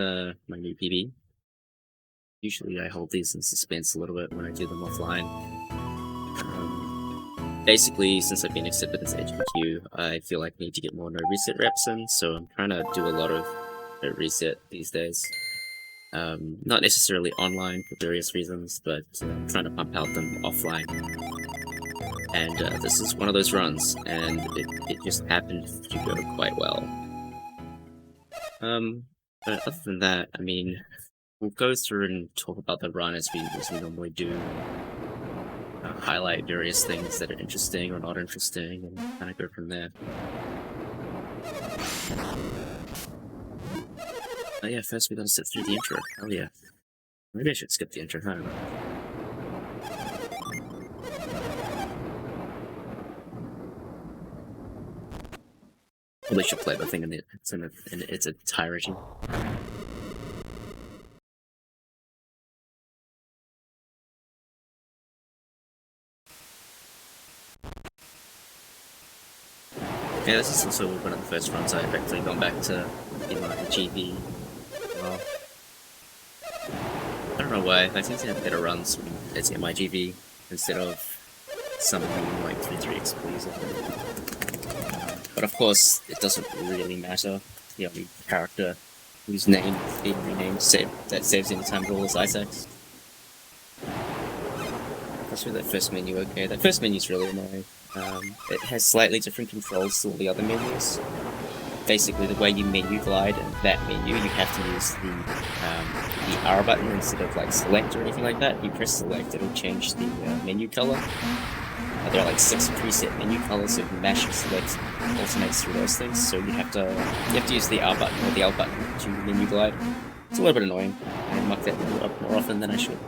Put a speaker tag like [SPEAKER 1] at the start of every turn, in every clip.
[SPEAKER 1] my new PB. Usually I hold these in suspense a little bit when I do them offline. Basically, since I've been accepted as HPQ, I feel like I need to get more no reset reps in, so I'm trying to do a lot of no reset these days. Not necessarily online for various reasons, but I'm trying to pump out them offline. And this is one of those runs, and it just happened to go quite well. But other than that, I mean, we'll go through and talk about the run as we normally do. Highlight various things that are interesting or not interesting, and kind of go from there. Oh yeah, first we gotta sit through the intro. Oh yeah. Maybe I should skip the intro, I don't know. Probably should play the thing in its entirety. Yeah, this is also one of the first runs I've actually gone back to in my GV. Well, I don't know why. I seem to have better runs when it's in my GV instead of something like 3-3 please. But of course, it doesn't really matter. The only character whose name is being renamed that saves any time at all is Isaac's. That's with that first menu, okay. That first menu's really annoying. It has slightly different controls to all the other menus. Basically, the way you menu glide in that menu, you have to use the R button instead of like select or anything like that. You press select, it'll change the menu color. There are like 6 preset menu colors, so mash and select alternates through those things. So you have to use the R button or the L button to menu glide. It's a little bit annoying. I muck that up more often than I should.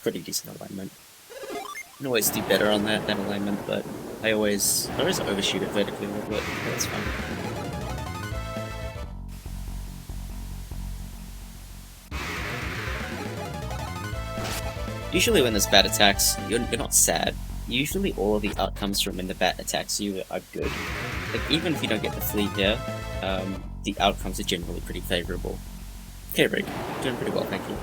[SPEAKER 1] Pretty decent alignment. I can always do better on that alignment, but I always overshoot it vertically a little bit. That's fine. Usually when there's bad attacks, you're not sad. Usually all of the outcomes from when the bat attacks you are good. Like, even if you don't get the fleet here, the outcomes are generally pretty favorable. Okay, Rick. Doing pretty well, thank you.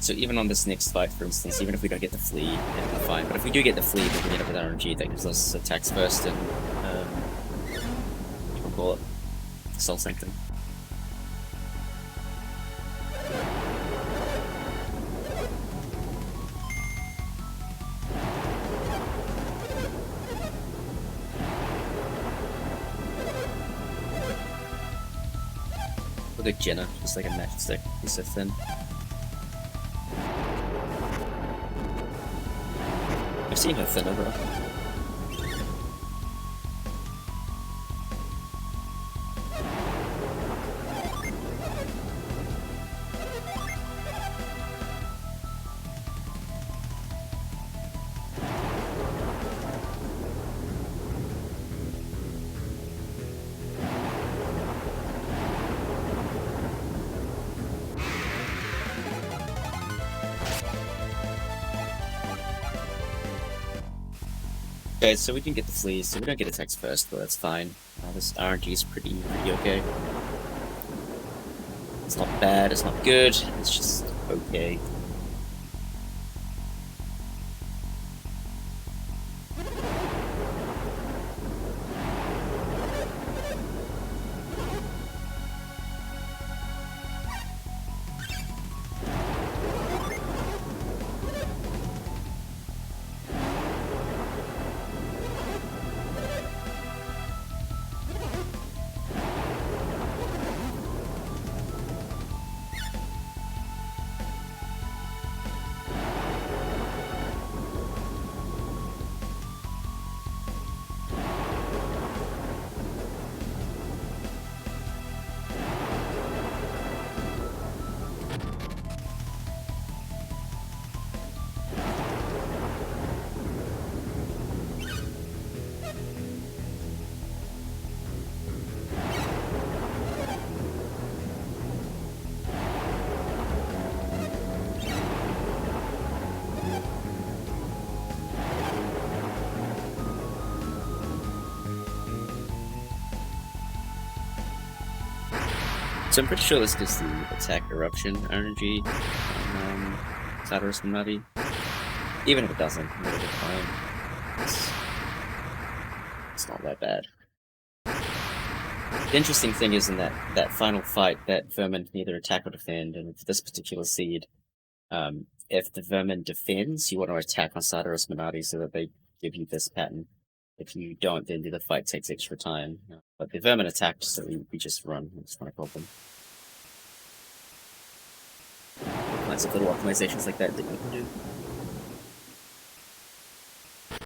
[SPEAKER 1] So even on this next fight, for instance, even if we don't get the fleet, then we're fine. But if we do get the fleet, then we get it with RNG, that gives us attacks first and, we'll call it soul sanctum. Look at Jenna, just like a matchstick, he's so thin. I've seen her thinner, bro. Okay, so we can get the fleas, so we don't get attacks first, but that's fine. This RNG is pretty okay. It's not bad, it's not good, it's just okay. So I'm pretty sure this gives the attack eruption energy on Sadaros Minati. Even if it doesn't, it'll be fine. It's not that bad. The interesting thing is in that final fight, that vermin can either attack or defend, and for this particular seed, if the vermin defends, you want to attack on Sadaros Minati so that they give you this pattern. If you don't, then the fight takes extra time. But the vermin attacked, so we just run. It's not a problem. Lots of little optimizations like that you can do.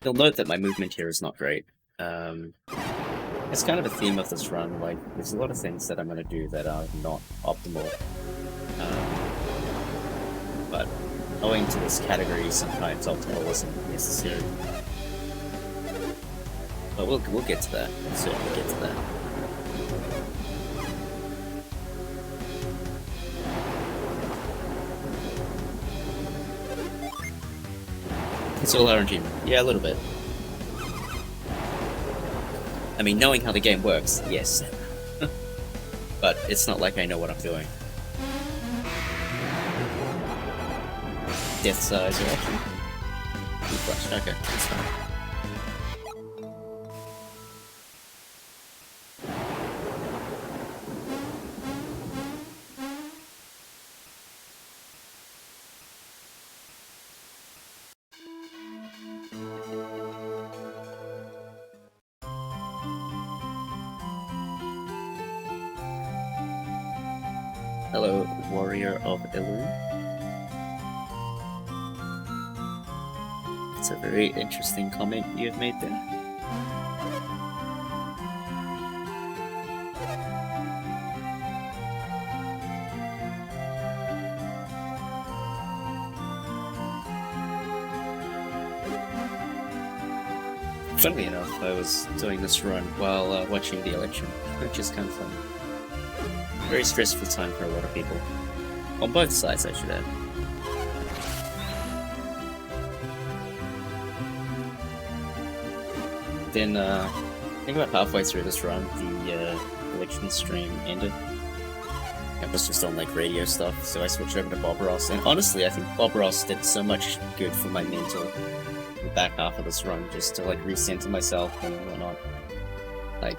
[SPEAKER 1] You'll note that my movement here is not great. It's kind of a theme of this run, like, there's a lot of things that I'm going to do that are not optimal. But owing to this category, sometimes optimal isn't necessary. But we'll get to that. We'll certainly get to that. It's all RNG. Yeah, a little bit. I mean, knowing how the game works, yes. But it's not like I know what I'm doing. Death size eruption? Okay, that's fine. Hello, Warrior of Illusion. It's a very interesting comment you have made there. Funnily enough, I was doing this run while watching the election, which is kind of fun. Very stressful time for a lot of people. On both sides, I should add. Then, I think about halfway through this run, the election stream ended. I was just on like radio stuff, so I switched over to Bob Ross. And honestly, I think Bob Ross did so much good for my mental in the back half of this run, just to like recenter myself and whatnot. Like,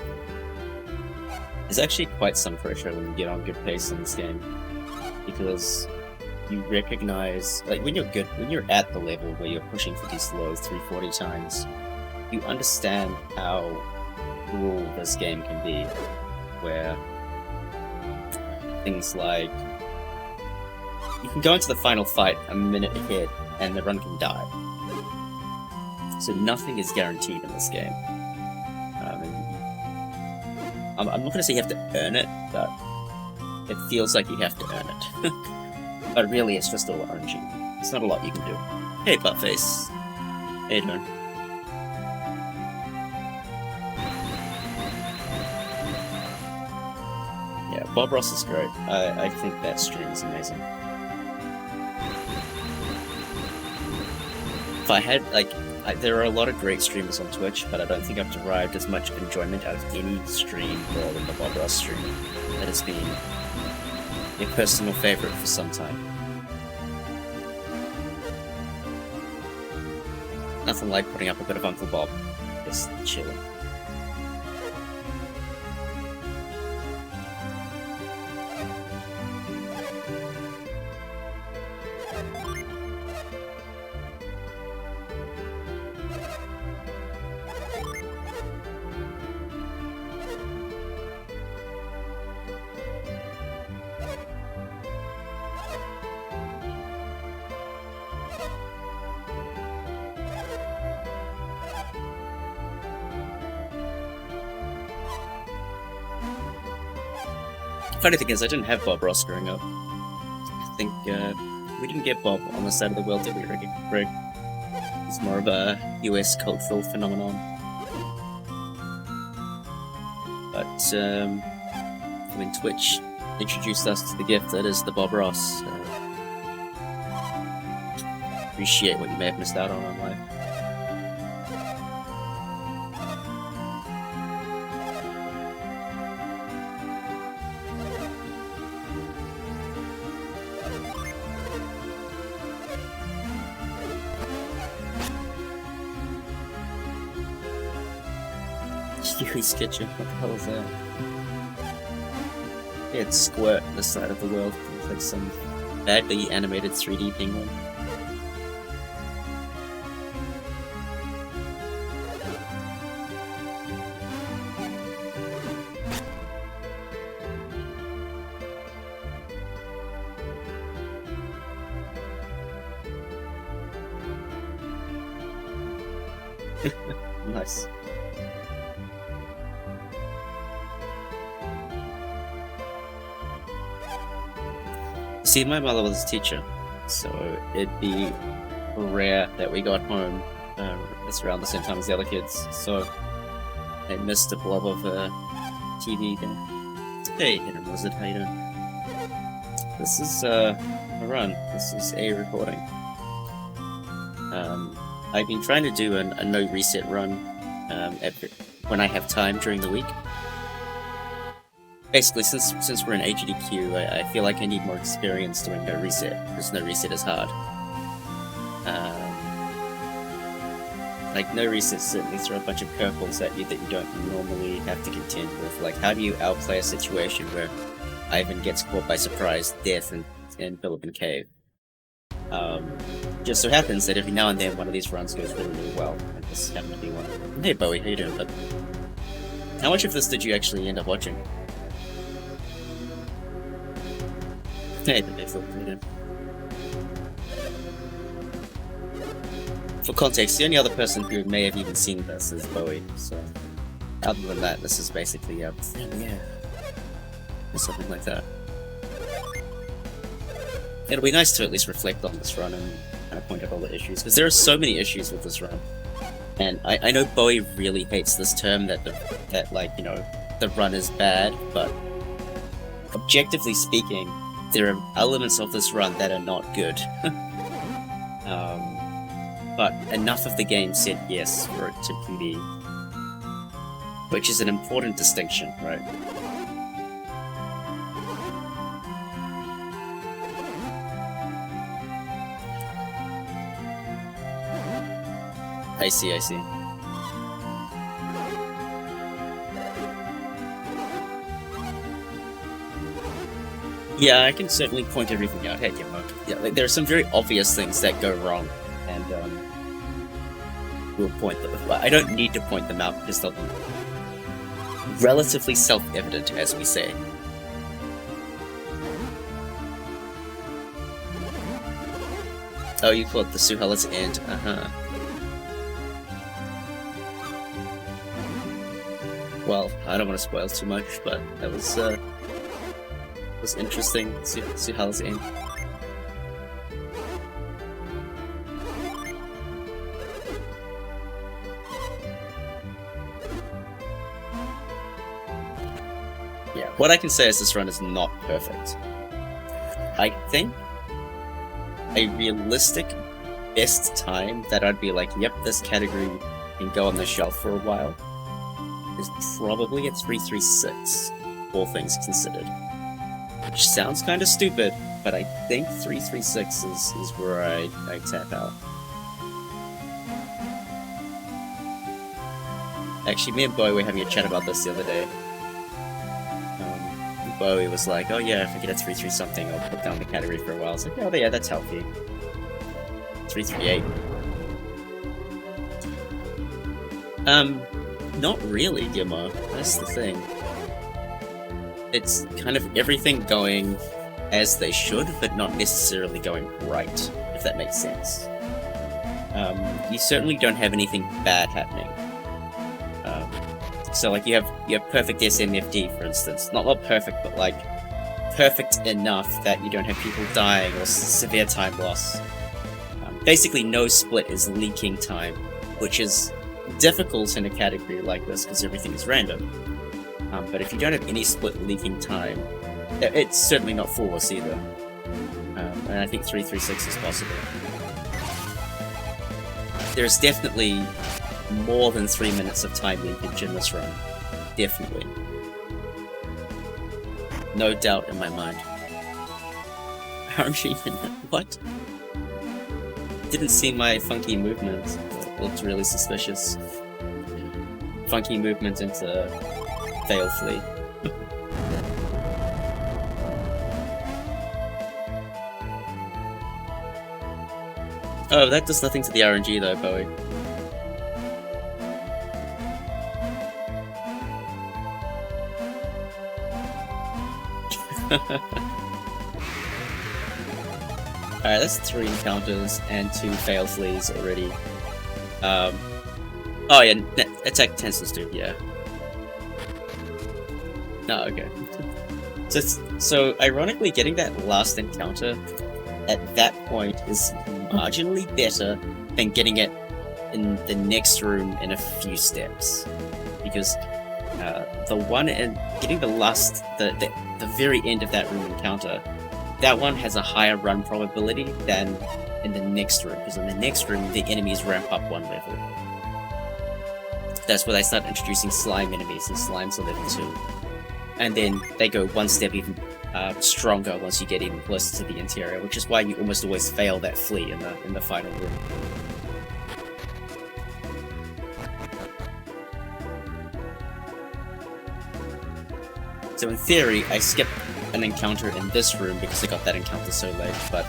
[SPEAKER 1] it's actually quite some pressure when you get on good pace in this game, because you recognize, like, when you're at the level where you're pushing for these low 340 times, you understand how cruel this game can be, where things like, you can go into the final fight a minute ahead and the run can die. So nothing is guaranteed in this game. I'm not going to say you have to earn it, but it feels like you have to earn it. But really, it's just all RNG. It's not a lot you can do. Hey, Buttface. How you doing? Yeah, Bob Ross is great. I think that stream is amazing. If I had, like, there are a lot of great streamers on Twitch, but I don't think I've derived as much enjoyment out of any stream more than the Bob Ross stream. That has been a personal favourite for some time. Nothing like putting up a bit of Uncle Bob. Just chilling. Funny thing is, I didn't have Bob Ross growing up. I think we didn't get Bob on this side of the world, did we, Greg? It's more of a US cultural phenomenon. But when Twitch introduced us to the gift that is the Bob Ross, appreciate what you may have missed out on life. Huey's Kitchen. What the hell is that? Yeah, it's Squirt on the side of the world. It's like some badly animated 3D penguin. Nice. See, my mother was a teacher, so it'd be rare that we got home just around the same time as the other kids, so I missed a blob of TV there. Hey, Hidden Wizard, how you doing? This is a run. This is a recording. I've been trying to do a no reset run when I have time during the week. Basically, since we're in HDQ, I feel like I need more experience doing no reset, because no reset is hard. Like, no resets certainly throw a bunch of curveballs at you that you don't normally have to contend with. Like, how do you outplay a situation where Ivan gets caught by surprise, death, in Philippine Cave? Just so happens that every now and then one of these runs goes really, really well, and this happened to be one. Hey Bowie, how you doing, bud? How much of this did you actually end up watching? Hey, the next one. For context, the only other person who may have even seen this is Bowie, so other than that, this is basically yeah, or something like that. It'll be nice to at least reflect on this run and kind of point out all the issues, because there are so many issues with this run. And I know Bowie really hates this term that like, you know, the run is bad, but objectively speaking, there are elements of this run that are not good. But enough of the game said yes for it to be, which is an important distinction, right? I see. Yeah, I can certainly point everything out. Hey, yeah, like, there are some very obvious things that go wrong, and we'll point them. Well, I don't need to point them out because they'll be relatively self-evident, as we say. Oh, you caught the Suhala's end. Well, I don't want to spoil too much, but that was interesting. Suhala's end. Yeah, what I can say is this run is not perfect. I think a realistic best time that I'd be like, yep, this category can go on the shelf for a while, is probably a 336, all things considered. Which sounds kind of stupid, but I think 336 is where I tap out. Actually, me and Bowie were having a chat about this the other day. Bowie was like, oh yeah, if I get a 3-3 something, I'll put down the category for a while. I was like, oh yeah, that's healthy. 338. Not really, Guillermo. That's the thing. It's kind of everything going as they should, but not necessarily going right, if that makes sense. You certainly don't have anything bad happening. So like you have perfect SMFD, for instance. Not perfect, but like perfect enough that you don't have people dying or severe time loss. Basically, no split is leaking time, which is difficult in a category like this because everything is random. But if you don't have any split leaking time, it's certainly not flawless either. And I think 336 is possible. There's definitely more than 3 minutes of time leakage in this run. Definitely. No doubt in my mind. Aren't you even... What? Didn't see my funky movements. It looked really suspicious. funky movement into fail flee. Oh, that does nothing to the RNG though, Bowie. Alright, that's 3 encounters and 2 fail flees already. Oh yeah, attack tensors too, yeah. No, okay. So ironically, getting that last encounter at that point is marginally better than getting it in the next room in a few steps, because the one and getting the last, the very end of that room encounter, that one has a higher run probability than in the next room, because in the next room the enemies ramp up 1 level. That's where they start introducing slime enemies, and slimes are level 2, and then they go 1 step even stronger once you get even closer to the interior, which is why you almost always fail that flea in the final room. So in theory, I skipped an encounter in this room because I got that encounter so late, but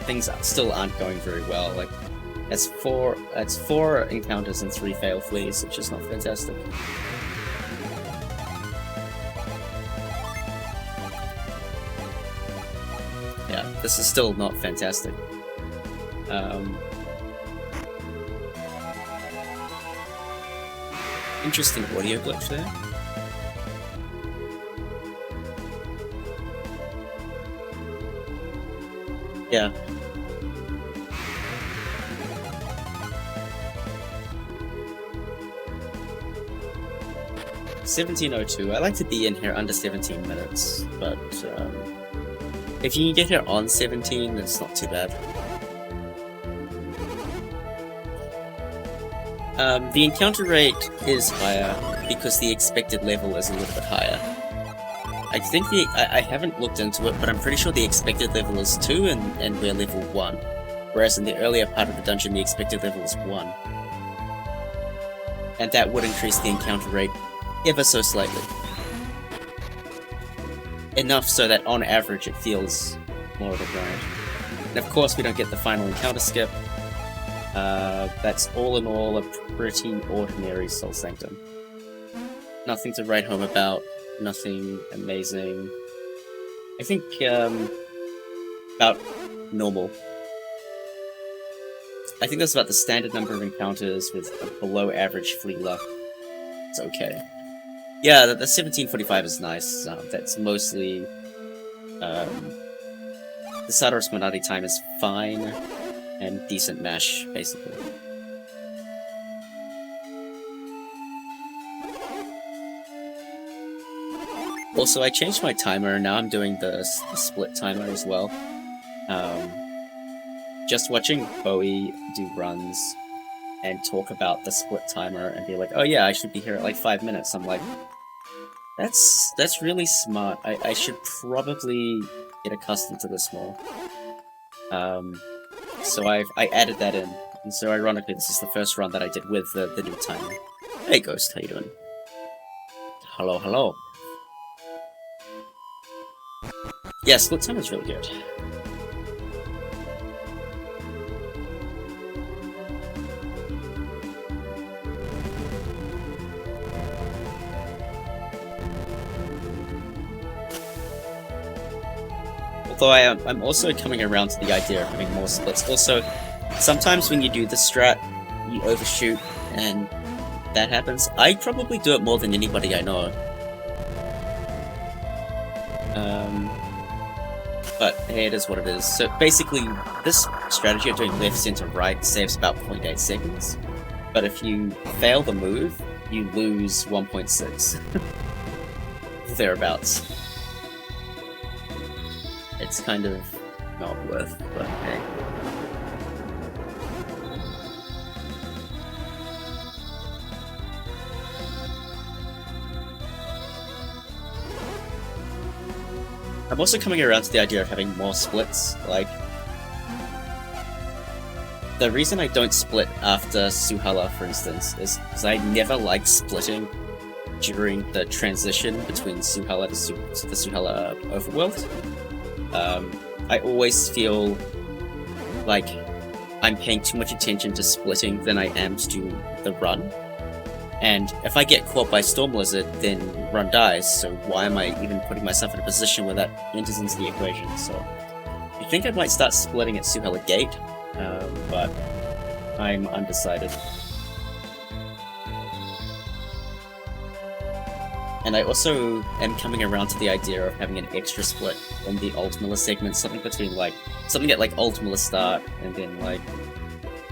[SPEAKER 1] things still aren't going very well. Like, that's 4 encounters and 3 fail fleas, which is not fantastic. Yeah, this is still not fantastic. Interesting audio glitch there. Yeah. $17:02. I like to be in here under 17 minutes, but if you can get here on 17, it's not too bad. The encounter rate is higher because the expected level is a little bit higher. I think I haven't looked into it, but I'm pretty sure the expected level is 2 and we're level 1. Whereas in the earlier part of the dungeon, the expected level is 1. And that would increase the encounter rate ever so slightly. Enough so that on average it feels more of a grind. And of course we don't get the final encounter skip. That's all in all a pretty ordinary Soul Sanctum. Nothing to write home about. Nothing amazing. I think, about normal. I think that's about the standard number of encounters with a below average flea luck. It's okay. Yeah, the 1745 is nice. That's mostly, the Sadaros Monadi time is fine, and decent mash, basically. Also, I changed my timer, now I'm doing the split timer as well. Just watching Bowie do runs and talk about the split timer and be like, oh yeah, I should be here at like 5 minutes. I'm like, that's really smart. I should probably get accustomed to this more. So I added that in. And so ironically, this is the first run that I did with the new timer. Hey Ghost, how you doing? Hello, hello. Yeah, split time is really good. Although I'm also coming around to the idea of having more splits. Also, sometimes when you do the strat, you overshoot, and that happens. I probably do it more than anybody I know. But hey, it is what it is. So basically, this strategy of doing left, center, right saves about 0.8 seconds. But if you fail the move, you lose 1.6. Thereabouts. It's kind of not worth, but hey. I'm also coming around to the idea of having more splits, like... the reason I don't split after Suhala, for instance, is because I never like splitting during the transition between Suhala to the Suhala overworld. I always feel like I'm paying too much attention to splitting than I am to do the run. And if I get caught by Storm Lizard, then run dies, so why am I even putting myself in a position where that enters into the equation? So I think I might start splitting at Suhala Gate, but I'm undecided. And I also am coming around to the idea of having an extra split in the Ultimilla segment, something at like Ultimilla start, and then like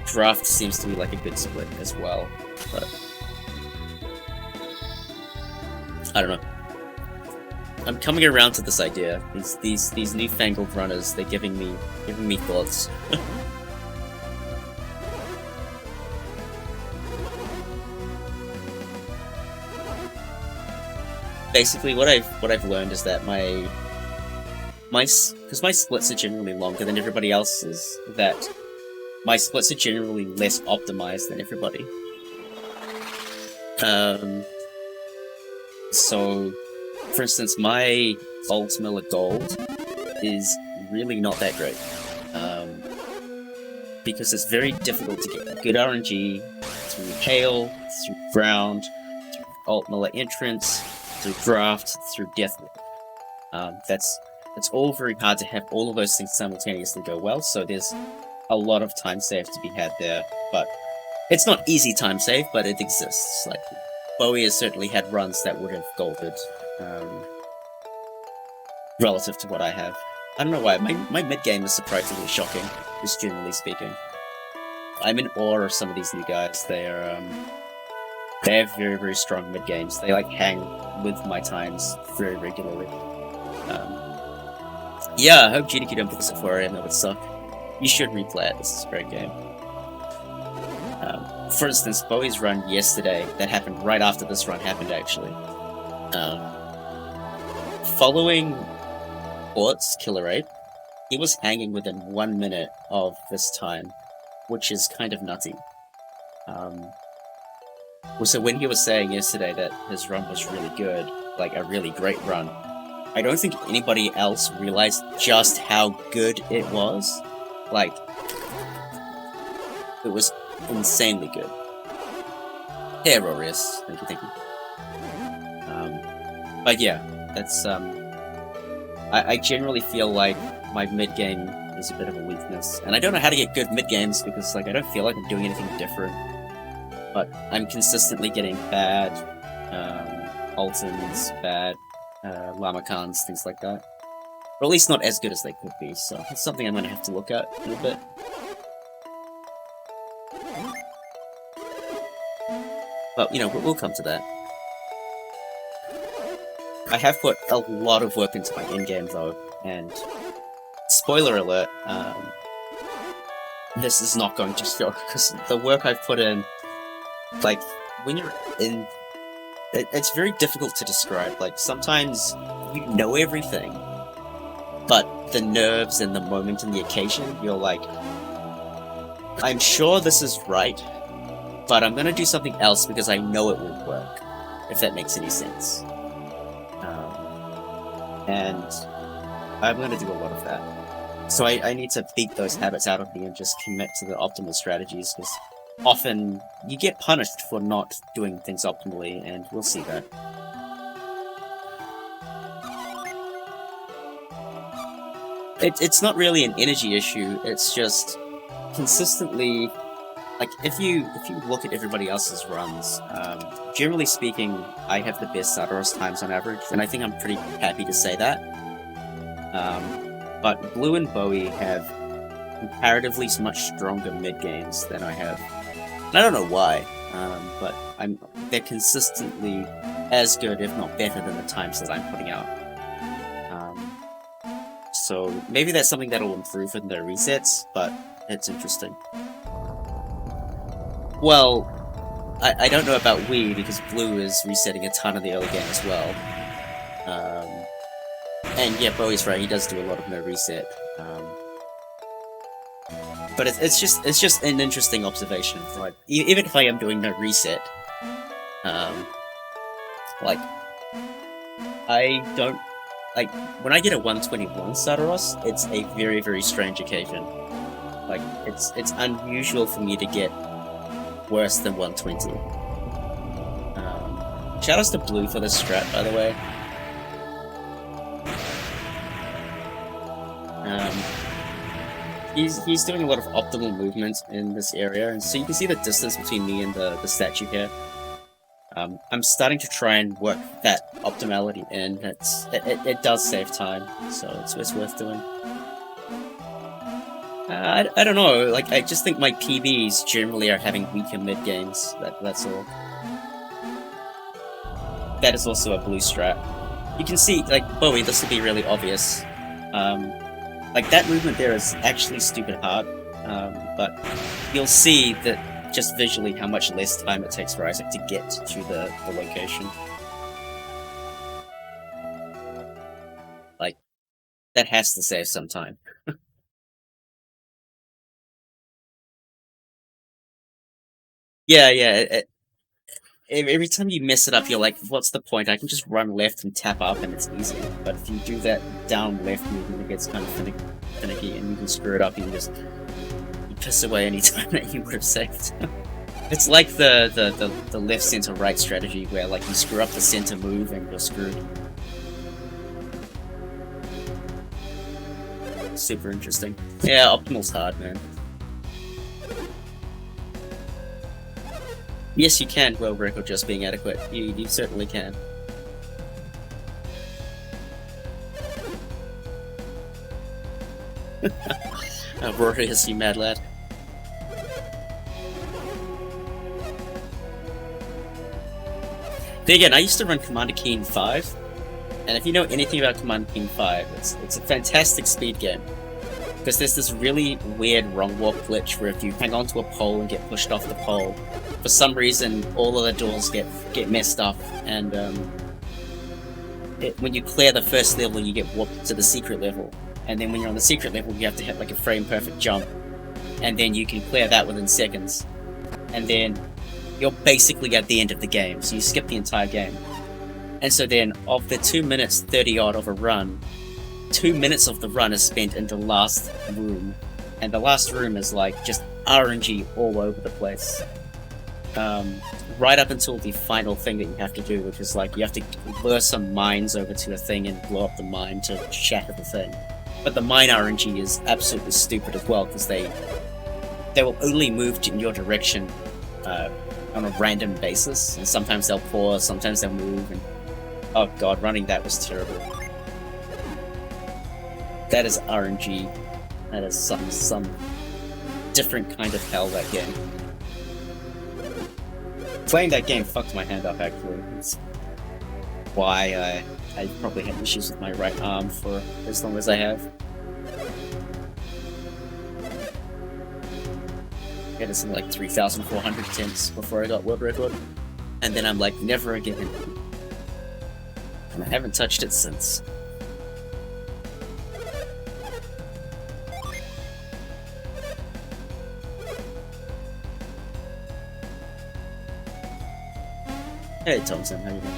[SPEAKER 1] Draft seems to be like a good split as well, but I don't know. I'm coming around to this idea. These newfangled runners, they're giving me thoughts. Basically, what I've learned is that because my splits are generally longer than everybody else's, that my splits are generally less optimized than everybody. So, for instance, my Ultimilla Gold is really not that great. Because it's very difficult to get good RNG through Hail, through Ground, through Ultimilla Entrance, through Draft, through Death. It's all very hard to have all of those things simultaneously go well, so there's a lot of time save to be had there, but it's not easy time save, but it exists. Like, Bowie has certainly had runs that would have golded, relative to what I have. I don't know why, my mid-game is surprisingly shocking, just generally speaking. I'm in awe of some of these new guys. They have very, very strong mid-games. They like hang with my times very regularly. Yeah, I hope GDQ don't put this at 4 AM, that would suck. You should replay it, this is a great game. For instance, Bowie's run yesterday, that happened right after this run happened actually. Following Port's killer rate, he was hanging within 1 minute of this time, which is kind of nutty. So when he was saying yesterday that his run was really good, like a really great run, I don't think anybody else realized just how good it was. Like, it was insanely good. Hey, Aurorius, thank you. But yeah, that's, I generally feel like my mid-game is a bit of a weakness, and I don't know how to get good mid-games because, like, I don't feel like I'm doing anything different. But I'm consistently getting bad Ultons, bad Lamacans, things like that. Or at least not as good as they could be, so that's something I'm going to have to look at in a bit. But, you know, we'll come to that. I have put a lot of work into my in-game, though, and spoiler alert, this is not going to show, because the work I've put in, like, when you're in... It's very difficult to describe. Like, sometimes you know everything, but the nerves and the moment and the occasion, you're like, I'm sure this is right, but I'm gonna do something else because I know it will work, if that makes any sense. And I'm gonna do a lot of that. So I need to beat those habits out of me and just commit to the optimal strategies, because often you get punished for not doing things optimally, and we'll see that. It's not really an energy issue, it's just consistently, like, if you look at everybody else's runs, generally speaking, I have the best Sadaros times on average, and I think I'm pretty happy to say that. But Blue and Bowie have comparatively much stronger mid-games than I have. And I don't know why, but they're consistently as good, if not better, than the times that I'm putting out. So maybe that's something that'll improve in their resets, but it's interesting. Well, I don't know about Wii, because Blue is resetting a ton of the early game as well. And yeah, Bowie's right, he does do a lot of no reset. But it's just an interesting observation, right? Even if I am doing no reset, like I don't like when I get a 121 Sadaros, it's a very, very strange occasion. Like it's unusual for me to get worse than 120. Shoutouts to Blue for this strat, by the way. He's doing a lot of optimal movement in this area, and so you can see the distance between me and the statue here. I'm starting to try and work that optimality in. It does save time, so it's worth doing. I don't know, like, I just think my PBs generally are having weaker mid games, that's all. That is also a Blue strat. You can see, like, Bowie, this will be really obvious. Like, that movement there is actually stupid hard, but you'll see that just visually how much less time it takes for Isaac to get to the location. Like, that has to save some time. Yeah, every time you mess it up, you're like, what's the point? I can just run left and tap up and it's easy. But if you do that down left movement, it gets kind of finicky and you can screw it up and you piss away any time that you would have saved. It's like the left center right strategy where like you screw up the center move and you're screwed. Super interesting. Yeah, optimal's hard, man. Yes, you can world record just being adequate. You certainly can. Rory, you mad lad. Then again, I used to run Commander Keen 5, and if you know anything about Commander Keen 5, it's a fantastic speed game. Because there's this really weird wrong warp glitch where if you hang onto a pole and get pushed off the pole, for some reason all of the doors get messed up, and when you clear the first level you get warped to the secret level, and then when you're on the secret level you have to hit like a frame perfect jump, and then you can clear that within seconds, and then you're basically at the end of the game, so you skip the entire game. And so then of the 2 minutes 30 odd of a run, 2 minutes of the run is spent in the last room, and the last room is like just RNG all over the place. Right up until the final thing that you have to do, which is like you have to lure some mines over to a thing and blow up the mine to shatter the thing. But the mine RNG is absolutely stupid as well, because they will only move in your direction on a random basis, and sometimes they'll pause, sometimes they'll move, and oh god, running that was terrible. That is RNG. That is some different kind of hell, that game. Playing that game fucked my hand up, actually. It's why I probably had issues with my right arm for as long as I have. I had something like 3,400 attempts before I got world record. And then I'm like, never again. And I haven't touched it since. Hey Thompson, how you doing?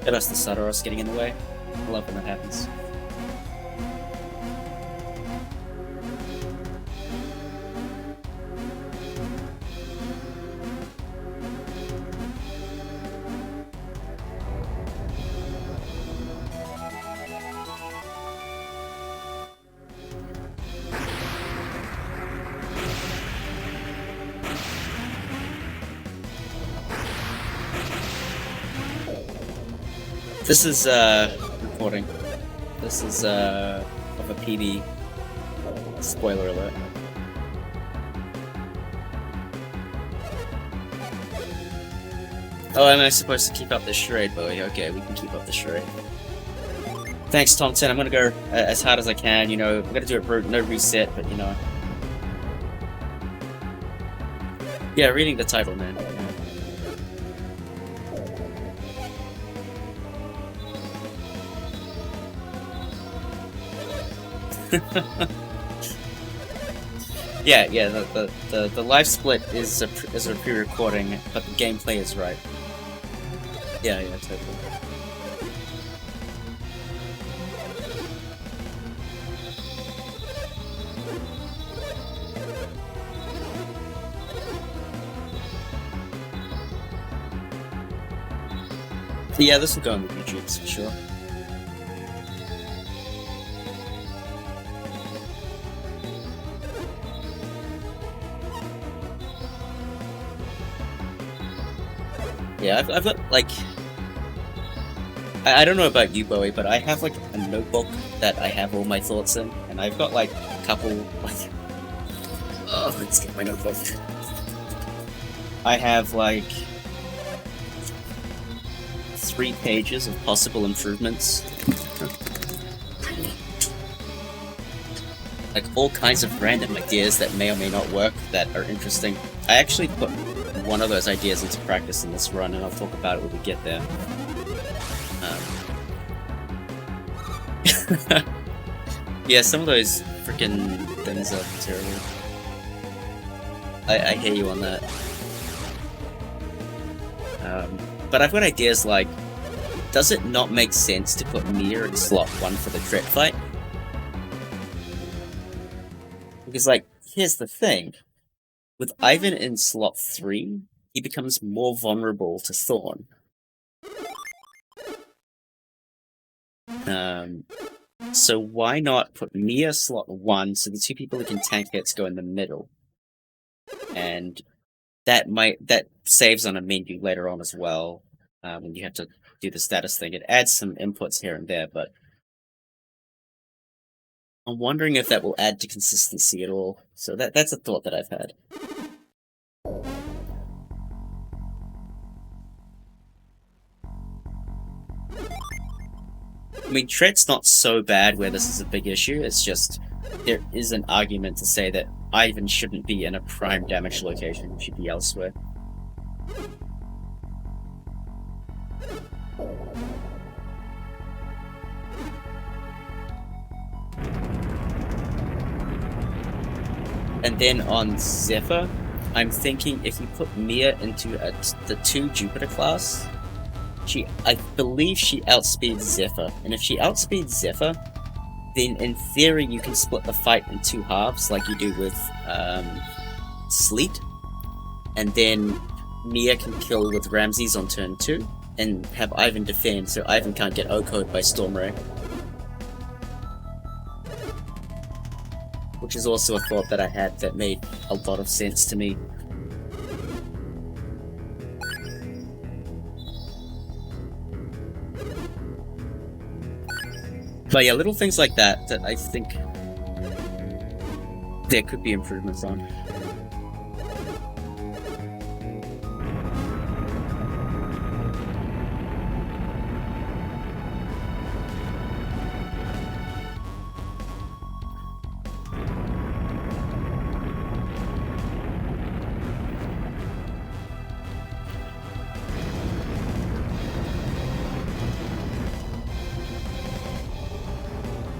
[SPEAKER 1] That's the Sadaros getting in the way. I love when that happens. This is, recording. This is, of a PB. Spoiler alert. Oh, am I supposed to keep up the charade, Bowie? Okay, we can keep up the charade. Thanks, Tom10. I'm gonna go as hard as I can, you know. I'm gonna do it no reset, but you know. Yeah, reading the title, man. Yeah, the live split is a pre-recording, but the gameplay is right. Yeah, totally. Yeah, this will go on the YouTubes for sure. Yeah, I've got, like... I don't know about you, Bowie, but I have, like, a notebook that I have all my thoughts in, and I've got, like, a couple, like... Oh, let's get my notebook. I have, like... 3 pages of possible improvements. Like, all kinds of random ideas that may or may not work that are interesting. I actually put one of those ideas into practice in this run, and I'll talk about it when we get there. Yeah, some of those freaking things are terrible. I hear you on that. But I've got ideas like, does it not make sense to put Mia in slot 1 for the threat fight? Because, like, here's the thing. With Ivan in slot 3, he becomes more vulnerable to Thorn. So why not put Mia slot 1 so the 2 people who can tank hits go in the middle? And that saves on a menu later on as well, when you have to do the status thing. It adds some inputs here and there, but I'm wondering if that will add to consistency at all. So that's a thought that I've had. I mean, Tret's not so bad where this is a big issue, it's just there is an argument to say that Ivan shouldn't be in a prime damage location, he should be elsewhere. And then on Zephyr, I'm thinking if you put Mia into the 2 Jupiter class, I believe she outspeeds Zephyr, and if she outspeeds Zephyr, then in theory you can split the fight in 2 halves like you do with Sleet, and then Mia can kill with Ramses on turn 2, and have Ivan defend so Ivan can't get OHKO'd by Stormray. Which is also a thought that I had that made a lot of sense to me. But yeah, little things like that I think there could be improvements on.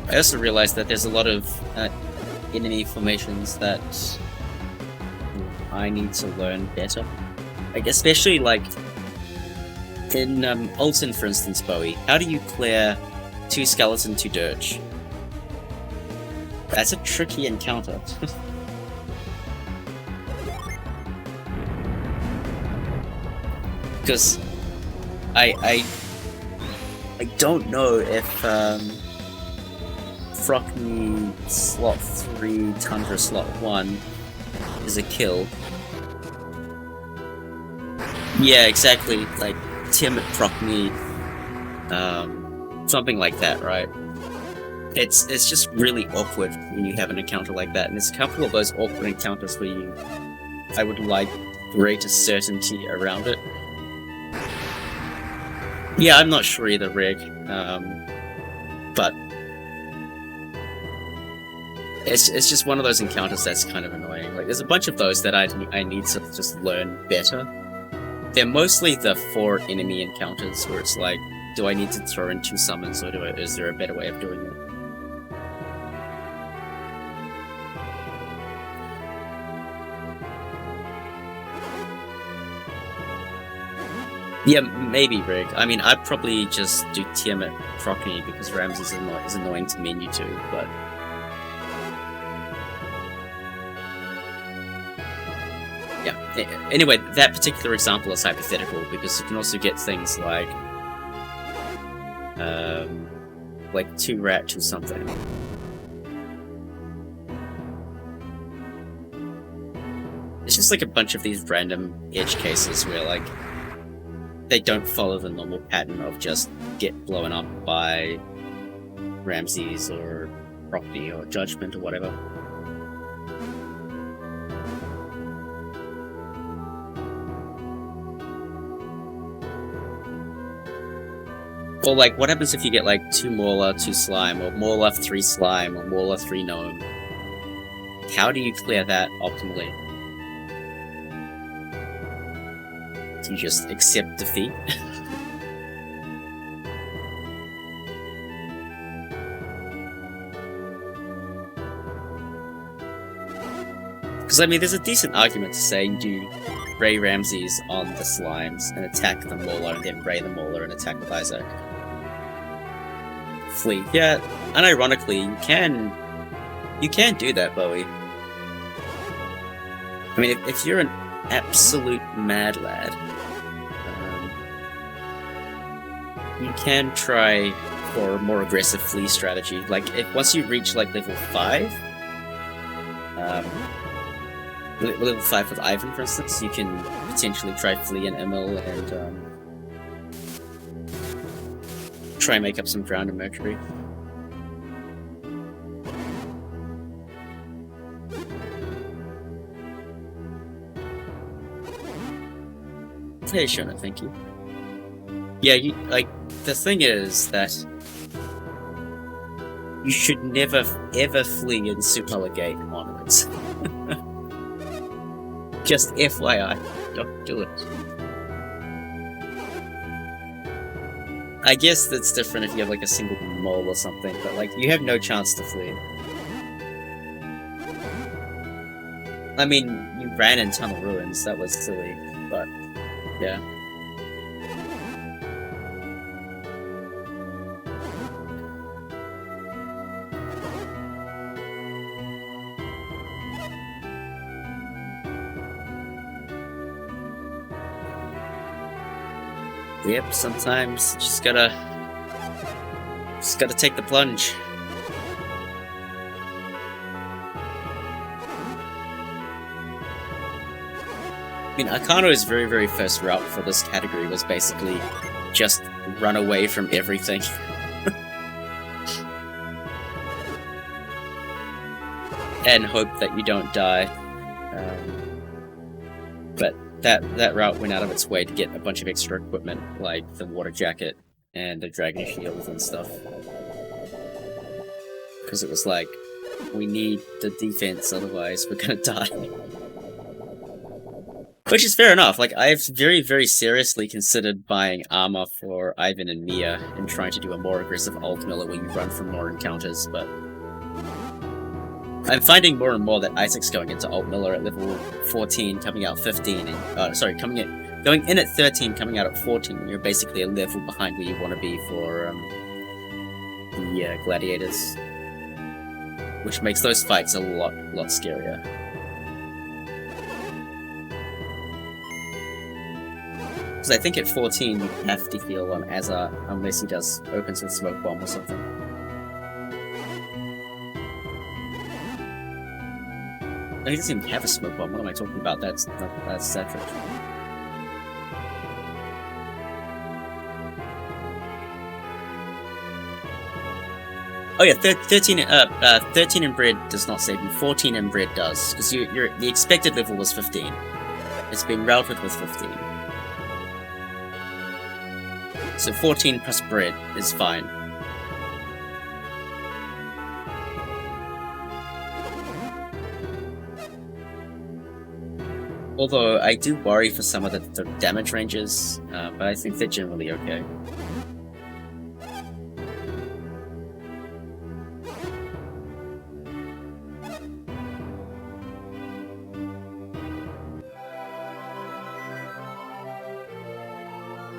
[SPEAKER 1] I also realized that there's a lot of enemy formations that I need to learn better. Like, especially like in Alton, for instance, Bowie. How do you clear 2 skeleton, 2 dirge? That's a tricky encounter. Because I don't know if Frockney slot 3, Tundra slot 1 is a kill. Yeah, exactly. Like Tiamat Frockney, something like that, right? It's just really awkward when you have an encounter like that, and there's a couple of those awkward encounters where I would like greater certainty around it. Yeah, I'm not sure either, Rig, but it's just one of those encounters that's kind of annoying. Like, there's a bunch of those that I need to just learn better. They're mostly the 4 enemy encounters where it's like, do I need to throw in 2 summons, or is there a better way of doing it? Yeah, maybe Rig. I mean, I'd probably just do Tiamat Procky because Ramses is annoying to menu too, but... Yeah, anyway, that particular example is hypothetical because you can also get things like 2 Rat or something. It's just like a bunch of these random edge cases where like they don't follow the normal pattern of just get blown up by Ramses or Property or Judgment or whatever. Or like, what happens if you get like 2 Mauler, 2 Slime, or Mauler 3 Slime, or Mauler 3 Gnome? How do you clear that optimally? Do you just accept defeat? Because, I mean, there's a decent argument to saying do Ray Ramses on the Slimes and attack the Mauler, and then Ray the Mauler and attack with Isaac. Flee. Yeah, unironically, you can do that, Bowie. I mean, if you're an absolute mad lad, you can try for a more aggressive flee strategy. Like, once you reach like level 5, level 5 with Ivan, for instance, you can potentially try flee and Emil and try and make up some ground in Mercury. Hey, Shona, thank you. Yeah, the thing is that you should never, ever flee in Supala Gate onwards. Just FYI, don't do it. I guess that's different if you have like a single mole or something, but like, you have no chance to flee. I mean, you ran in Tunnel Ruins, that was silly, but yeah. Yep, sometimes you just gotta take the plunge. I mean, Akano's very, very first route for this category was basically just run away from everything. And hope that you don't die. But that route went out of its way to get a bunch of extra equipment, like the water jacket and the dragon shield and stuff. Because it was like, we need the defense, otherwise we're gonna die. Which is fair enough. Like, I've very, very seriously considered buying armor for Ivan and Mia and trying to do a more aggressive ult miller where you run from more encounters, but I'm finding more and more that Isaac's going into ult miller at level 14, coming out 15, and, going in at 13, coming out at 14, and you're basically a level behind where you want to be for the gladiators. Which makes those fights a lot scarier. Because I think at 14 you have to heal on Azar unless he opens with Smoke Bomb or something. No, he doesn't even have a Smoke Bomb. What am I talking about? That's Cedric. Oh yeah, 13 inbred does not save you. 14 inbred does, because the expected level was 15. It's being routed with 15. So 14 plus bred is fine. Although I do worry for some of the damage ranges, but I think they're generally okay.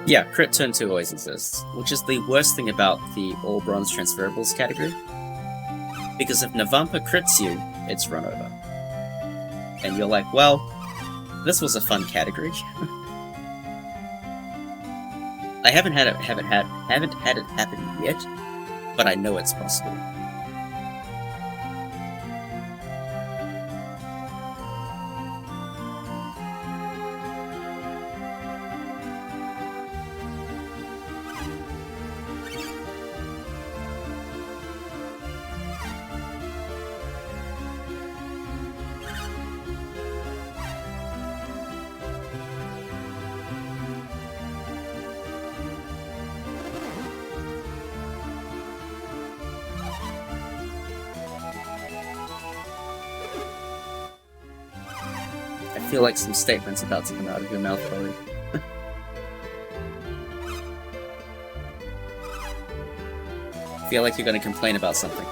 [SPEAKER 1] Yeah, crit turn 2 always exists, which is the worst thing about the all bronze transferables category. Because if Navampa crits you, it's run over. And you're like, well, this was a fun category. I haven't had it happen yet, but I know it's possible. I feel like some statements about to come out of your mouth, Chloe. I feel like you're going to complain about something.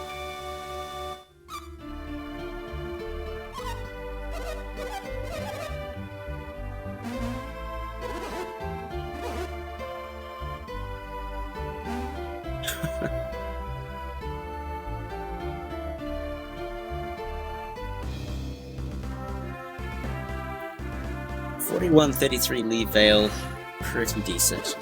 [SPEAKER 1] $41.33 Lee Vale, pretty decent.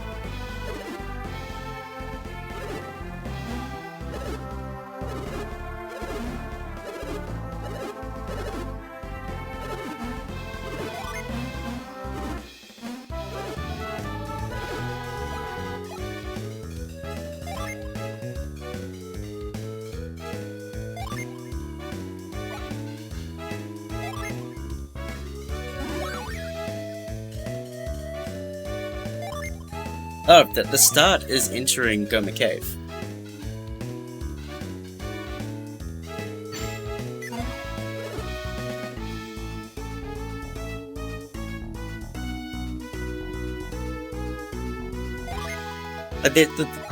[SPEAKER 1] Oh, the start is entering Goma Cave.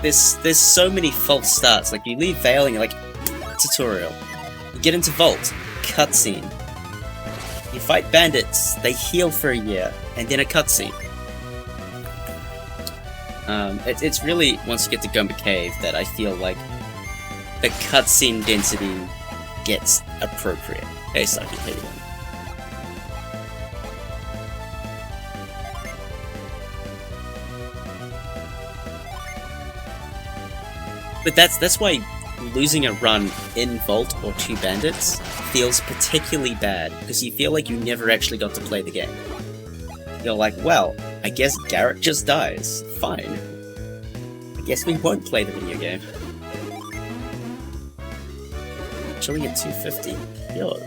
[SPEAKER 1] There's so many false starts. Like, you leave Vale and you're like, tutorial. You get into Vault, cutscene. You fight bandits, they heal for a year, and then a cutscene. It's really, once you get to Goma Cave, that I feel like the cutscene density gets appropriate. Hey, Saki, how you doing? But that's why losing a run in Vault or 2 bandits feels particularly bad, because you feel like you never actually got to play the game. You're like, well, I guess Garrett just dies. Fine. I guess we won't play the video game. Chilling at 250. Yo.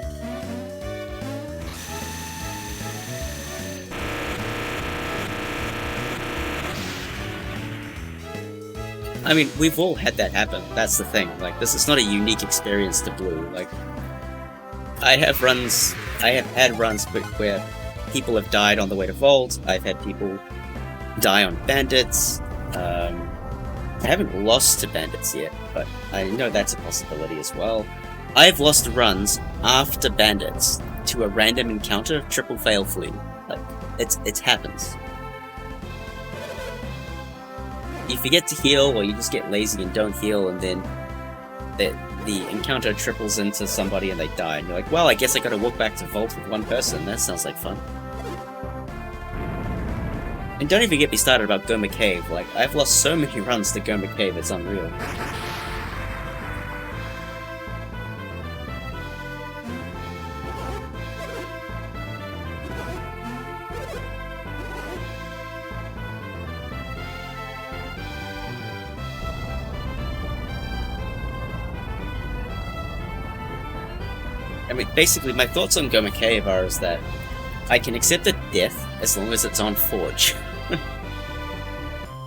[SPEAKER 1] I mean, we've all had that happen. That's the thing. Like, this is not a unique experience to Blue. Like, I have had runs where people have died on the way to Vault. I've had people die on bandits. I haven't lost to bandits yet, but I know that's a possibility as well. I've lost runs after bandits to a random encounter, triple fail flee. Like, it happens. You forget to heal, or you just get lazy and don't heal, and then the encounter triples into somebody and they die, and you're like, well, I guess I gotta walk back to Vault with one person. That sounds like fun. And don't even get me started about Goma Cave. Like, I've lost so many runs to Goma Cave, it's unreal. I mean, basically, my thoughts on Goma Cave are is that I can accept a death as long as it's on Forge.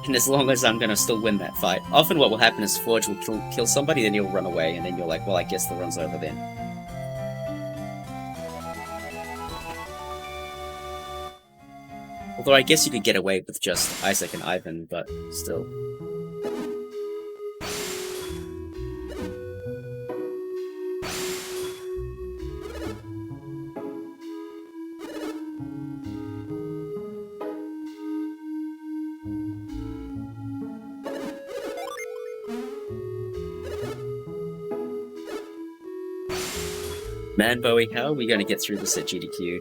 [SPEAKER 1] And as long as I'm gonna still win that fight. Often what will happen is Forge will kill somebody, then you'll run away, and then you're like, well, I guess the run's over then. Although I guess you could get away with just Isaac and Ivan, but still. Man, Bowie, how are we going to get through this at GDQ?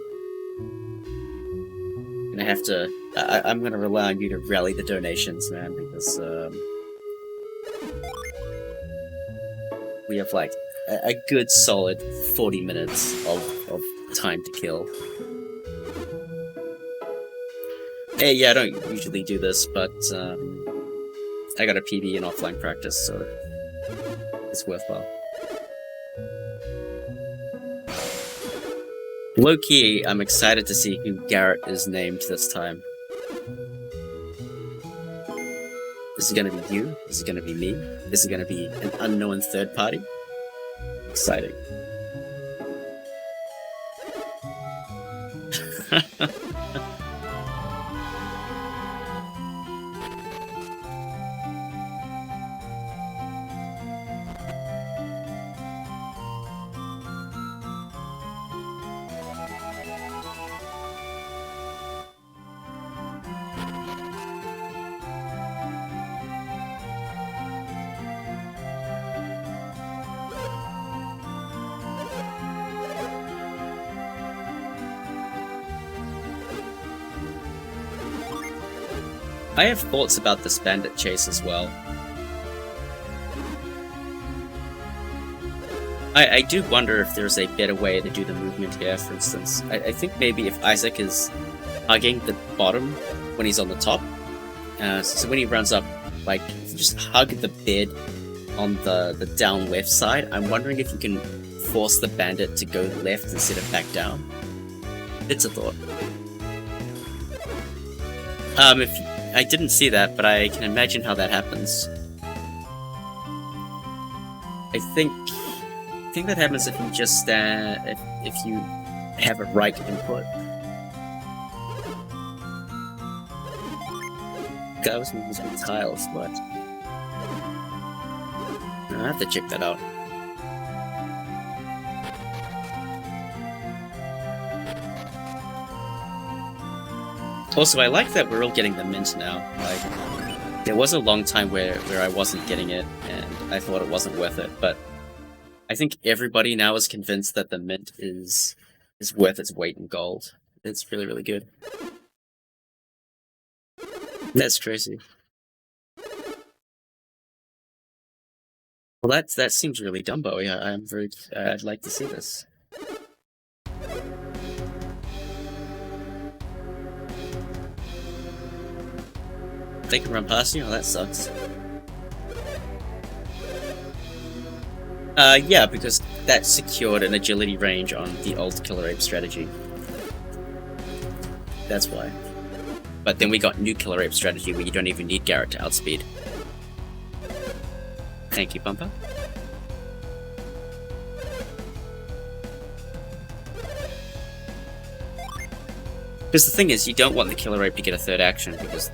[SPEAKER 1] Gonna have to... I'm gonna rely on you to rally the donations, man, because, we have, like, a good solid 40 minutes of time to kill. Hey, yeah, I don't usually do this, but, I got a PB in offline practice, so it's worthwhile. Low-key, I'm excited to see who Garrett is named this time. Is it gonna be you? Is it gonna be me? Is it gonna be an unknown third party? Exciting. I have thoughts about this bandit chase as well. I do wonder if there's a better way to do the movement here, for instance. I think maybe if Isaac is hugging the bottom when he's on the top, so when he runs up, like, just hug the bed on the down left side, I'm wondering if you can force the bandit to go left instead of back down. It's a thought. If I didn't see that, but I can imagine how that happens. I think that happens if you just if you have a right input. God, I was using tiles, but I have to check that out. Also, I like that we're all getting the mint now. Like, there was a long time where I wasn't getting it, and I thought it wasn't worth it, but I think everybody now is convinced that the mint is worth its weight in gold. It's really, really good. That's crazy. Well, that seems really dumb, Bowie. I'd like to see this. They can run past you? Oh, that sucks. Yeah, because that secured an agility range on the old Killer Ape strategy. That's why. But then we got new Killer Ape strategy where you don't even need Garrett to outspeed. Thank you, Bumper. Because the thing is, you don't want the Killer Ape to get a third action, because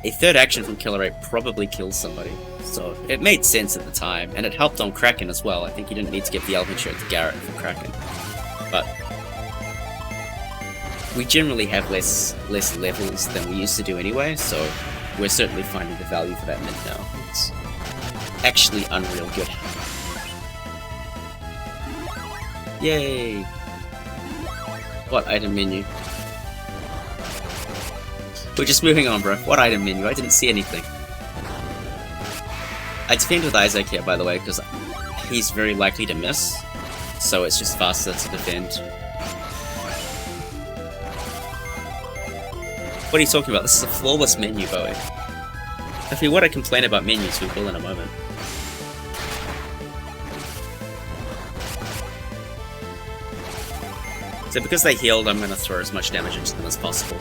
[SPEAKER 1] a third action from Killer Ape probably kills somebody. So it made sense at the time, and it helped on Kraken as well. I think you didn't need to give the Elven Shirt to Garrett for Kraken. But we generally have less levels than we used to do anyway, so we're certainly finding the value for that mint now. It's actually unreal good. Yay! What item menu? We're just moving on, bro. What item menu? I didn't see anything. I defend with Isaac here, by the way, because he's very likely to miss, so it's just faster to defend. What are you talking about? This is a flawless menu, Bowie. If you want to complain about menus, we will in a moment. So because they healed, I'm going to throw as much damage into them as possible.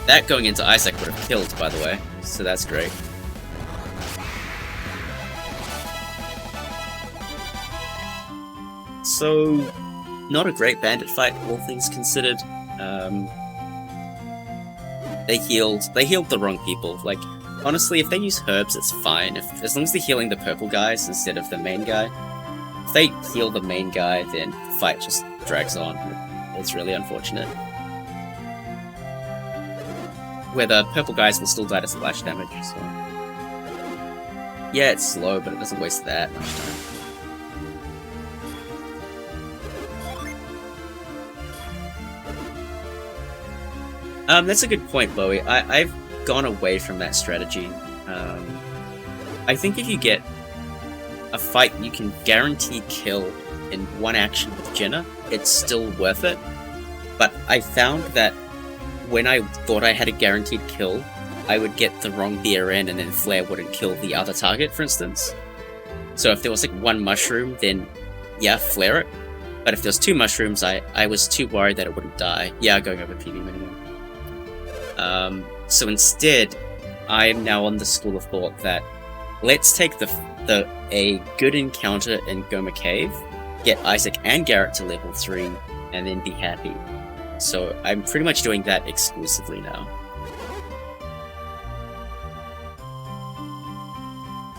[SPEAKER 1] That going into Isaac would have killed, by the way, so that's great. So, not a great bandit fight, all things considered. They healed the wrong people. Like, honestly, if they use herbs, it's fine. As long as they're healing the purple guys instead of the main guy. If they heal the main guy, then the fight just drags on. It's really unfortunate. Where the purple guys will still die to splash damage, so... Yeah, it's slow, but it doesn't waste that much time. That's a good point, Bowie. I've gone away from that strategy. I think if you get a fight you can guarantee kill in one action with Jenna, it's still worth it. But I found that when I thought I had a guaranteed kill, I would get the wrong BRN and then Flare wouldn't kill the other target, for instance. So if there was like one mushroom, then yeah, Flare it. But if there was 2 mushrooms, I was too worried that it wouldn't die. Yeah, going over PV minimum. So instead, I am now on the school of thought that let's take a good encounter in Goma Cave, get Isaac and Garrett to level 3, and then be happy. So I'm pretty much doing that exclusively now.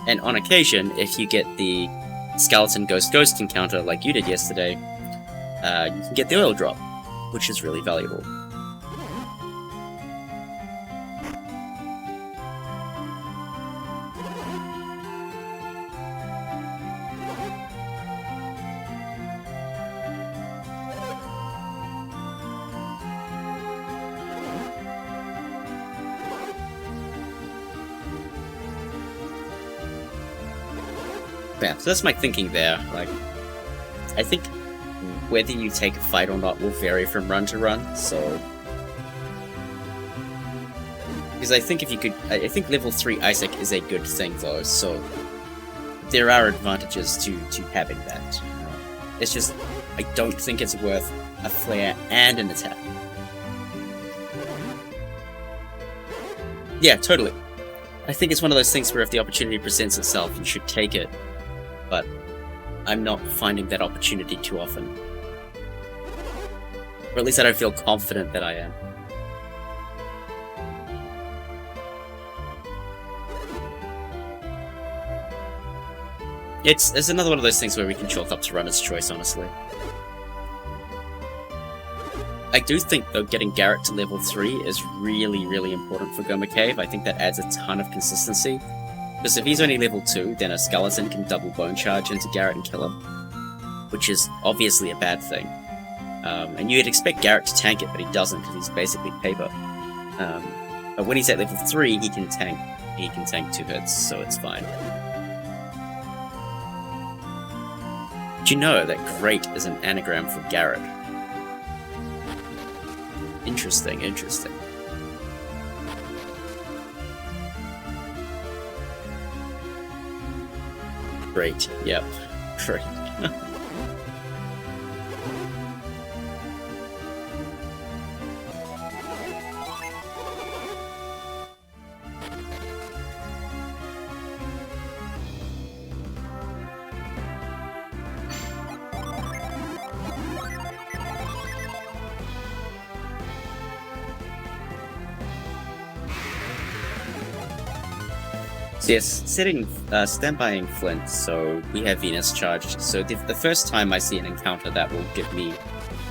[SPEAKER 1] And on occasion, if you get the Skeleton Ghost encounter like you did yesterday, you can get the oil drop, which is really valuable. Yeah, so that's my thinking there. Like, I think whether you take a fight or not will vary from run to run, so... Because I think I think level 3 Isaac is a good thing though, so... There are advantages to having that. It's just, I don't think it's worth a flare and an attack. Yeah, totally. I think it's one of those things where if the opportunity presents itself, you should take it. But I'm not finding that opportunity too often. Or at least I don't feel confident that I am. It's another one of those things where we can chalk up to runner's choice, honestly. I do think, though, getting Garrett to level 3 is really, really important for Goma Cave. I think that adds a ton of consistency. Because if he's only level 2, then a skeleton can double bone charge into Garrett and kill him. Which is obviously a bad thing. And you'd expect Garrett to tank it, but he doesn't, because he's basically paper. But when he's at level 3, he can tank 2 hits, so it's fine. Did you know that Great is an anagram for Garrett? Interesting, interesting. Great, yep. Great. Yes, standbying Flint, so we have Venus charged. So the first time I see an encounter that will give me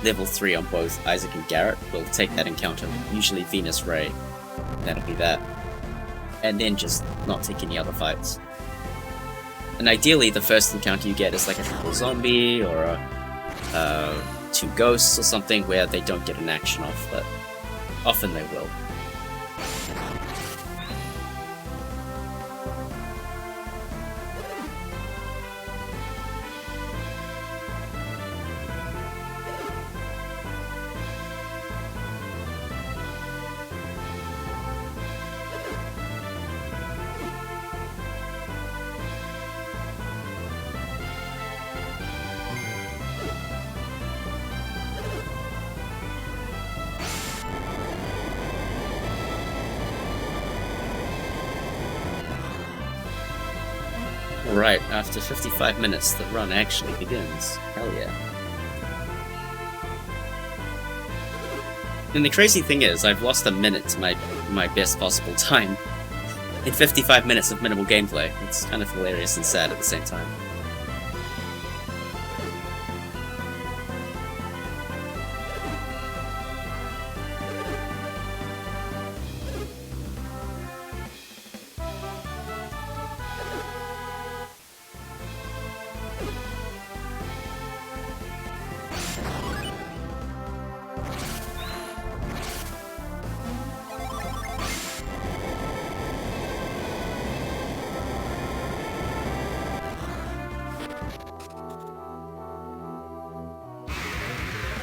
[SPEAKER 1] level 3 on both Isaac and Garrett, we'll take that encounter, usually Venus Ray. That'll be that. And then just not take any other fights. And ideally, the first encounter you get is like a triple zombie, or a 2 ghosts or something where they don't get an action off, but often they will. Right, after 55 minutes, the run actually begins. Hell yeah. And the crazy thing is, I've lost a minute to my best possible time in 55 minutes of minimal gameplay. It's kind of hilarious and sad at the same time.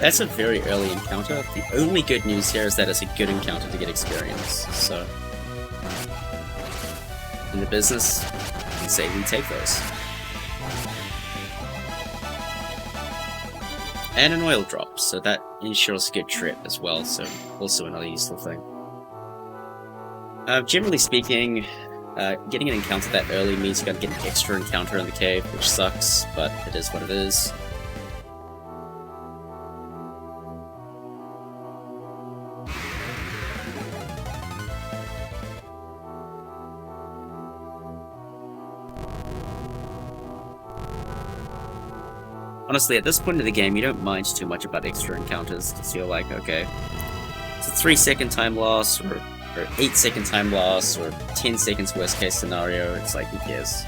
[SPEAKER 1] That's a very early encounter. The only good news here is that it's a good encounter to get experience, so... in the business, we say we take those. And an oil drop, so that ensures a good trip as well, so also another useful thing. Generally speaking, getting an encounter that early means you gotta get an extra encounter in the cave, which sucks, but it is what it is. Honestly, at this point in the game, you don't mind too much about extra encounters, because you're like, okay, it's a 3-second time loss, or 8-second time loss, or 10 seconds worst case scenario, it's like, who cares?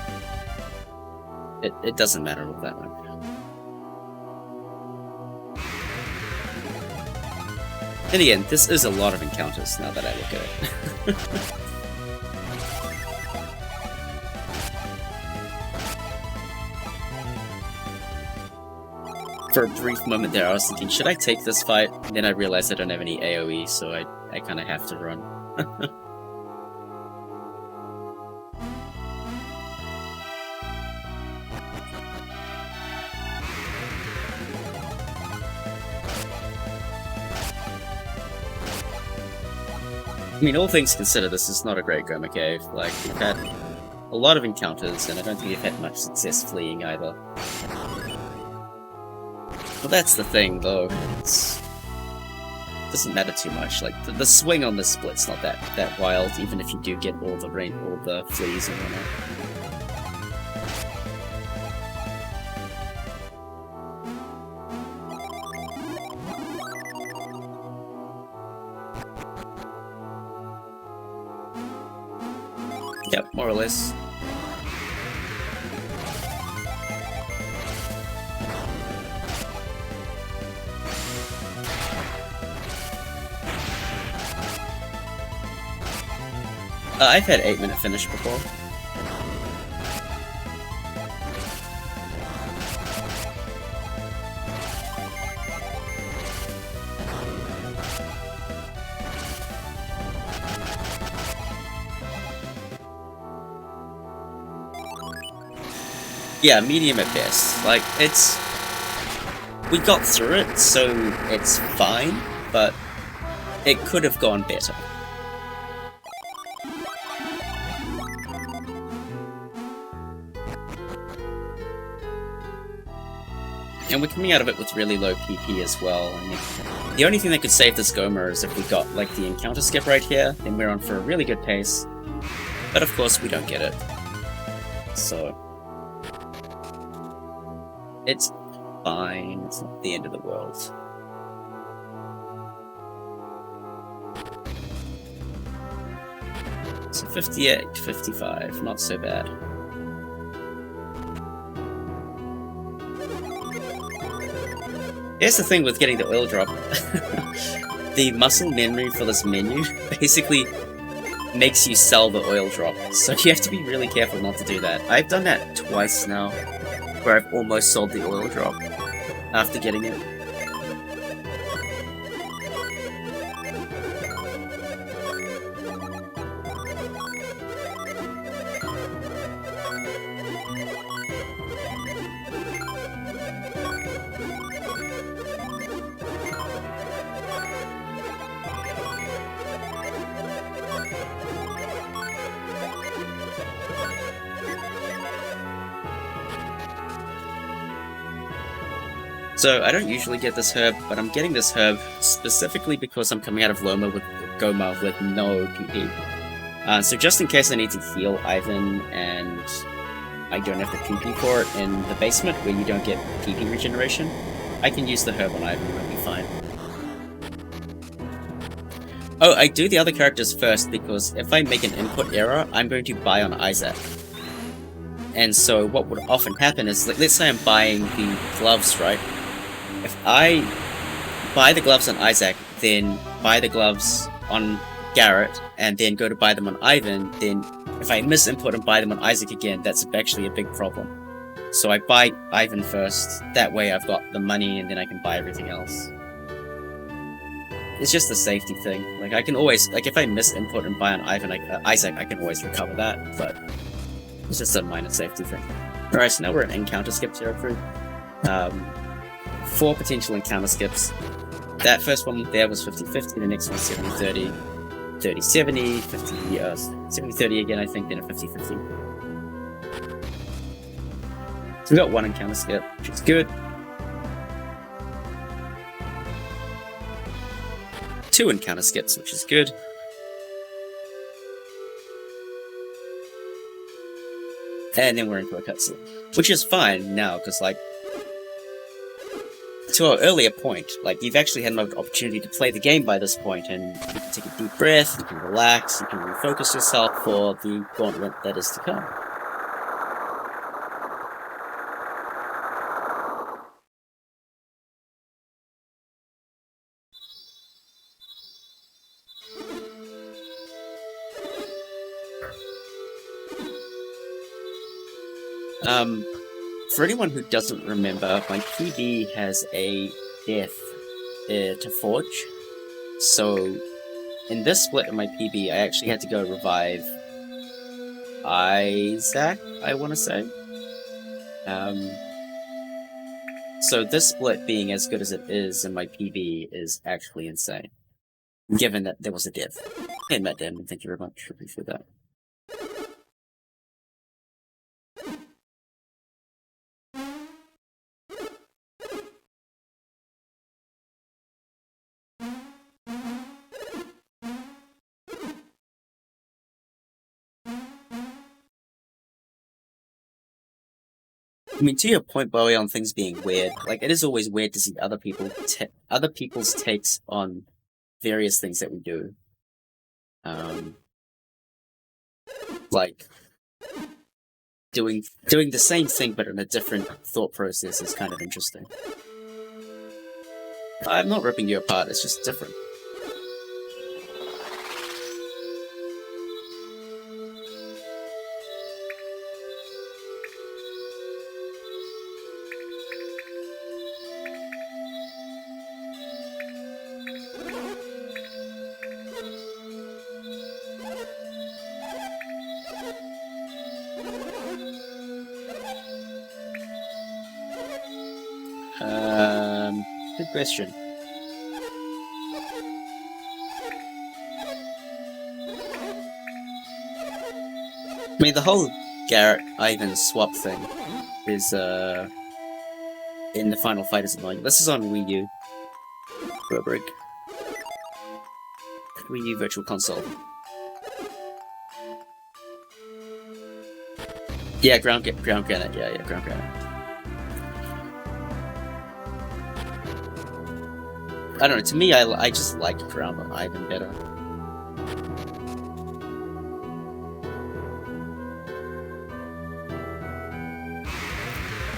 [SPEAKER 1] It doesn't matter all that much. And again, this is a lot of encounters, now that I look at it. For a brief moment there, I was thinking, should I take this fight? And then I realized I don't have any AoE, so I kind of have to run. I mean, all things considered, this is not a great Goma cave. Like, we've had a lot of encounters, and I don't think we've had much success fleeing either. Well, that's the thing, though. It doesn't matter too much. Like the swing on the split's not that wild, even if you do get all the fleas and whatnot. Yep, more or less. I've had 8-minute finish before. Yeah, medium at best. Like, we got through it, so it's fine, but it could have gone better. And we're coming out of it with really low PP as well. I mean, the only thing that could save this Goma is if we got, like, the encounter skip right here, then we're on for a really good pace. But of course, we don't get it. So... it's fine, it's not the end of the world. So 58, 55, not so bad. Here's the thing with getting the oil drop. The muscle memory for this menu basically makes you sell the oil drop, so you have to be really careful not to do that. I've done that twice now, where I've almost sold the oil drop after getting it. So I don't usually get this herb, but I'm getting this herb specifically because I'm coming out of Goma with no PP. So just in case I need to heal Ivan and I don't have the PP for it in the basement where you don't get PP regeneration, I can use the herb on Ivan and it'll be fine. Oh, I do the other characters first because if I make an input error, I'm going to buy on Isaac. And so what would often happen is, let's say I'm buying the gloves, right? If I buy the gloves on Isaac, then buy the gloves on Garrett, and then go to buy them on Ivan, then if I misinput and buy them on Isaac again, that's actually a big problem. So I buy Ivan first, that way I've got the money and then I can buy everything else. it's just a safety thing. Like, I can always, like, if I miss input and buy on Isaac, I can always recover that, but it's just a minor safety thing. Alright, so now we're in encounter skip territory. 4 potential encounter skips. That first one there was 50-50, the next one 70-30, 30-70, 70-30 again, I think, then a 50-50. So we got 1 encounter skip, which is good. 2 encounter skips, which is good. And then we're into a cutscene, which is fine now, because, like, to our earlier point, like, you've actually had an opportunity to play the game by this point, and you can take a deep breath, you can relax, you can refocus yourself for the gauntlet that is to come. For anyone who doesn't remember, my PB has a death to forge. So, in this split in my PB, I actually had to go revive Isaac, I want to say. So this split being as good as it is in my PB is actually insane, given that there was a death. Hey, Matt Damon, thank you very much. Appreciate that. I mean, to your point, Bowie, on things being weird, like, it is always weird to see other people's takes on various things that we do. Like, doing the same thing but in a different thought process is kind of interesting. I'm not ripping you apart, it's just different. Good question. I mean, the whole Garrett-Ivan swap thing is, in the final fight is annoying. This is on Wii U. Rubric. Wii U Virtual Console. Yeah, ground granite. Yeah, ground granite. I don't know, to me, I just like ground on Ivan better.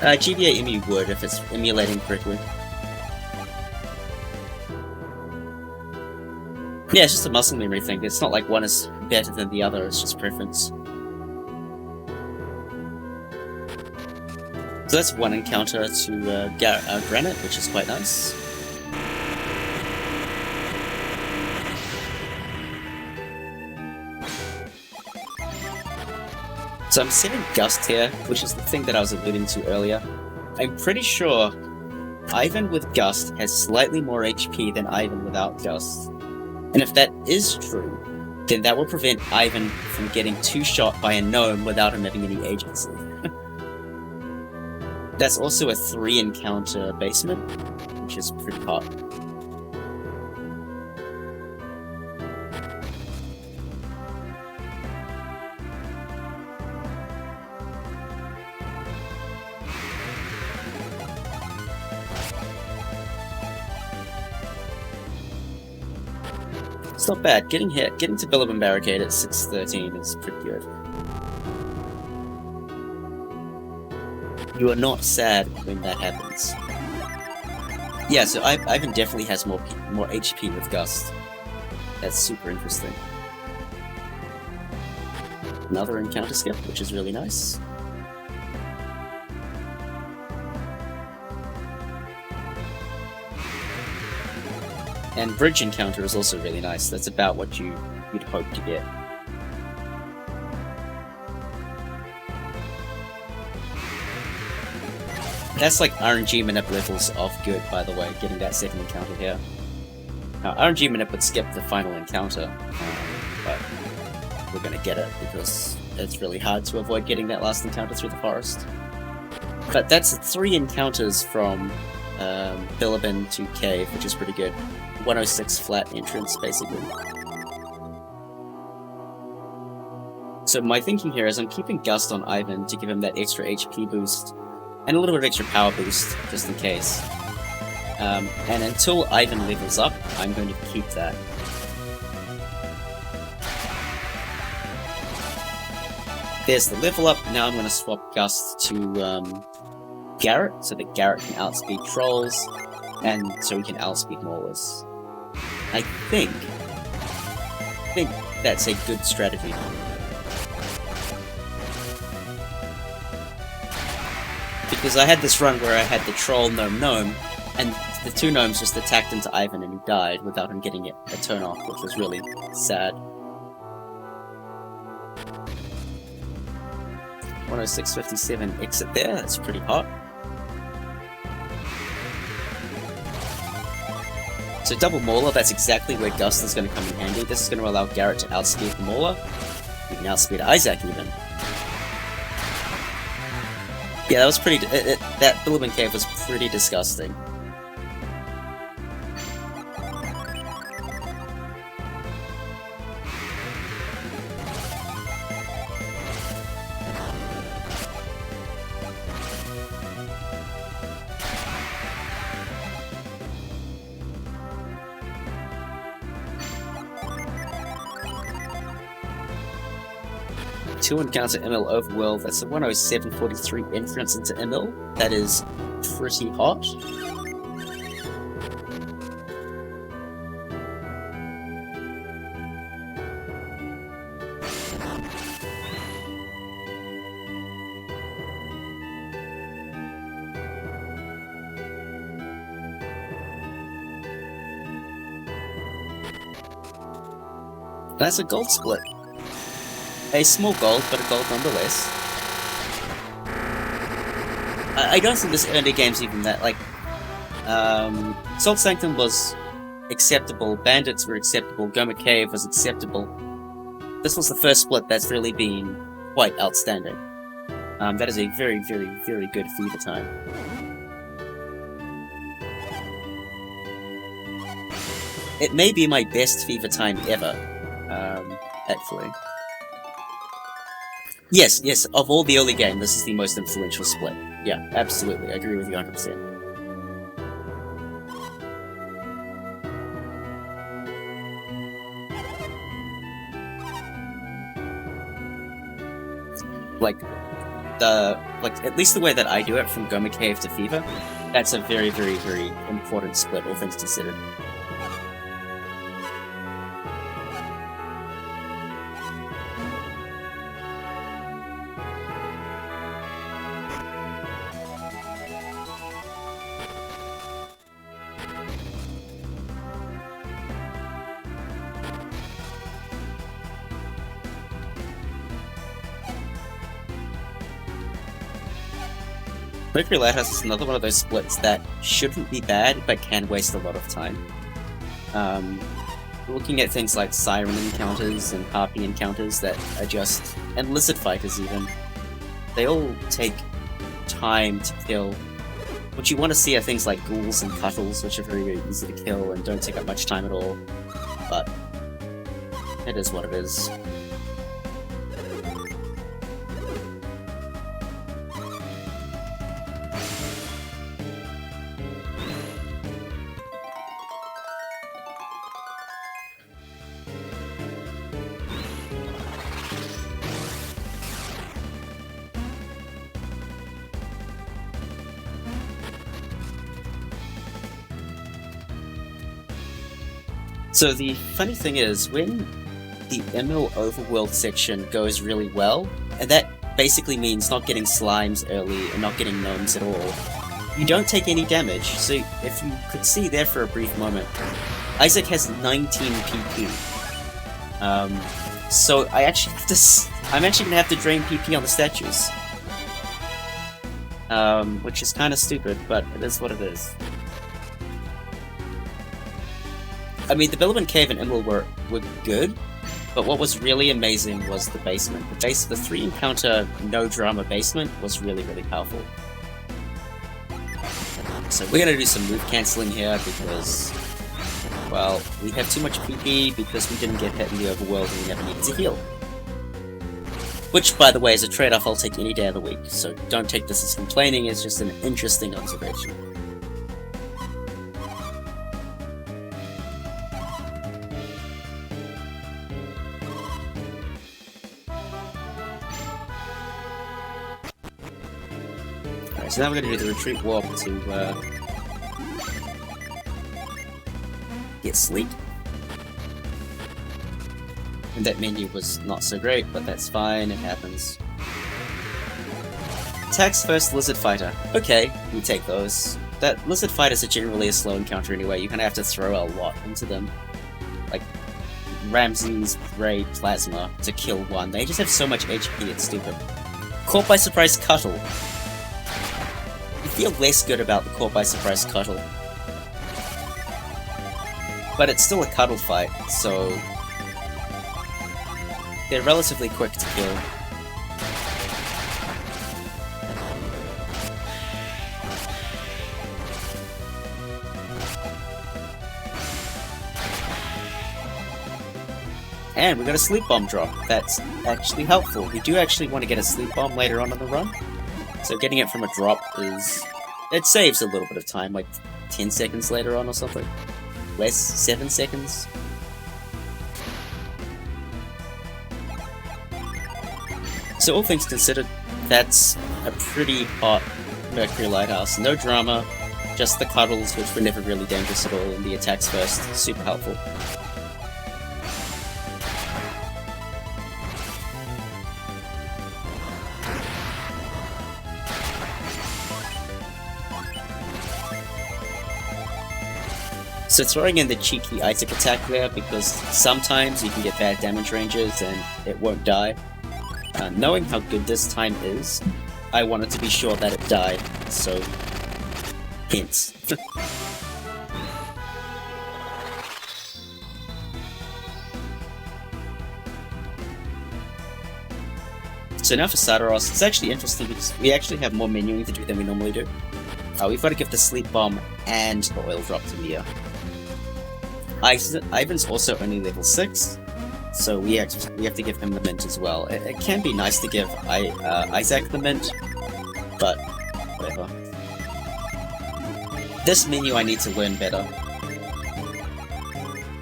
[SPEAKER 1] GBA Emu would, if it's emulating correctly. Yeah, it's just a muscle memory thing. It's not like one is better than the other, it's just preference. So that's 1 encounter to Granite, which is quite nice. So I'm setting Gust here, which is the thing that I was alluding to earlier. I'm pretty sure Ivan with Gust has slightly more HP than Ivan without Gust. And if that is true, then that will prevent Ivan from getting 2-shot by a gnome without him having any agency. That's also a 3 encounter basement, which is pretty hot. It's not bad. Getting to Billabong Barricade at 6:13 is pretty good. You are not sad when that happens. Yeah, so Ivan definitely has more HP with Gust. That's super interesting. Another encounter skip, which is really nice. And bridge encounter is also really nice. That's about what you'd hope to get. That's like RNG manip levels of good, by the way, getting that second encounter here. Now, RNG manip would skip the final encounter, but we're gonna get it because it's really hard to avoid getting that last encounter through the forest. But that's 3 encounters from Bilibin to Cave, which is pretty good. 106 flat entrance, basically. So my thinking here is I'm keeping Gust on Ivan to give him that extra HP boost, and a little bit of extra power boost, just in case. And until Ivan levels up, I'm going to keep that. There's the level up. Now I'm going to swap Gust to Garrett, so that Garrett can outspeed trolls, and so he can outspeed maulers. I think that's a good strategy. Because I had this run where I had the troll gnome, and the 2 gnomes just attacked into Ivan and he died without him getting a turn off, which was really sad. 106.57 exit there, that's pretty hot. So double Mauler, that's exactly where Gust is going to come in handy. This is going to allow Garrett to outspeed the Mauler. He can outspeed Isaac even. Yeah, that was pretty... that Bilibin Cave was pretty disgusting. Two encounter ML Overworld, that's a 107.43 entrance into ML. That is pretty hot. That's a gold split. A small gold, but a gold nonetheless. I don't think this early game's even that, like... Salt Sanctum was acceptable, Bandits were acceptable, Goma Cave was acceptable. This was the first split that's really been quite outstanding. That is a very, very, very good Fever time. It may be my best Fever time ever, actually. Yes, of all the early game, this is the most influential split. Yeah, absolutely, I agree with you 100%. Like, at least the way that I do it, from Goma Cave to Fever, that's a very, very, very important split, all things considered. Mercury Lighthouse is another one of those splits that shouldn't be bad, but can waste a lot of time. Looking at things like Siren encounters and Harpy encounters that are just... and Lizard Fighters even. They all take time to kill. What you want to see are things like Ghouls and Cuttles, which are very, very easy to kill and don't take up much time at all. But it is what it is. So the funny thing is, when the ML Overworld section goes really well, and that basically means not getting slimes early and not getting gnomes at all, you don't take any damage. So if you could see there for a brief moment, Isaac has 19 PP. So I actually have to. I'm actually gonna have to drain PP on the statues. Which is kind of stupid, but it is what it is. I mean, the Billabong Cave and Emerald were good, but what was really amazing was the basement. The 3-encounter no-drama basement was really, really powerful. So we're gonna do some move cancelling here because, well, we have too much PP because we didn't get hit in the overworld and we never needed to heal. Which, by the way, is a trade-off I'll take any day of the week, so don't take this as complaining, it's just an interesting observation. Alright, so now we're going to do the retreat warp to get sleep. And that menu was not so great, but that's fine, it happens. Attacks first, Lizard Fighter. Okay, we take those. That Lizard Fighters are generally a slow encounter anyway, you kind of have to throw a lot into them. Like, Ramses, Ray, Plasma to kill one. They just have so much HP, it's stupid. Caught by Surprise Cuttle. You feel less good about the Caught by Surprise Cuttle. But it's still a Cuttle fight, so they're relatively quick to kill. And we got a sleep bomb drop. That's actually helpful. We do actually want to get a sleep bomb later on in the run. So getting it from a drop is... it saves a little bit of time, like 10 seconds later on or something. Less, 7 seconds. So all things considered, that's a pretty hot Mercury Lighthouse. No drama, just the cuddles, which were never really dangerous at all, and the attacks first, super helpful. So throwing in the cheeky Isaac attack there, because sometimes you can get bad damage ranges and it won't die. Knowing how good this time is, I wanted to be sure that it died, so... hence. So now for Sadaros, it's actually interesting because we actually have more menuing to do than we normally do. We've got to give the Sleep Bomb and the Oil Drop to Mia. Ivan's also only level 6, so we have to give him the Mint as well. It can be nice to give Isaac the Mint, but whatever. This menu I need to learn better.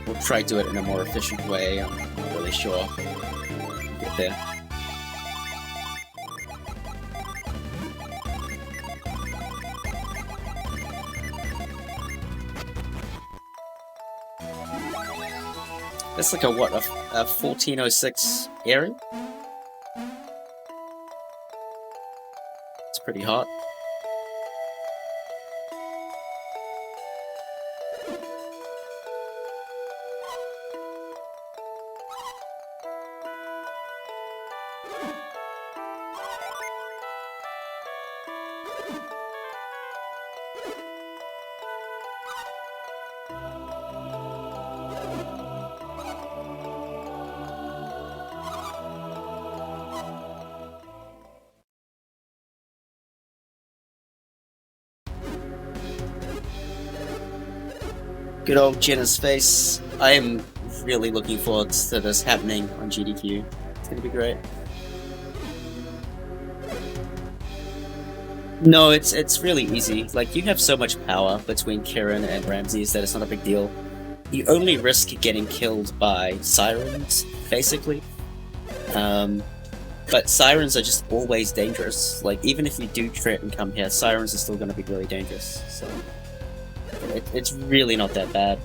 [SPEAKER 1] We'll try to do it in a more efficient way, I'm not really sure. We'll get there. That's like a 1406 area? It's pretty hot. Good old Jenna's face. I am really looking forward to this happening on GDQ. It's gonna be great. No, it's really easy. Like, you have so much power between Kieran and Ramses that it's not a big deal. You only risk getting killed by sirens, basically. But sirens are just always dangerous. Like, even if you do try and come here, sirens are still gonna be really dangerous, so... It's really not that bad.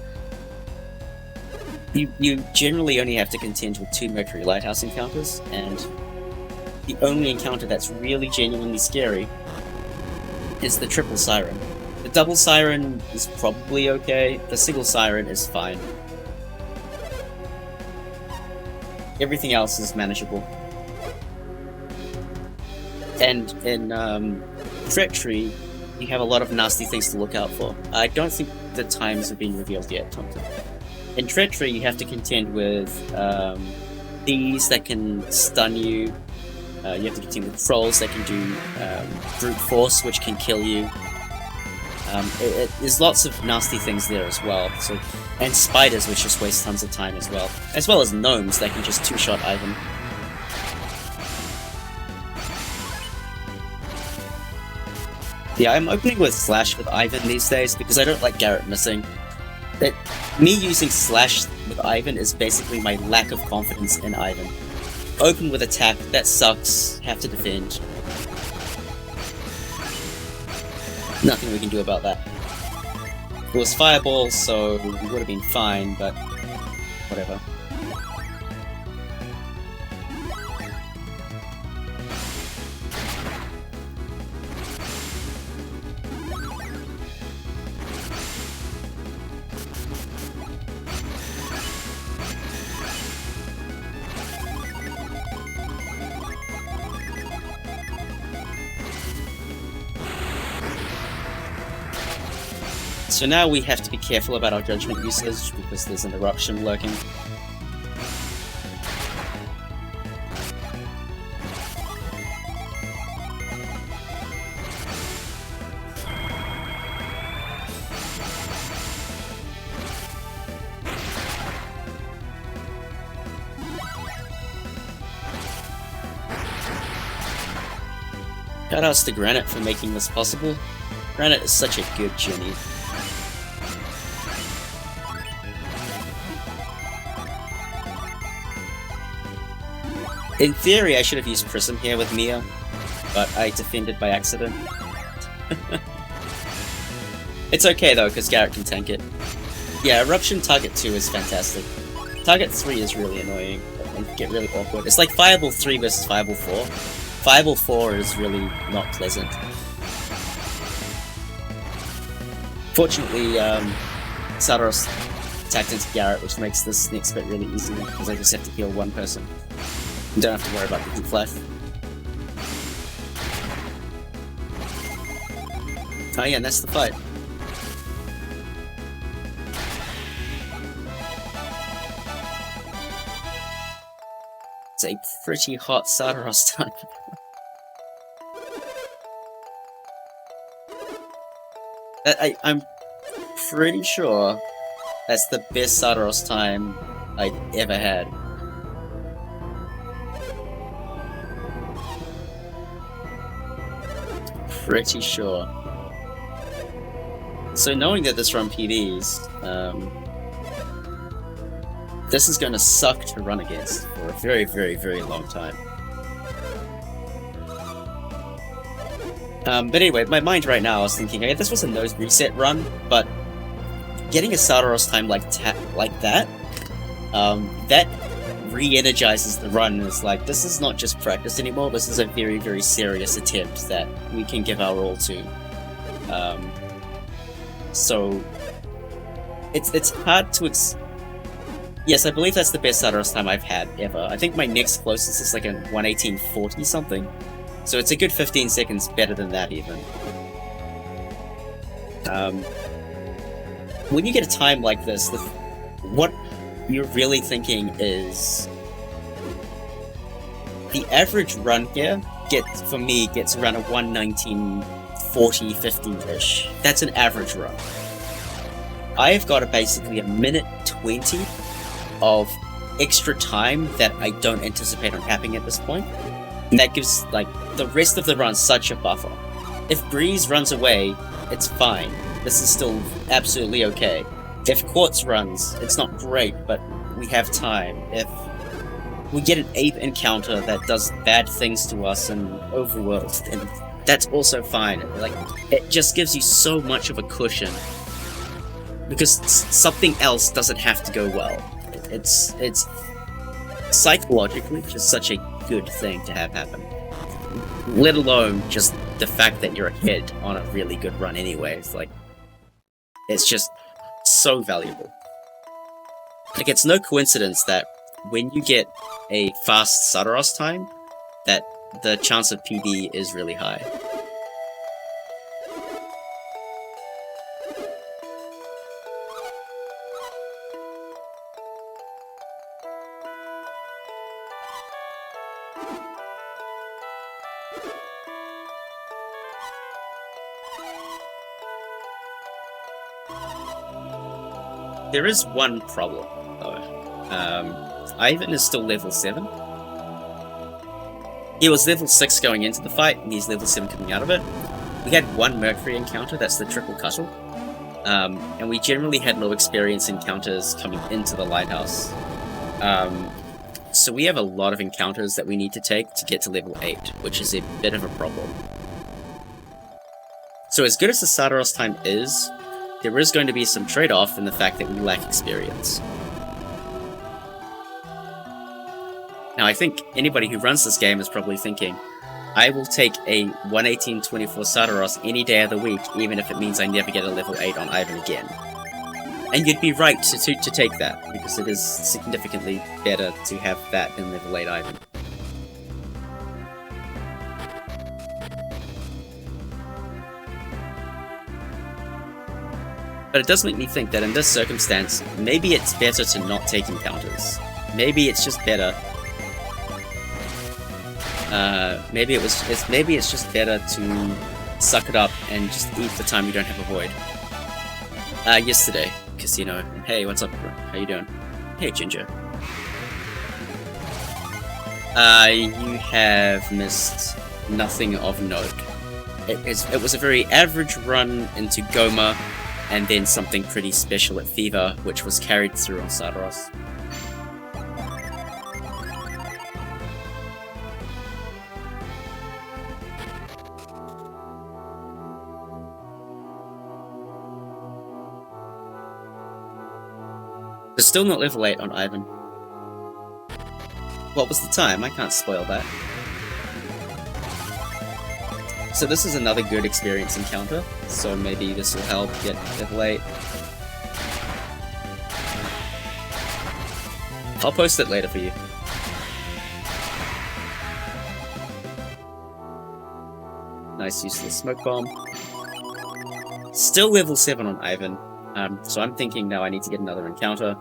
[SPEAKER 1] You generally only have to contend with 2 Mercury Lighthouse encounters, and the only encounter that's really genuinely scary is the triple siren. The double siren is probably okay. The single siren is fine. Everything else is manageable. And in Treachery, you have a lot of nasty things to look out for. I don't think the times have been revealed yet, Thompson. In Treachery, you have to contend with thieves that can stun you. You have to contend with trolls that can do brute force, which can kill you. There's lots of nasty things there as well. And spiders, which just waste tons of time as well as gnomes that can just two-shot Ivan. Yeah, I'm opening with Slash with Ivan these days because I don't like Garrett missing. Me using Slash with Ivan is basically my lack of confidence in Ivan. Open with attack, that sucks, have to defend. Nothing we can do about that. It was Fireball, so we would have been fine, but whatever. So now we have to be careful about our judgment usage because there's an eruption lurking. Shoutouts to Granite for making this possible. Granite is such a good Jenny. In theory, I should have used Prism here with Mia, but I defended by accident. It's okay though, because Garrett can tank it. Yeah, Eruption Target 2 is fantastic. Target 3 is really annoying, and get really awkward. It's like Fireball 3 versus Fireball 4. Fireball 4 is really not pleasant. Fortunately, Sadaros attacked into Garrett, which makes this next bit really easy, because I just have to heal one person. You don't have to worry about the heat flash. Oh yeah, and that's the fight. It's a pretty hot Sadaros time. I'm pretty sure that's the best Sadaros time I've ever had. Pretty sure. So knowing that this run PVs, this is going to suck to run against for a very, very, very long time. But anyway, my mind right now, I was thinking, okay, this was a nose reset run, but getting a Sadaros time like that, that re-energizes the run. It's like, this is not just practice anymore, this is a very, very serious attempt that we can give our all to. So, it's hard to yes, I believe that's the best Sadaros time I've had ever. I think my next closest is like a 1:18:40 something. So it's a good 15 seconds better than that even. When you get a time like this, what you're really thinking is the average run here for me gets around a 1:19:40, 50-ish. That's an average run. I've got basically a minute 20 of extra time that I don't anticipate on happening at this point. And that gives, like, the rest of the run such a buffer. If Breeze runs away, it's fine. This is still absolutely okay. If Quartz runs, it's not great, but we have time. If we get an ape encounter that does bad things to us in Overworld, then that's also fine. Like, it just gives you so much of a cushion. Because something else doesn't have to go well. It's psychologically just such a good thing to have happen. Let alone just the fact that you're ahead on a really good run anyway. It's like, it's just so valuable. Like, it's no coincidence that when you get a fast Sadaros time, that the chance of PB is really high. There is one problem, though. Ivan is still level 7. He was level 6 going into the fight, and he's level 7 coming out of it. We had one Mercury encounter, that's the triple cuttle. And we generally had low experience encounters coming into the lighthouse. So we have a lot of encounters that we need to take to get to level 8, which is a bit of a problem. So as good as the Sadaros time is, there is going to be some trade-off in the fact that we lack experience. Now, I think anybody who runs this game is probably thinking, I will take a 118-24 Sadaros any day of the week, even if it means I never get a level 8 on Ivan again. And you'd be right to take that, because it is significantly better to have that than level 8 Ivan. But it does make me think that in this circumstance, maybe it's better to not take encounters. Maybe it's just better. Maybe it's just better to suck it up and just eat the time you don't have a void. Yesterday, casino. Hey, what's up, bro? How you doing? Hey, Ginger. You have missed nothing of note. It was a very average run into Goma, and then something pretty special at Fever, which was carried through on Sadaros. They're still not level 8 on Ivan. What was the time? I can't spoil that. So this is another good experience encounter, so maybe this will help get level 8. I'll post it later for you. Nice use of the smoke bomb. Still level 7 on Ivan, so I'm thinking now I need to get another encounter.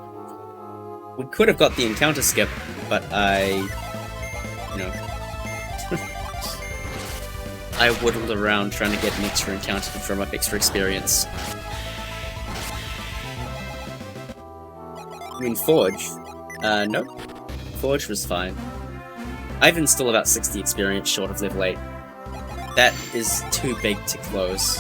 [SPEAKER 1] We could have got the encounter skip, but I whittled around trying to get an extra encounter to drum up extra experience. I mean, Forge. Nope. Forge was fine. Ivan's still about 60 experience short of level 8. That is too big to close.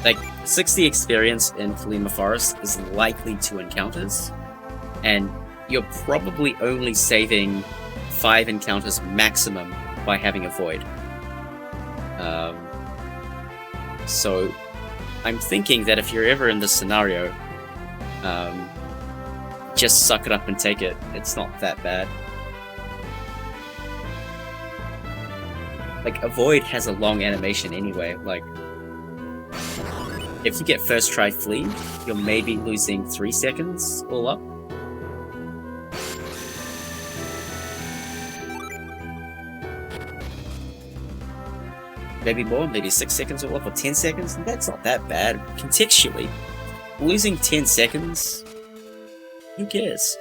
[SPEAKER 1] Like, 60 experience in Kalima Forest is likely 2 encounters, and you're probably only saving 5 encounters maximum by having a void. So I'm thinking that if you're ever in this scenario, just suck it up and take it. It's not that bad. Like, a void has a long animation anyway. Like, if you get first try flee, you're maybe losing 3 seconds all up. Maybe more, maybe 6 seconds all up, or 10 seconds. That's not that bad. Contextually, losing 10 seconds, who cares?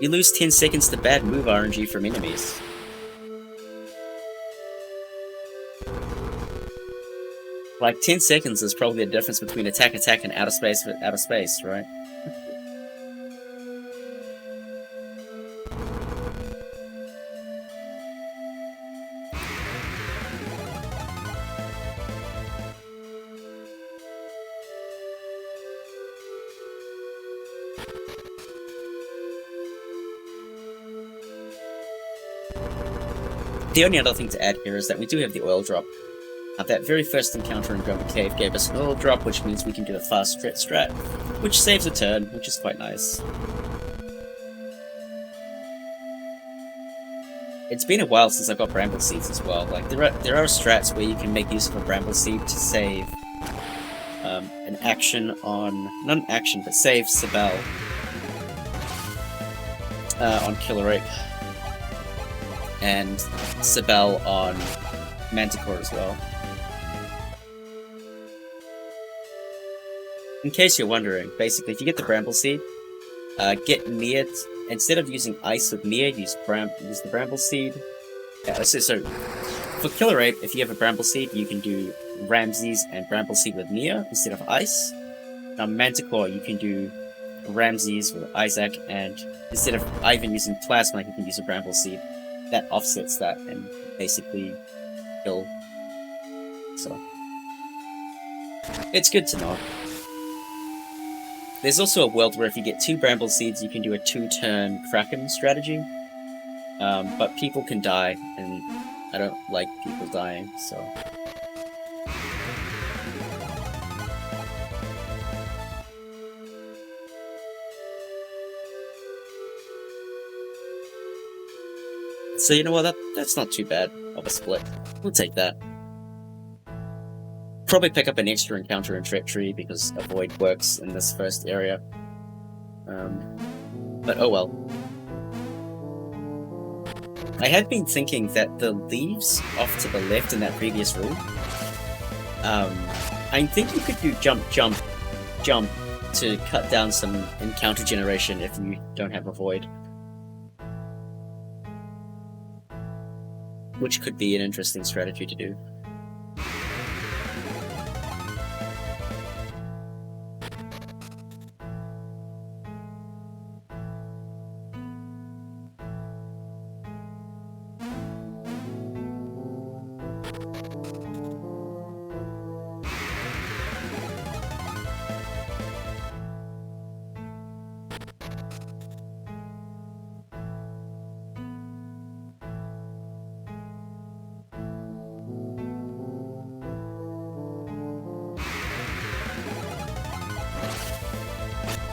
[SPEAKER 1] You lose 10 seconds to bad move RNG from enemies. Like, 10 seconds is probably the difference between attack, and outer space, right? The only other thing to add here is that we do have the oil drop. That very first encounter in Goma Cave gave us an oil drop, which means we can do a fast strat, which saves a turn, which is quite nice. it's been a while since I've got Bramble Seeds as well. Like, there are strats where you can make use of a Bramble Seed to save an action on... not an action, but save Sibel on Killer Ape. And Sibel on Manticore as well. In case you're wondering, basically, if you get the Bramble Seed, get Mia... instead of using Ice with Mia, use the Bramble Seed. So, for Killer Ape, if you have a Bramble Seed, you can do Ramses and Bramble Seed with Mia instead of Ice. Now, Manticore, you can do Ramses with Isaac, and instead of Ivan using Plasma, you can use a Bramble Seed. That offsets that and basically kill. So, it's good to know. There's also a world where if you get 2 Bramble Seeds, you can do a 2-turn Kraken strategy. But people can die, and I don't like people dying, so... So you know what, that's not too bad of a split. We'll take that. Probably pick up an extra encounter in Treachery because Avoid works in this first area. But oh well. I had been thinking that the leaves off to the left in that previous room, I think you could do jump, jump, jump to cut down some encounter generation if you don't have Avoid. Which could be an interesting strategy to do.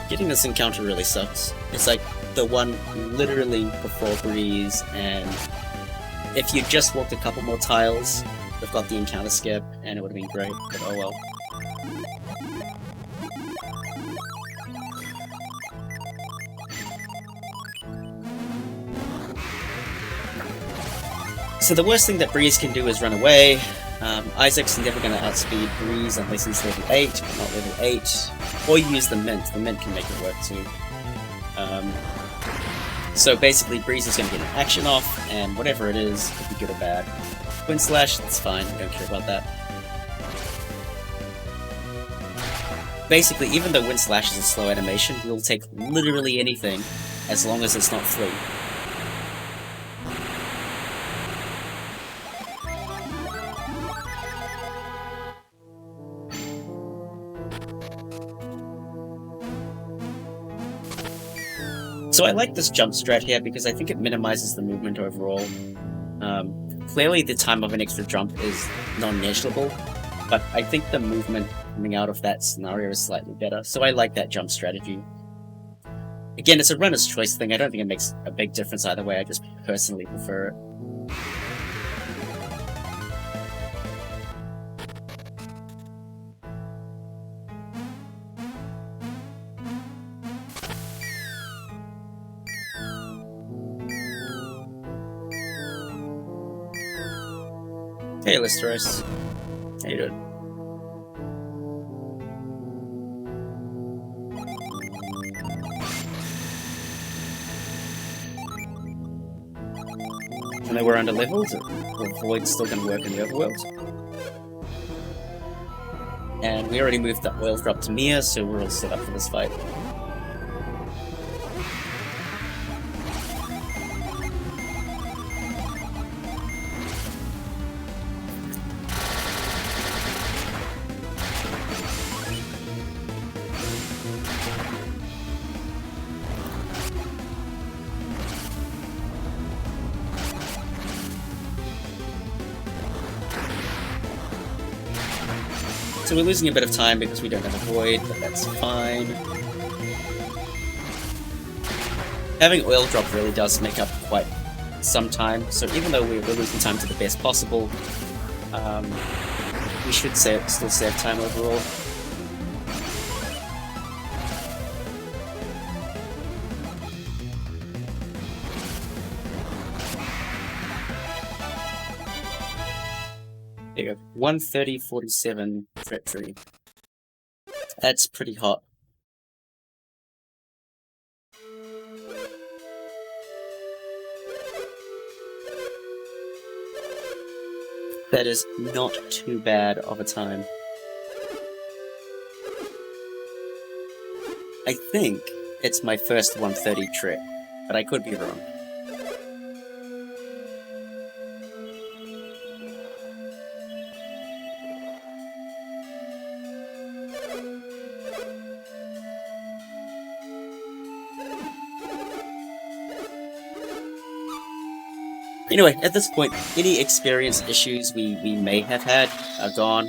[SPEAKER 1] Getting this encounter really sucks. It's like the one literally before Breeze, and if you just walked a couple more tiles, we've got the encounter skip, and it would have been great, but oh well. So the worst thing that Breeze can do is run away. Isaac's never going to outspeed Breeze unless he's level 8, but not level 8. Or you use the Mint. The Mint can make it work too. So basically, Breeze is going to get an action off, and whatever it is, could be good or bad. Wind Slash, that's fine, I don't care about that. Basically, even though Wind Slash is a slow animation, we'll take literally anything, as long as it's not free. So I like this jump strat here because I think it minimizes the movement overall. Clearly the time of an extra jump is non-negligible, but I think the movement coming out of that scenario is slightly better, so I like that jump strategy. Again, it's a runner's choice thing, I don't think it makes a big difference either way, I just personally prefer it. Hey, Listeros. How you doing? And they were under levels, Void's still going to work in the overworld. And we already moved the oil drop to Mia, so we're all set up for this fight. So we're losing a bit of time because we don't have a Void, but that's fine. Having Oil Drop really does make up quite some time, so even though we're losing time to the best possible, we should still save time overall. There you go. 130.47 treachery. That's pretty hot. That is not too bad of a time. I think it's my first 130 trip, but I could be wrong. Anyway, at this point, any experience issues we may have had are gone.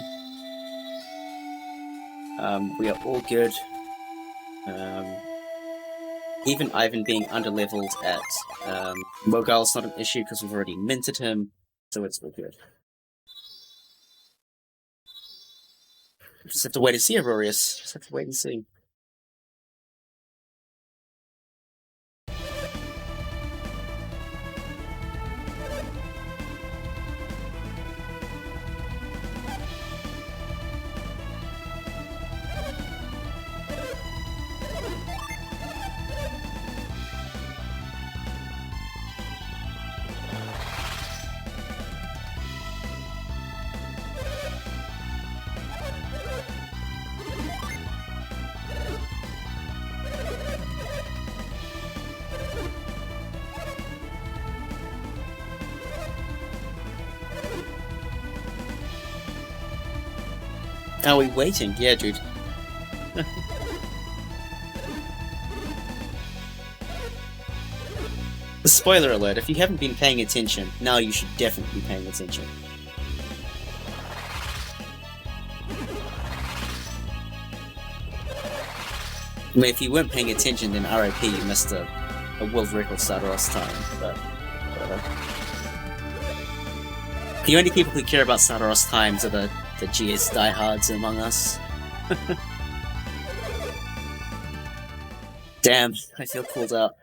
[SPEAKER 1] We are all good. Even Ivan being underleveled at Mogal's not an issue because we've already minted him, so it's all good. Just have to wait and see, Aurorius. Just have to wait and see. Are we waiting? Yeah, dude. Spoiler alert, if you haven't been paying attention, now you should definitely be paying attention. I mean, if you weren't paying attention, then RIP, you missed a world record Stardust time, but whatever. The only people who care about Stardust times are the GS diehards among us. Damn, I feel pulled out.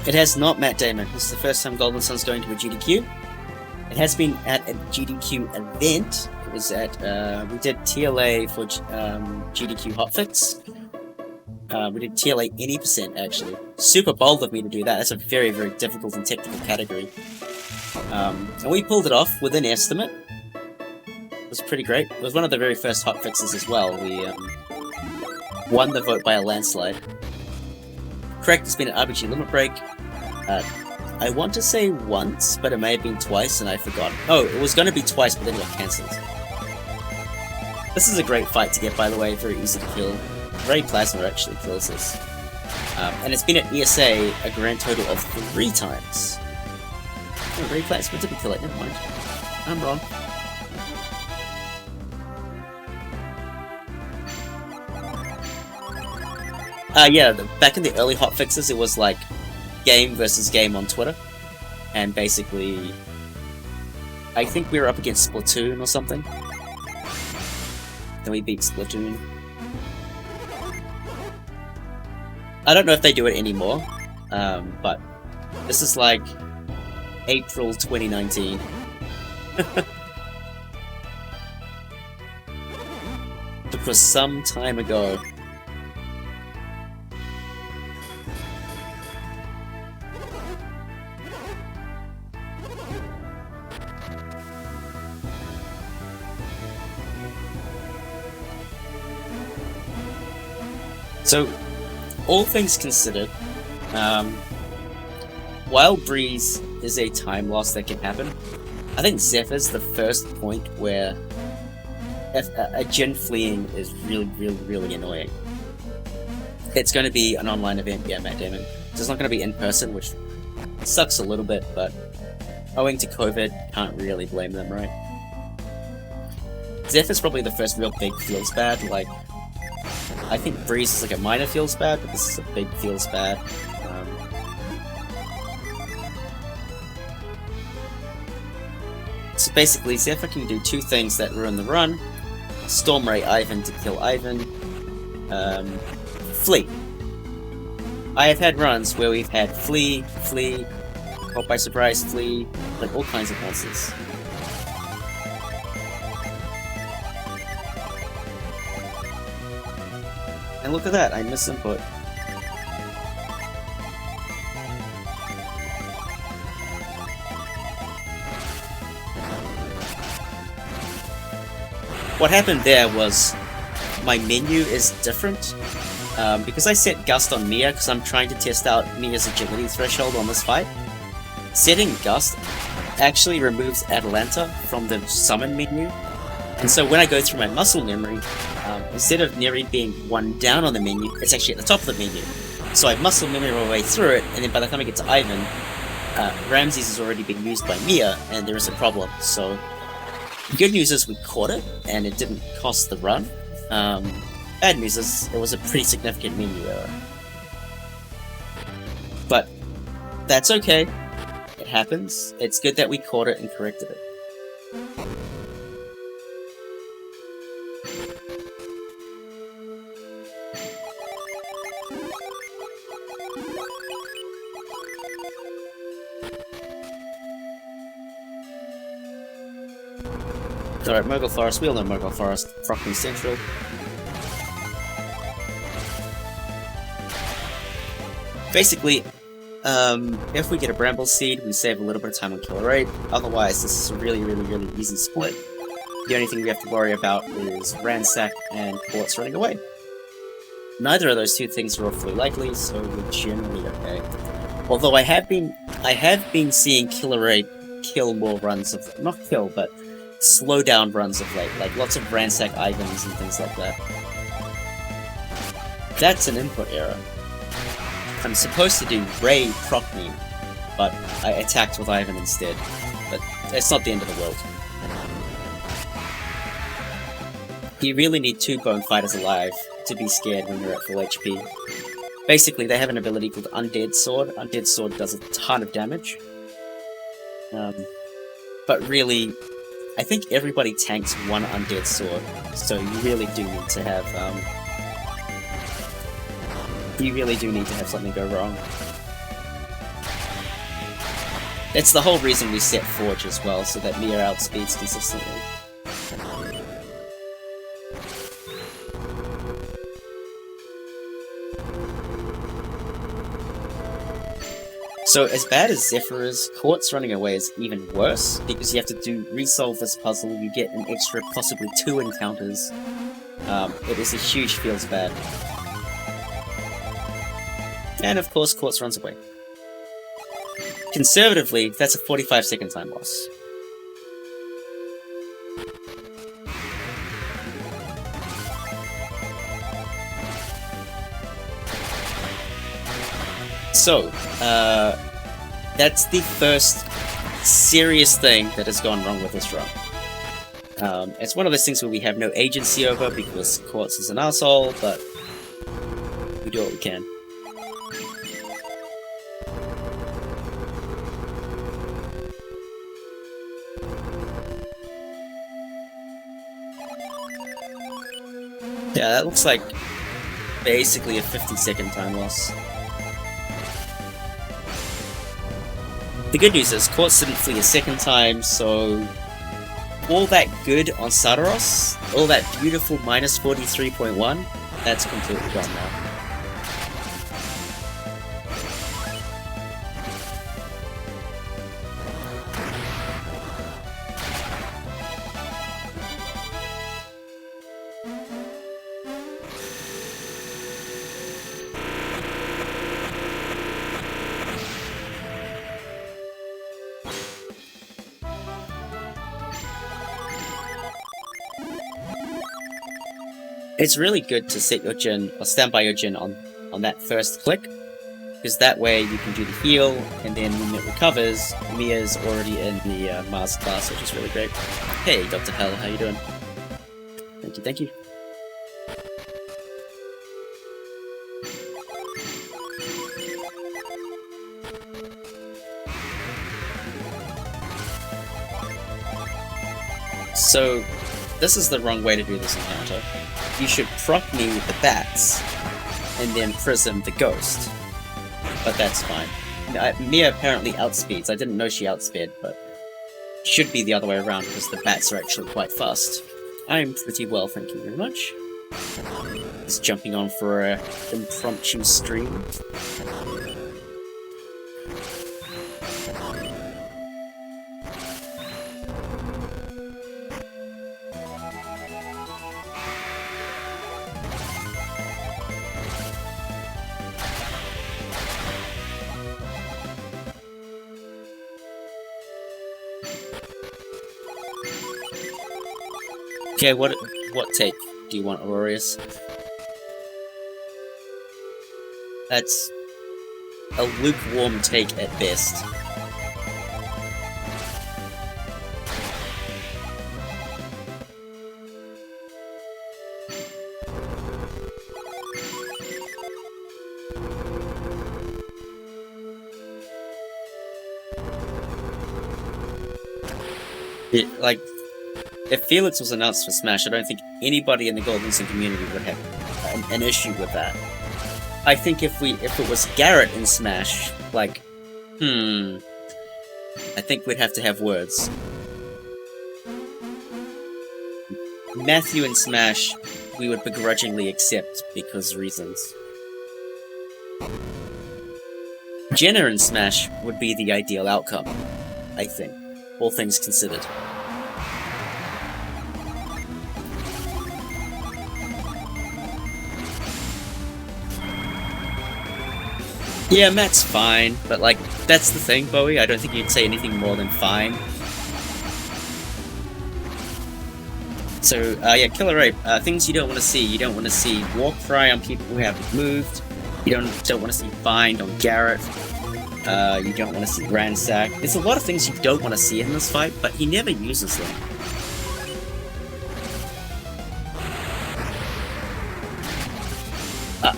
[SPEAKER 1] It has not, Matt Damon. This is the first time Golden Sun's going to a GDQ. It has been at a GDQ event. It was at, we did TLA for GDQ Hotfix. We did TLA any percent, actually. Super bold of me to do that. That's a very, very difficult and technical category. And we pulled it off within estimate. It was pretty great. It was one of the very first hotfixes as well. We won the vote by a landslide. Correct, it's been an RPG limit break. I want to say once, but it may have been twice and I forgot. Oh, it was going to be twice, but then it got cancelled. This is a great fight to get, by the way. Very easy to kill. Ray Plasma actually kills this. And it's been at ESA a grand total of 3 times. Oh, Ray Plasma didn't kill it, never mind. I'm wrong. Yeah, back in the early hotfixes, it was like game versus game on Twitter. And basically, I think we were up against Splatoon or something. Then we beat Splatoon. I don't know if they do it anymore, but this is like April 2019. It was some time ago. So, all things considered, while Breeze is a time loss that can happen, I think Zephyr's the first point where a Jin fleeing is really, really, really annoying. It's going to be an online event, yeah, Matt Damon. It's not going to be in person, which sucks a little bit, but owing to COVID, can't really blame them, right? Zephyr's probably the first real big feels bad, like, I think Breeze is like a minor feels bad, but this is a big feels bad. So basically, Zephyr can do two things that ruin the run. Storm Ray Ivan to kill Ivan. Flee. I have had runs where we've had Flee, Caught by Surprise, Flee, like all kinds of monsters. And look at that, I misinput. What happened there was my menu is different. Because I set Gust on Mia because I'm trying to test out Mia's agility threshold on this fight. Setting Gust actually removes Atalanta from the summon menu. And so when I go through my muscle memory, instead of Neri being one down on the menu, it's actually at the top of the menu. So I muscle memory my way through it, and then by the time I get to Ivan, Ramses has already been used by Mia, and there is a problem. So the good news is we caught it, and it didn't cost the run. Bad news is it was a pretty significant menu error. But that's okay. It happens. It's good that we caught it and corrected it. Alright, Mogul Forest. We all know Mogul Forest. Frockley Central. Basically, if we get a Bramble Seed, we save a little bit of time on Killer 8. Otherwise, this is a really easy split. The only thing we have to worry about is Ransack and Quartz running away. Neither of those two things are awfully likely, so we're generally okay. Although I have been seeing Killer 8 kill more runs of, not kill, but slow down runs of late, like lots of Ransack Ivans and things like that. That's an input error. I'm supposed to do Ray proc me, but I attacked with Ivan instead. But it's not the end of the world. You really need two Bone Fighters alive to be scared when you're at full HP. Basically, they have an ability called Undead Sword. Undead Sword does a ton of damage. But really, I think everybody tanks one Undead Sword, so you really do need to have, something go wrong. That's the whole reason we set Forge as well, so that Mia outspeeds consistently. So as bad as Zephyr is, Quartz running away is even worse, because you have to resolve this puzzle, you get an extra possibly 2 encounters. It is a huge feels bad. And of course, Quartz runs away. Conservatively, that's a 45-second time loss. So, that's the first serious thing that has gone wrong with this run. It's one of those things where we have no agency over because Quartz is an asshole, but we do what we can. Yeah, that looks like basically a 50-second time loss. The good news is, Quartz didn't flee a second time, so all that good on Sadaros, all that beautiful minus 43.1, that's completely gone now. It's really good to set your Jhin, or stand by your Jhin on that first click, Because that way you can do the heal, and then when it recovers, Mia's already in the Mars class, which is really great. Hey, Dr. Hell, how you doing? Thank you, thank you. So, this is the wrong way to do this encounter. You should proc me the bats, and then prism the ghost. But that's fine. Mia apparently outspeeds. I didn't know she outsped, but should be the other way around because the bats are actually quite fast. I'm pretty well, thank you very much. Just jumping on for an impromptu stream. Okay, what take do you want, Aurorius? That's a lukewarm take at best. Like, if Felix was announced for Smash, I don't think anybody in the Golden Sun community would have an issue with that. I think if it was Garrett in Smash, like, I think we'd have to have words. Matthew in Smash, we would begrudgingly accept because reasons. Jenna in Smash would be the ideal outcome, I think, all things considered. Yeah, Matt's fine, but like, that's the thing, Bowie. I don't think you'd say anything more than fine. So, yeah, Killer Ape, things you don't want to see. You don't want to see Warcry on people who haven't moved. You don't want to see Bind on Garrett. You don't want to see Ransack. There's a lot of things you don't want to see in this fight, but he never uses them.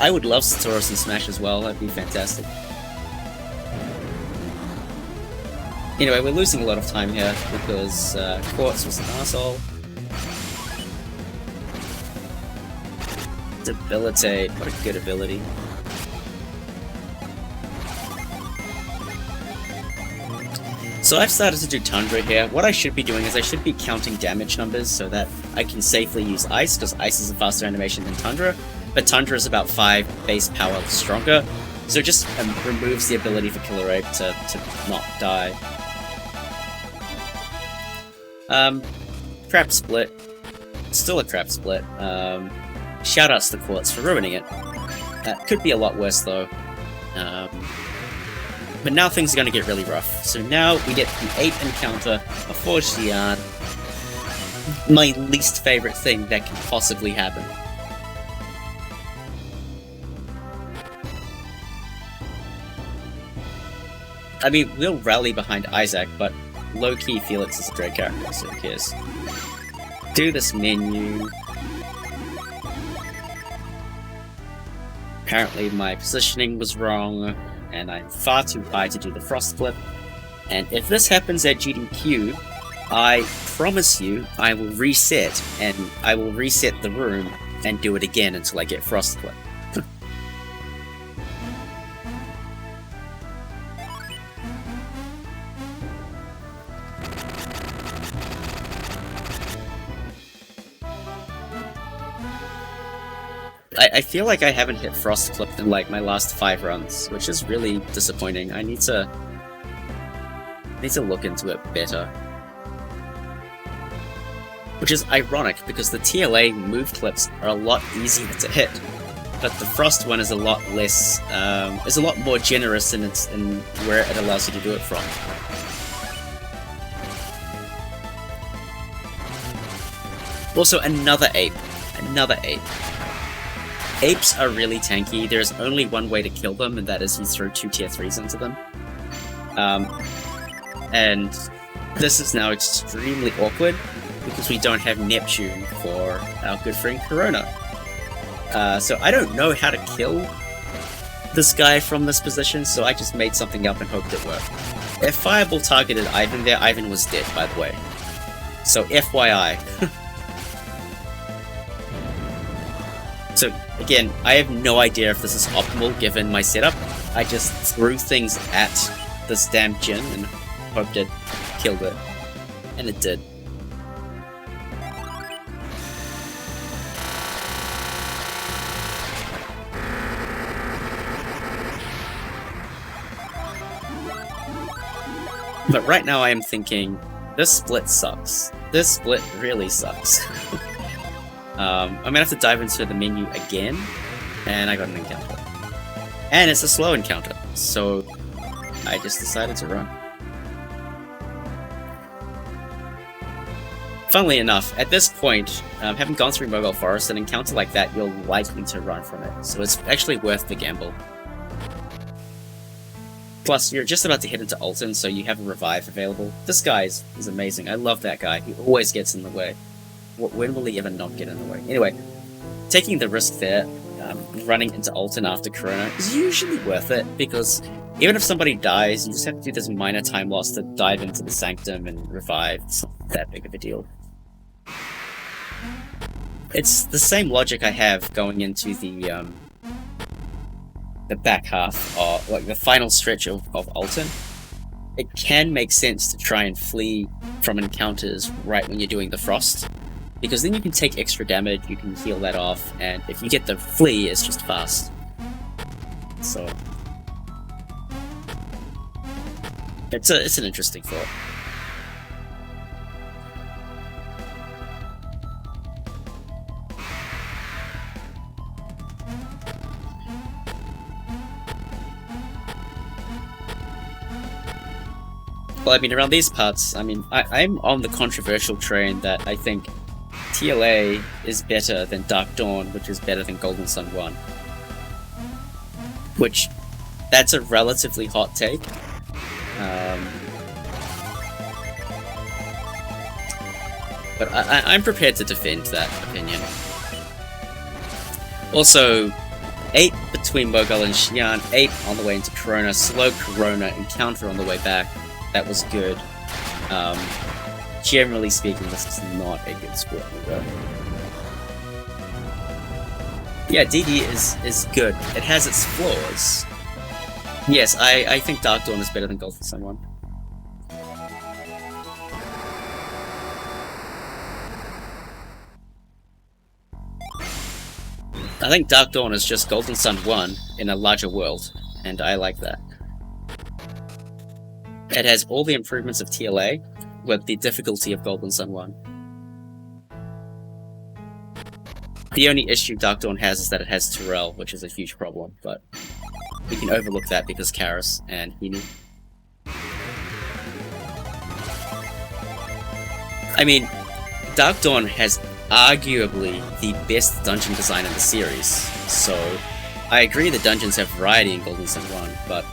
[SPEAKER 1] I would love Satoris in Smash as well, that'd be fantastic. Anyway, we're losing a lot of time here because Quartz was an asshole. Debilitate, what a good ability. So I've started to do Tundra here. What I should be doing is I should be counting damage numbers so that I can safely use Ice, because Ice is a faster animation than Tundra. But Tundra is about 5 base power stronger, so it just removes the ability for Killer Ape to not die. Crap split. Still a crap split. Shoutouts to Quartz for ruining it. Could be a lot worse though. But now things are going to get really rough. So now we get the 8th encounter of Forged Yarn. My least favorite thing that can possibly happen. I mean, we'll rally behind Isaac, but low-key Felix is a great character, so who cares? Do this menu. Apparently my positioning was wrong, and I'm far too high to do the Frost Flip. And if this happens at GDQ, I promise you I will reset, and I will reset the room and do it again until I get Frost Flip. I feel like I haven't hit Frost Flip in like my last 5 runs, which is really disappointing. I need to look into it better. Which is ironic because the TLA move clips are a lot easier to hit, but the Frost one is a lot less, is a lot more generous in where it allows you to do it from. Also, another ape. Another ape. Apes are really tanky. There's only one way to kill them, and that is you throw 2 tier 3s into them. And this is now extremely awkward because we don't have Neptune for our good friend Corona. So I don't know how to kill this guy from this position, so I just made something up and hoped it worked. If Fireball targeted Ivan there, Ivan was dead, by the way. So FYI. So again, I have no idea if this is optimal given my setup. I just threw things at this damn Jin and hoped it killed it. And it did. But right now I am thinking, this split sucks. This split really sucks. I'm gonna have to dive into the menu again, and I got an encounter. And it's a slow encounter, so I just decided to run. Funnily enough, at this point, having gone through Mogul Forest, an encounter like that, you're likely to run from it, so it's actually worth the gamble. Plus, you're just about to head into Alton, so you have a revive available. This guy is amazing. I love that guy. He always gets in the way. When will he ever not get in the way? Anyway, taking the risk there, running into Alton after Corona is usually worth it, because even if somebody dies, you just have to do this minor time loss to dive into the Sanctum and revive. It's not that big of a deal. It's the same logic I have going into the back half, or like the final stretch of Alton. It can make sense to try and flee from encounters right when you're doing the Frost, because then you can take extra damage, you can heal that off, and if you get the flee, it's just fast. So it's an interesting thought. Well, I mean, around these parts, I mean, I'm on the controversial train that I think TLA is better than Dark Dawn, which is better than Golden Sun 1. Which, that's a relatively hot take. But I'm prepared to defend that opinion. Also, 8 between Mogul and Xi'an, 8 on the way into Corona, slow Corona, encounter on the way back. That was good. Generally speaking, this is not a good sport though. Yeah, DD is good. It has its flaws. Yes, I think Dark Dawn is better than Golden Sun 1. I think Dark Dawn is just Golden Sun 1 in a larger world, and I like that. It has all the improvements of TLA, with the difficulty of Golden Sun 1. The only issue Dark Dawn has is that it has Terrell, which is a huge problem, but we can overlook that because Karis and Hini. I mean, Dark Dawn has arguably the best dungeon design in the series, so I agree the dungeons have variety in Golden Sun 1, but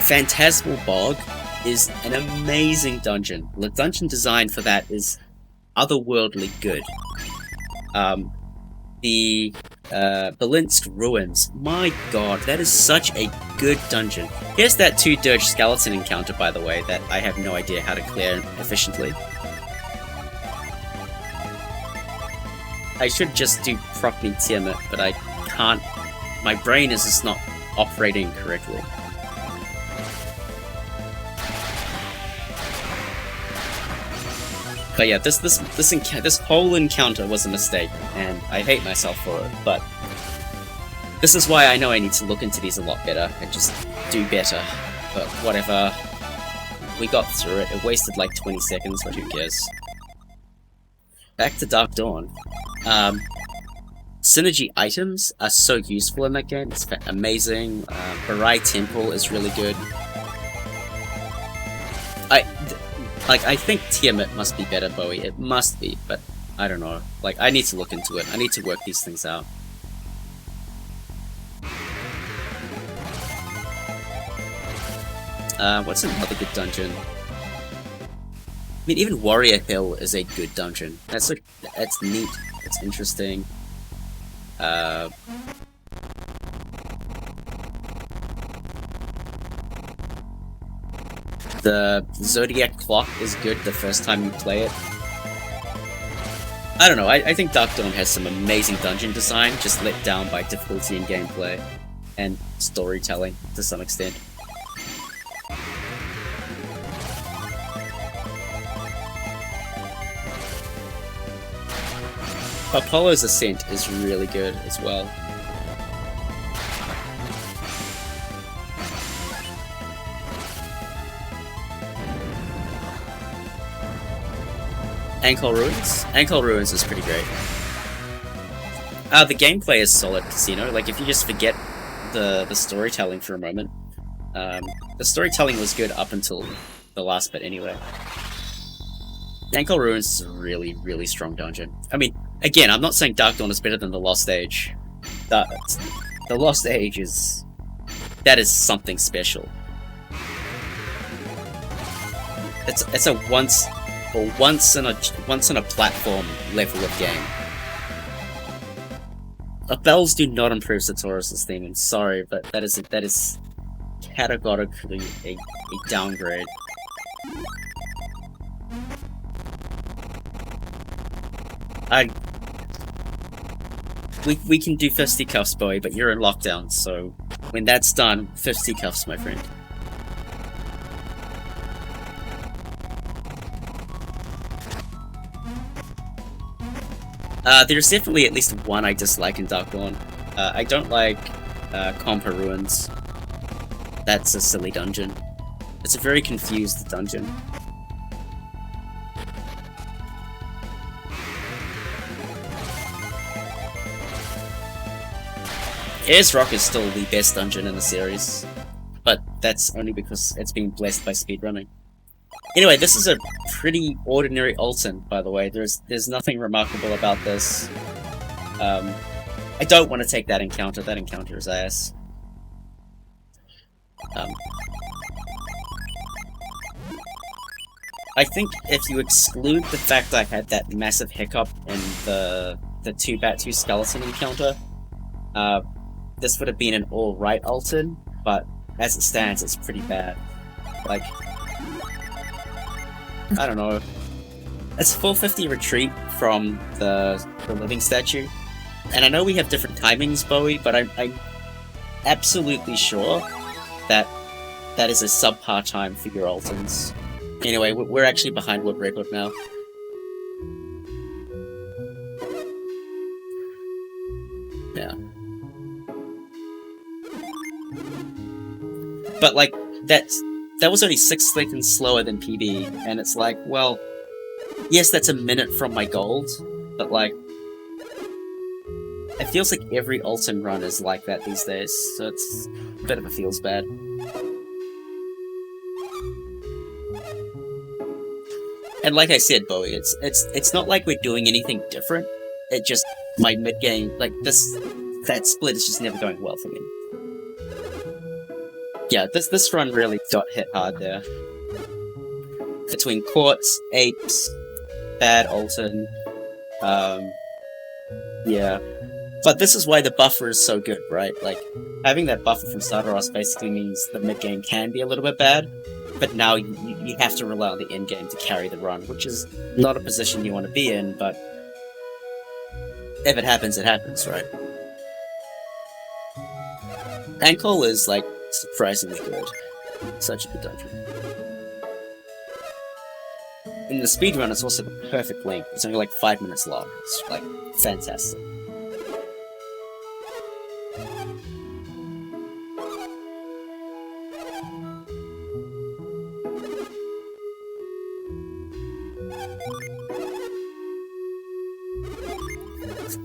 [SPEAKER 1] Phantasmal Bog is an amazing dungeon. The dungeon design for that is otherworldly good. The Belinsk Ruins, my god, that is such a good dungeon. Here's that 2 Dirge skeleton encounter, by the way, that I have no idea how to clear efficiently. I should just do properly Tiamat, but I can't. My brain is just not operating correctly. But yeah, this whole encounter was a mistake, and I hate myself for it, but this is why I know I need to look into these a lot better, and just do better. But whatever, we got through it. It wasted like 20 seconds, but who cares? Back to Dark Dawn. Synergy items are so useful in that game, it's amazing. Barai Temple is really good. I think Tiamat must be better, Bowie. It must be, but I don't know. Like, I need to look into it. I need to work these things out. What's another good dungeon? I mean, even Warrior Hill is a good dungeon. That's neat. It's interesting. The Zodiac Clock is good the first time you play it. I don't know, I think Dark Dawn has some amazing dungeon design, just let down by difficulty in gameplay. And storytelling, to some extent. Apollo's Ascent is really good as well. Ankle Ruins? Ankle Ruins is pretty great. The gameplay is solid, Casino. Like, if you just forget the storytelling for a moment. The storytelling was good up until the last bit anyway. Ankle Ruins is a really, really strong dungeon. I mean, again, I'm not saying Dark Dawn is better than the Lost Age. The Lost Age is... that is something special. It's a once in a platform level of game. Bells do not improve Sartorius' theme, I'm sorry, but that is categorically a downgrade. We can do fisticuffs, boy, but you're in lockdown, so when that's done, fisticuffs, my friend. There's definitely at least one I dislike in Dark Dawn. I don't like Compa Ruins. That's a silly dungeon. It's a very confused dungeon. Ayers Rock is still the best dungeon in the series, but that's only because it's been blessed by speedrunning. Anyway, this is a pretty ordinary Alton, by the way. There's nothing remarkable about this. I don't want to take that encounter. That encounter is ass. I think if you exclude the fact I had that massive hiccup in the 2-Bat-2 skeleton encounter, this would have been an alright Alton, but as it stands, it's pretty bad. Like, I don't know. It's 450 retreat from the living statue. And I know we have different timings, Bowie, but I'm absolutely sure that that is a subpar time for your Altons. Anyway, we're actually behind world record now. Yeah. But, like, that was only 6 seconds slower than PB, and it's like, well, yes, that's a minute from my gold, but, like, it feels like every Alton run is like that these days, so it's a bit of a feels bad. And like I said, Bowie, it's not like we're doing anything different. It just, my mid-game, like, that split is just never going well for me. Yeah, this run really got hit hard there. Between Quartz, Apes, Bad Alton, yeah. But this is why the buffer is so good, right? Like, having that buffer from Starteros basically means the mid-game can be a little bit bad, but now you have to rely on the end-game to carry the run, which is not a position you want to be in, but if it happens, right? Ankle is, like, surprisingly good. Such a good dungeon. In the speedrun, it's also the perfect length. It's only like 5 minutes long. It's, like, fantastic.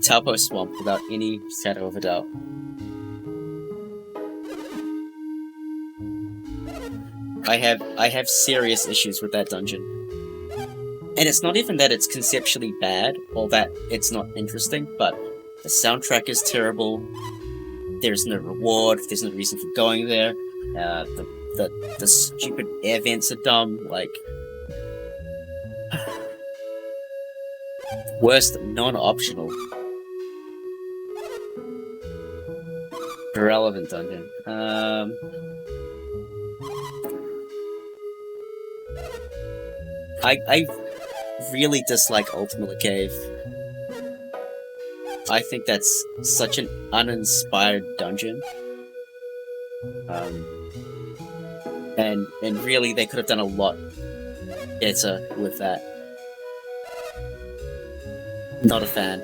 [SPEAKER 1] Taupo Swamp, without any shadow of a doubt. I have serious issues with that dungeon. And it's not even that it's conceptually bad or that it's not interesting, but the soundtrack is terrible. There's no reward. There's no reason for going there. The stupid air vents are dumb. Like, worst non-optional. Irrelevant dungeon. I really dislike Ultimate Cave. I think that's such an uninspired dungeon. And really they could have done a lot better with that. Not a fan.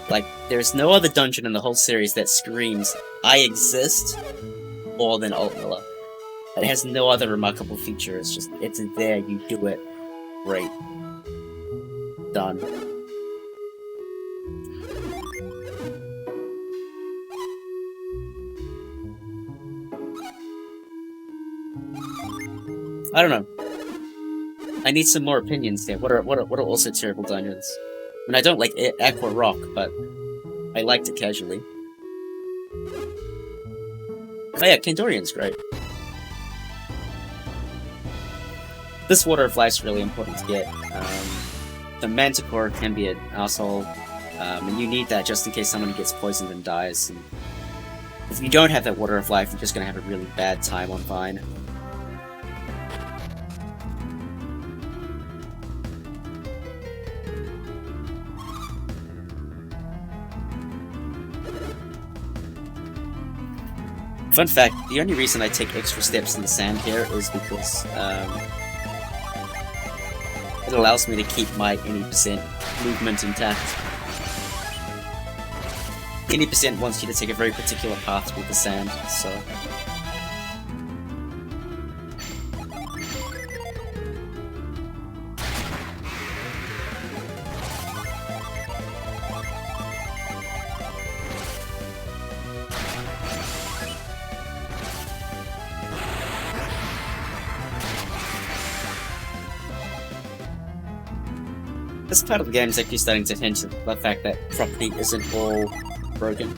[SPEAKER 1] Like, there's no other dungeon in the whole series that screams, I exist, more than Altmiller. It has no other remarkable feature, it's just, it's there, you do it, great. Done. I don't know. I need some more opinions here. What are also terrible dungeons? I mean, I don't like Aqua Rock, but I liked it casually. Oh yeah, Kandorian's great. This Water of Life's really important to get. The Manticore can be an asshole, and you need that just in case someone gets poisoned and dies. And if you don't have that Water of Life, you're just gonna have a really bad time on Vine. Fun fact, the only reason I take extra steps in the sand here is because it allows me to keep my any percent movement intact. Any percent wants you to take a very particular path with the sand, so... This part of the game is actually starting to hint at the fact that property isn't all broken.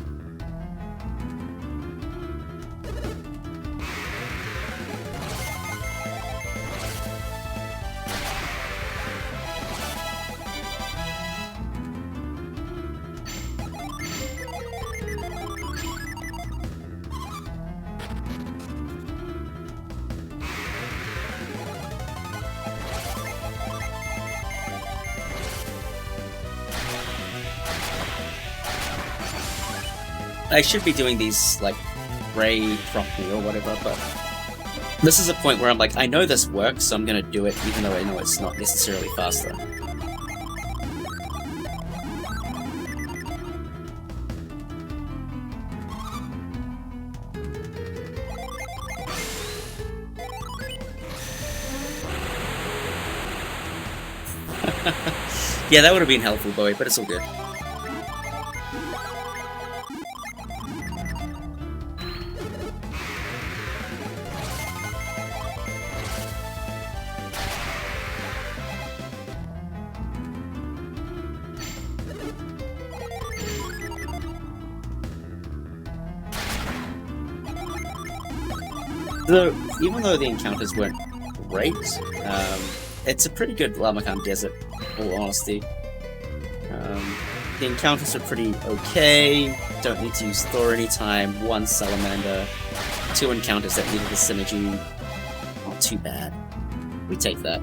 [SPEAKER 1] I should be doing these, like, Ray properly or whatever, but this is a point where I'm like, I know this works, so I'm gonna do it, even though I know it's not necessarily faster. Yeah, that would have been helpful, Bowie, but it's all good. So, even though the encounters weren't great, it's a pretty good Lamakan desert, in all honesty. The encounters are pretty okay, don't need to use Thor anytime, 1 Salamander, 2 encounters that needed the synergy, not too bad. We take that.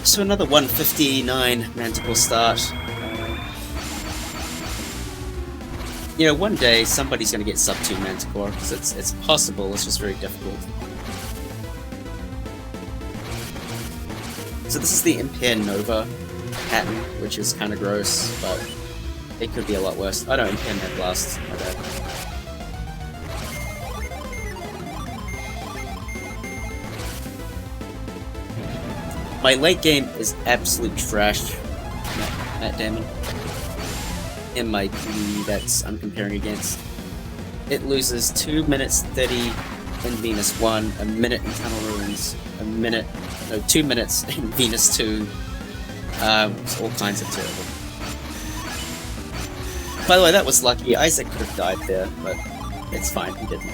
[SPEAKER 1] So another 159 Manticore start. You know, one day somebody's gonna get sub 2 Manticore, because it's possible, it's just very difficult. So this is the Impair Nova pattern, which is kinda gross, but It could be a lot worse. Oh no, you can have blasts. My bad. My late game is absolute trash, Matt Damon. In my PvE that's I'm comparing against. It loses 2 minutes 30 in Venus 1, a minute in Tunnel Ruins, 2 minutes in Venus 2. It's all kinds of terrible. By the way, that was lucky. Isaac could have died there, but it's fine, he didn't.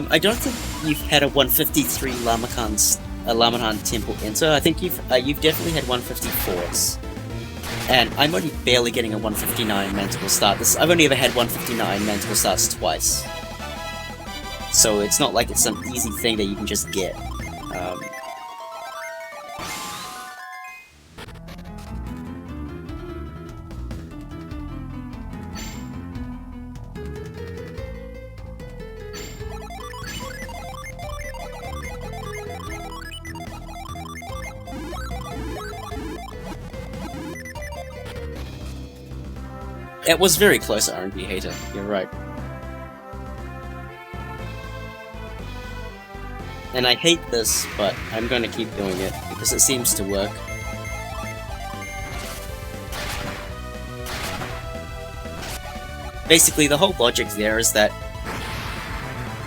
[SPEAKER 1] I don't think you've had a 153 Lamakan Temple enter. I think you've definitely had 154s. And I'm only barely getting a 159 Manticore start. I've only ever had 159 Manticore starts twice. So it's not like it's some easy thing that you can just get. It was very close, RNG hater. You're right. And I hate this, but I'm going to keep doing it because it seems to work. Basically, the whole logic there is that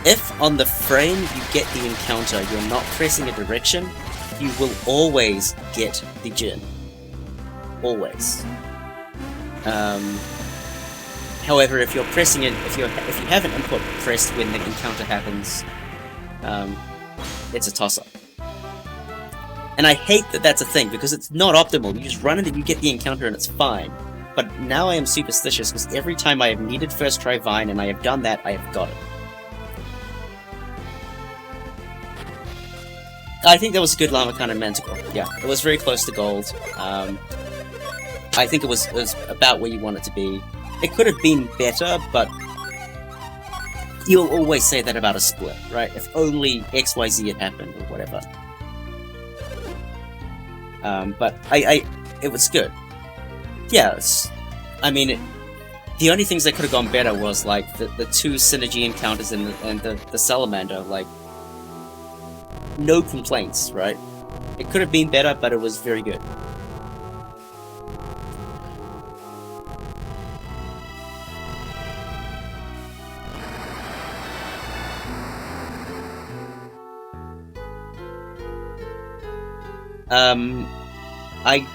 [SPEAKER 1] if on the frame you get the encounter, you're not pressing a direction, you will always get the gem. Always. However, if you're pressing it, if you have an input pressed when the encounter happens, it's a toss-up. And I hate that that's a thing, because it's not optimal. You just run it and you get the encounter and it's fine. But now I am superstitious, because every time I have needed first try Vine and I have done that, I have got it. I think that was a good Lamakan and Manticore. Yeah, it was very close to gold. I think it was about where you want it to be. It could have been better, but you'll always say that about a split, right? If only XYZ had happened, or whatever. But it was good. Yeah, I mean, the only things that could have gone better was, like, the two synergy encounters and the Salamander, like, no complaints, right? It could have been better, but it was very good. I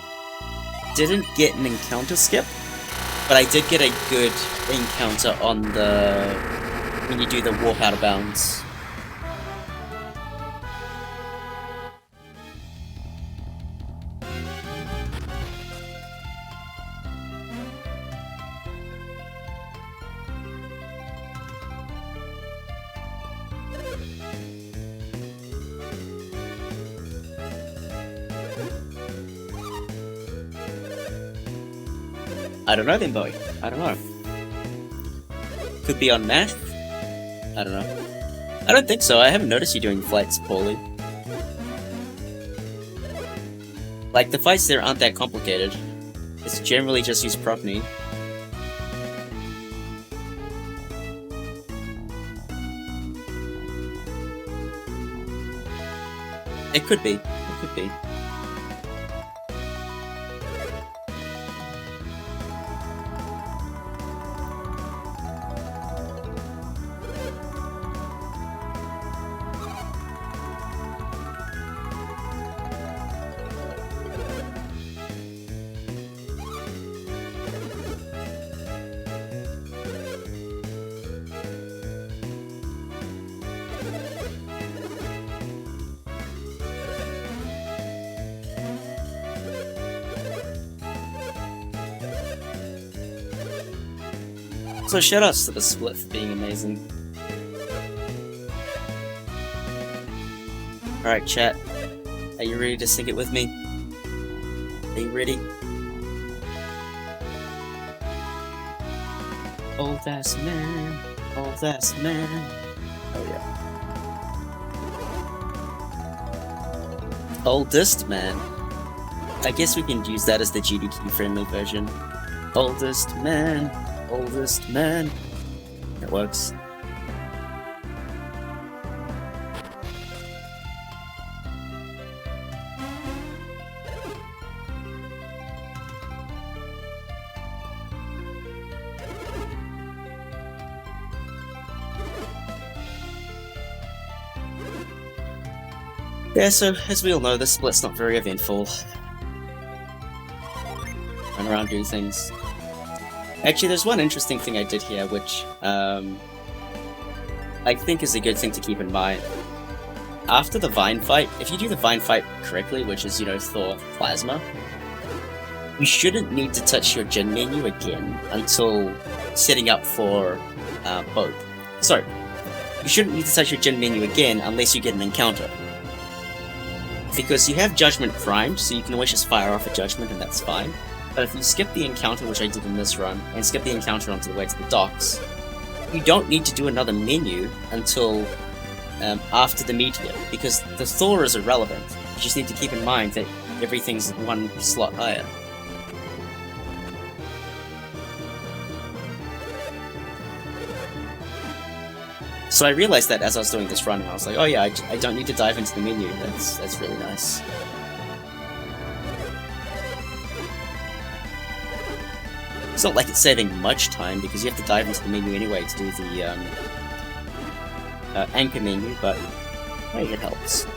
[SPEAKER 1] didn't get an encounter skip, but I did get a good encounter on when you do the warp out of bounds. I don't know then, Bowie. I don't know. Could be on math? I don't know. I don't think so. I haven't noticed you doing flights poorly. Like, the fights there aren't that complicated. It's generally just use Propney. It could be. It could be. So shoutouts to the split for being amazing. Alright, chat. Are you ready to sing it with me? Are you ready? Oh, that's man. Oh, that's man. Oh, yeah. Oldest man. I guess we can use that as the GDQ friendly version. Oldest man, oldest man. That works. Yeah, so as we all know, this split's not very eventful. Run around doing things. Actually, there's one interesting thing I did here, which I think is a good thing to keep in mind. After the Vine fight, if you do the Vine fight correctly, which is, you know, Thor Plasma, you shouldn't need to touch your Jin menu again until setting up for both. Sorry, you shouldn't need to touch your Jin menu again unless you get an encounter. Because you have Judgment primed, so you can always just fire off a Judgment and that's fine. But if you skip the encounter, which I did in this run, and skip the encounter onto the way to the docks, you don't need to do another menu until after the Meteor, because the Thor is irrelevant. You just need to keep in mind that everything's one slot higher. So I realized that as I was doing this run, and I was like, oh yeah, I don't need to dive into the menu. That's really nice. It's not like it's saving much time, because you have to dive into the menu anyway to do the anchor menu, but hey, it helps.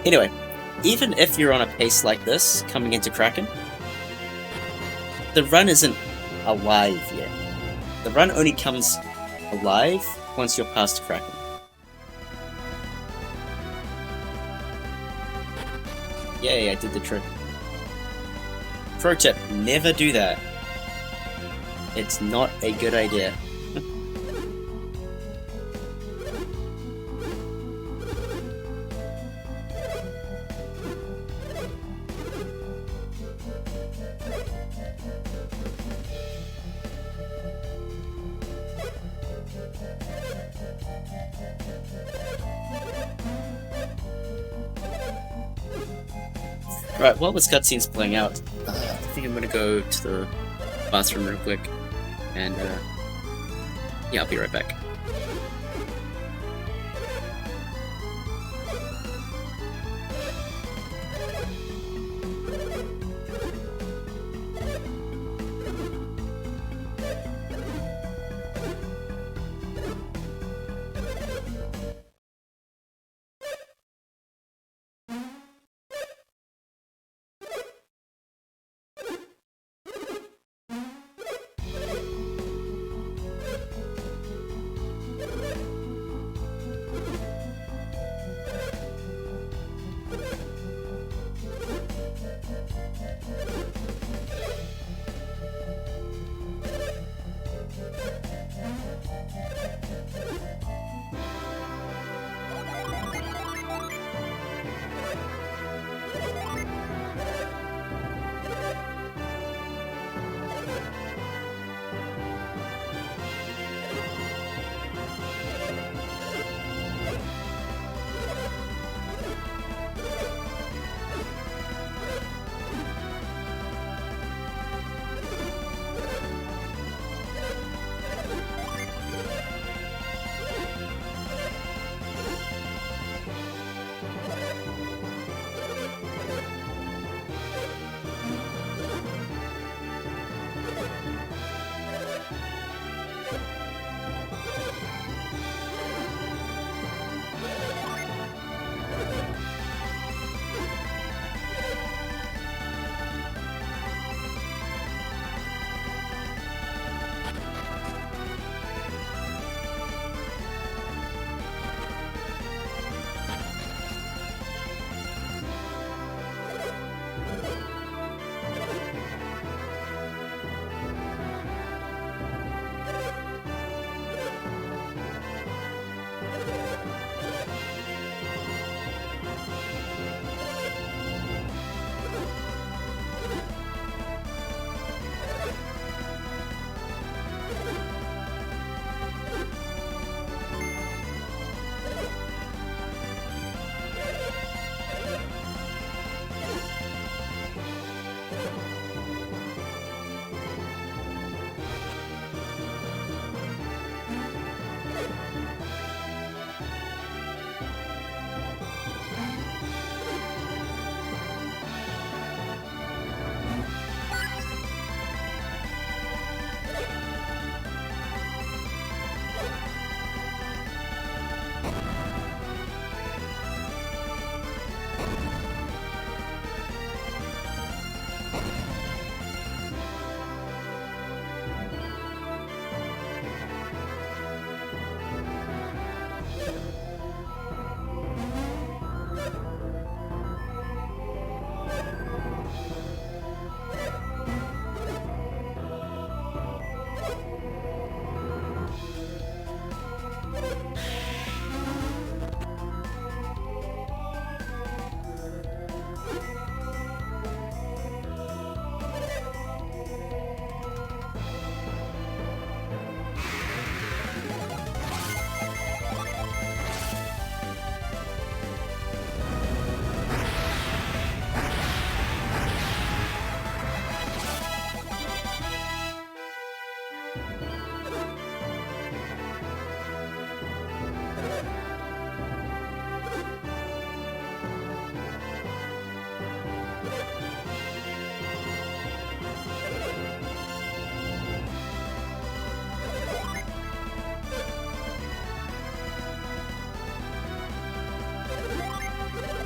[SPEAKER 1] Anyway, even if you're on a pace like this, coming into Kraken, the run isn't alive yet. The run only comes alive once you're past Kraken. Yay, I did the trick. Pro tip, never do that. It's not a good idea. Right, while this cutscene's playing out, I think I'm gonna go to the bathroom real quick, and yeah, I'll be right back.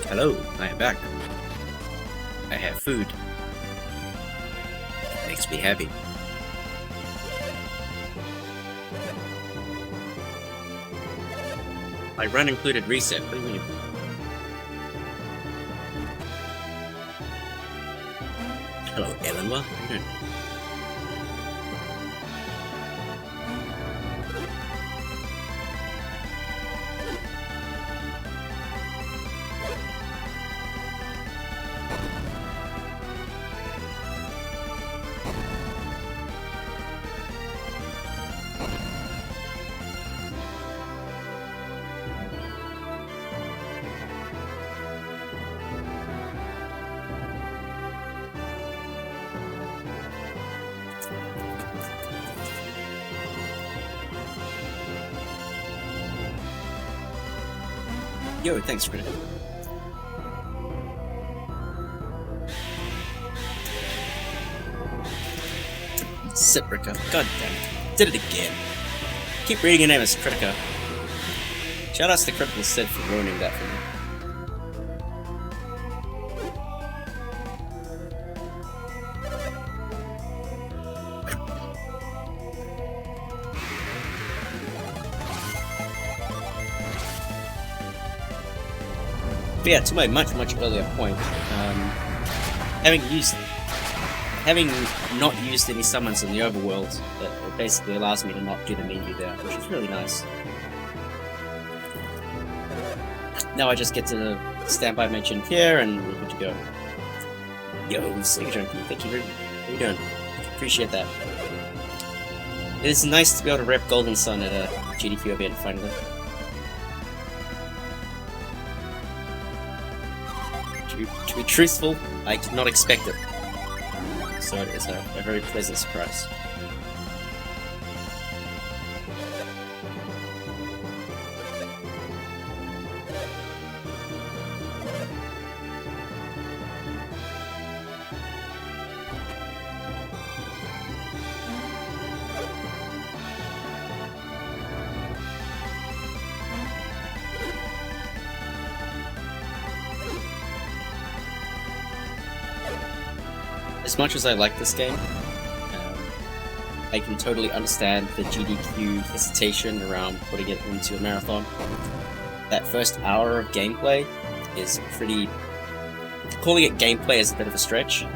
[SPEAKER 1] Hello, I am back. I have food. Makes me happy. My run included reset. What do you mean? Hello, Eleanor. How you doing? Yo, thanks, Critic. Ciprica. God damn it. Did it again. Keep reading your name as Critica. Shoutouts to Critical Sid for ruining that for me. But yeah, to my much earlier point, having not used any summons in the overworld, it basically allows me to not do the menu there, which is really nice. Now I just get to standby mention here, and we're good to go. Yo, Speedrun, thank you. How you doing? Appreciate that. It is nice to be able to rep Golden Sun at a GDQ event finally. To be truthful, I did not expect it. So it is a very pleasant surprise. As much as I like this game, I can totally understand the GDQ hesitation around putting it into a marathon. That first hour of gameplay is pretty... Calling it gameplay is a bit of a stretch.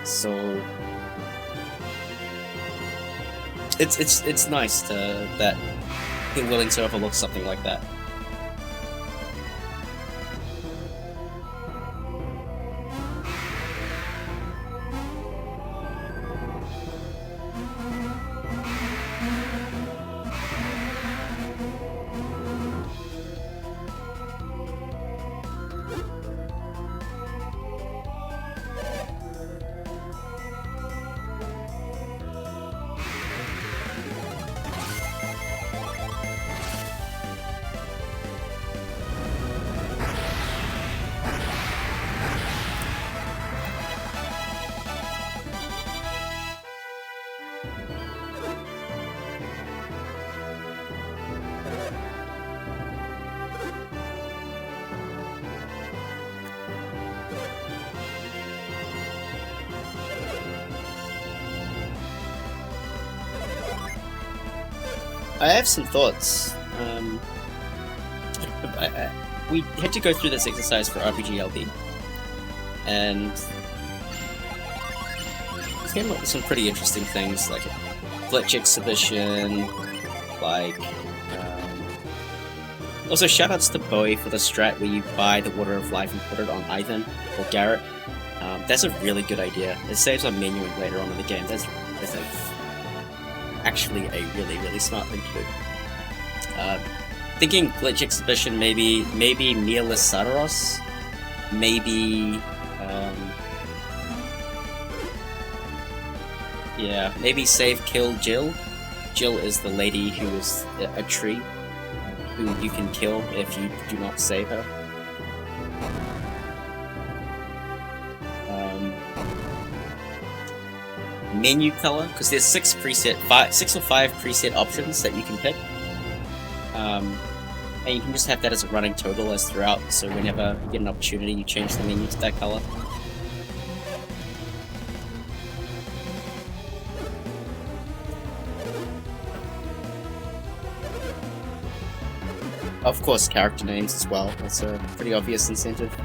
[SPEAKER 1] So... It's nice that you're willing to overlook something like that. I have some thoughts. We had to go through this exercise for RPG LD, and it came up with some pretty interesting things, like a glitch exhibition, like... Also, shoutouts to Bowie for the strat where you buy the Water of Life and put it on Ivan or Garrett. That's a really good idea. It saves on menuing later on in the game. That's actually a really smart thing to do. Thinking glitch exhibition, maybe Meatless Sadaros, maybe Yeah, maybe save kill Jill. Jill is the lady who is a tree, who you can kill if you do not save her. Menu color, because there's 6 or 5 preset options that you can pick. And you can just have that as a running total as throughout, so whenever you get an opportunity, you change the menu to that color. Of course, character names as well. That's a pretty obvious incentive.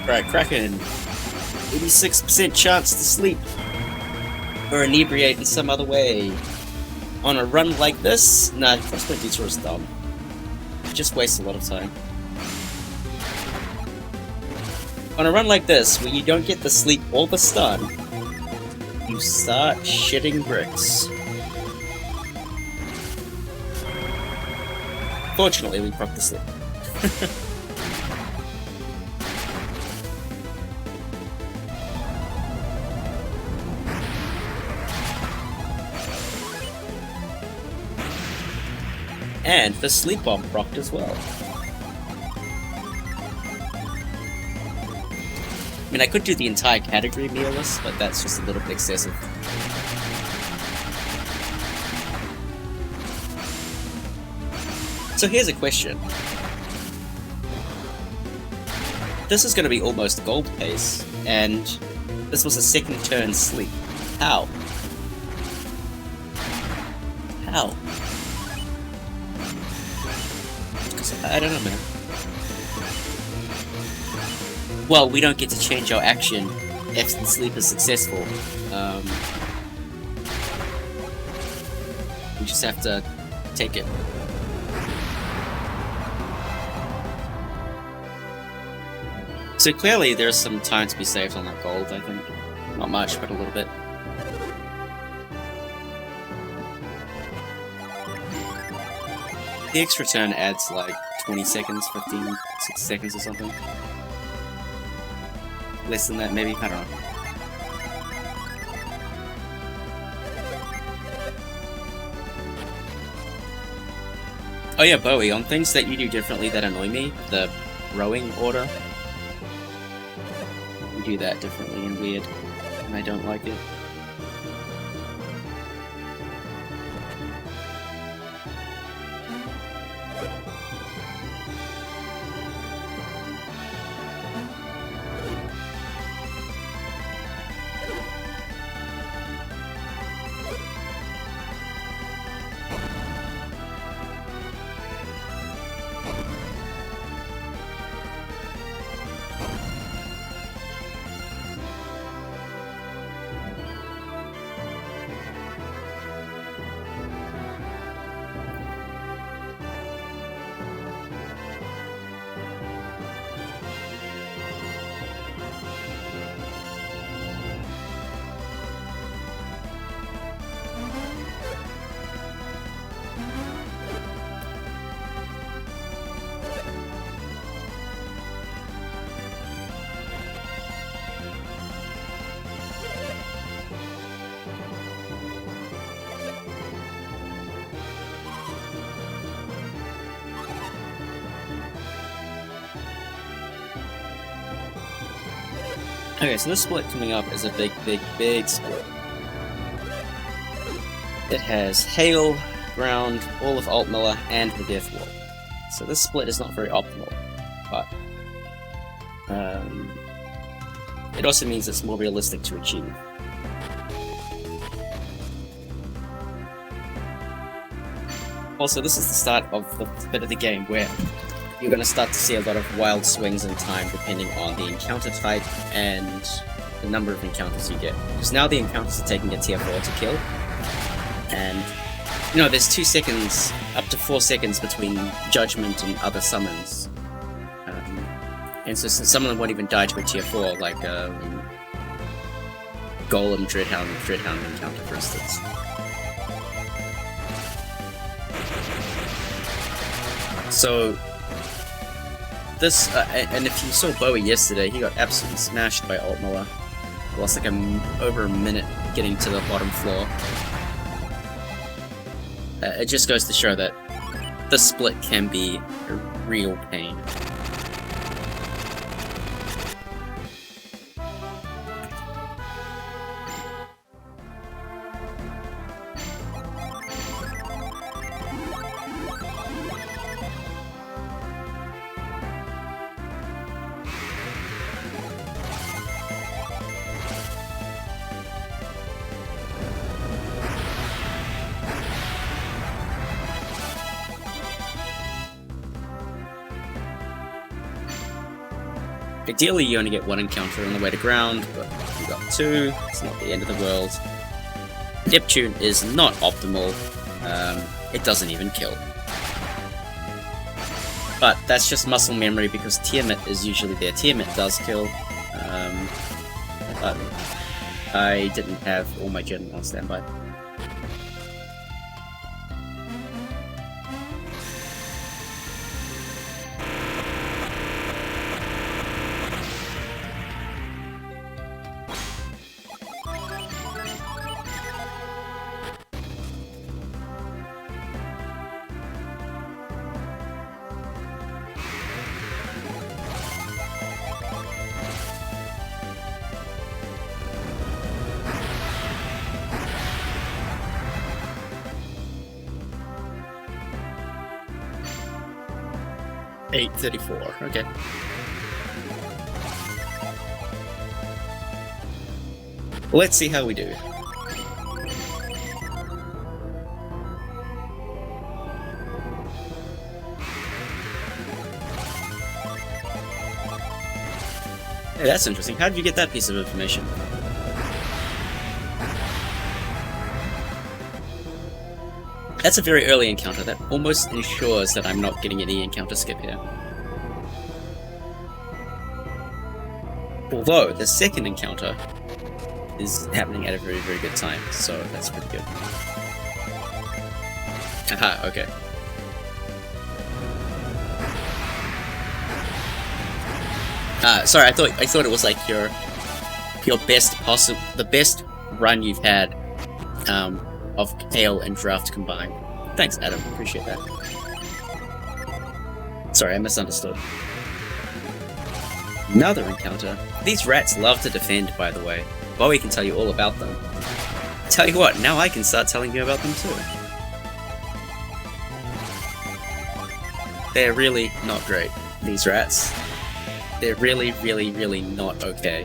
[SPEAKER 1] Right, Kraken. 86% chance to sleep. Or inebriate in some other way. On a run like this? Nah, Crossbow Detour is dumb. It just wastes a lot of time. On a run like this, where you don't get the sleep or the stun, you start shitting bricks. Fortunately, we proc the sleep. And the sleep bomb procced as well. I mean, I could do the entire category mealess, but that's just a little bit excessive. So here's a question. This is going to be almost gold pace, and this was a second turn sleep. How? How? I don't know, man. Well, we don't get to change our action if the sleep is successful. We just have to take it. So clearly there's some time to be saved on that gold, I think. Not much, but a little bit. The X return adds like 20 seconds, 15, 60 seconds or something. Less than that, maybe? I don't know. Oh yeah, Bowie, on things that you do differently that annoy me, the rowing order, you do that differently and weird, and I don't like it. Okay, so this split coming up is a big split. It has Hail, Ground, all of Altmiller, and the Death Wall. So this split is not very optimal, but it also means it's more realistic to achieve. Also, this is the start of the bit of the game where you're going to start to see a lot of wild swings in time depending on the encounter type and the number of encounters you get. Because now the encounters are taking a tier 4 to kill, and you know, there's 2 seconds, up to 4 seconds between Judgment and other summons. And so some of them won't even die to a tier 4, like Golem Dreadhound encounter, for instance. So this, and if you saw Bowie yesterday, he got absolutely smashed by Alt Miller. Lost like over a minute getting to the bottom floor. It just goes to show that the split can be a real pain. Ideally, you only get one encounter on the way to ground, but you got two. It's not the end of the world. Neptune is not optimal. It doesn't even kill. But that's just muscle memory because Tiamat is usually there. Tiamat does kill. But I didn't have all my gen on standby. $8.34, okay. Let's see how we do. Hey, that's interesting. How did you get that piece of information? That's a very early encounter. That almost ensures that I'm not getting any encounter skip here. Although, the second encounter is happening at a very, very good time, so that's pretty good. Aha, okay. Sorry, I thought it was like your best the best run you've had, of Hail and Draft combined. Thanks, Adam. Appreciate that. Sorry, I misunderstood. Another encounter. These rats love to defend, by the way. Bowie can tell you all about them. Tell you what, now I can start telling you about them too. They're really not great, these rats. They're really, really, really not okay.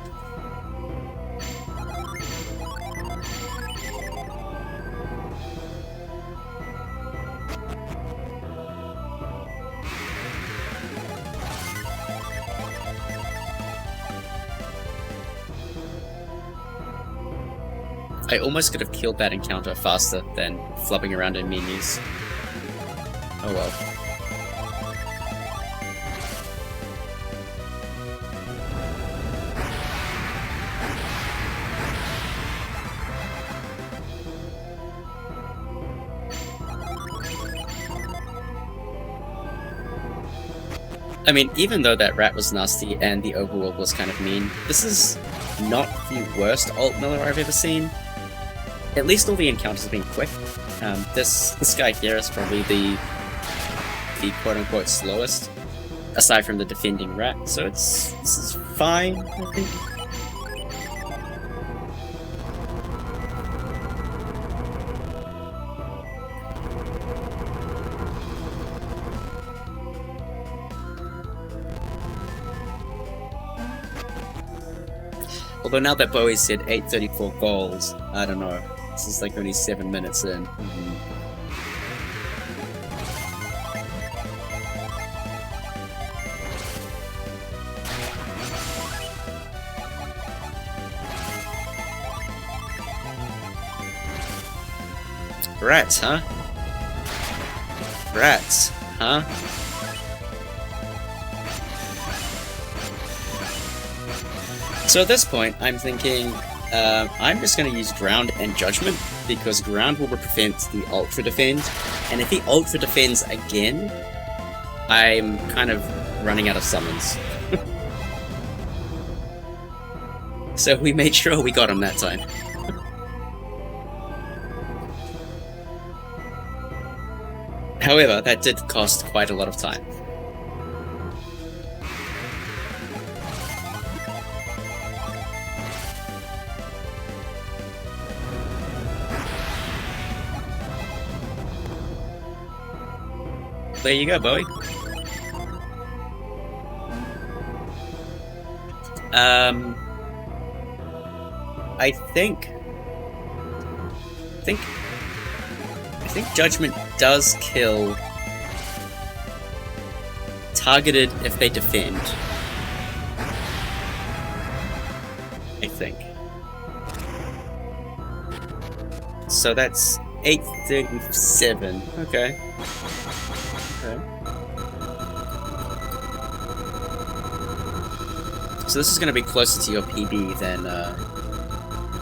[SPEAKER 1] I almost could have killed that encounter faster than flubbing around in menus. Oh well. I mean, even though that rat was nasty and the overworld was kind of mean, this is not the worst Alt Miller I've ever seen. At least all the encounters have been quick. This guy here is probably the quote-unquote slowest, aside from the defending rat, so this is fine, I think. Although now that Bowie said 8:34 goals, I don't know. This is like only 7 minutes in. Rats, huh? Rats, huh? So at this point, I'm thinking, I'm just going to use Ground and Judgment, because Ground will prevent the Ultra Defend, and if he Ultra Defends again, I'm kind of running out of summons. So we made sure we got him that time. However, that did cost quite a lot of time. There you go, Bowie. I think Judgment does kill targeted if they defend. I think. So that's 837. Okay. So this is going to be closer to your PB than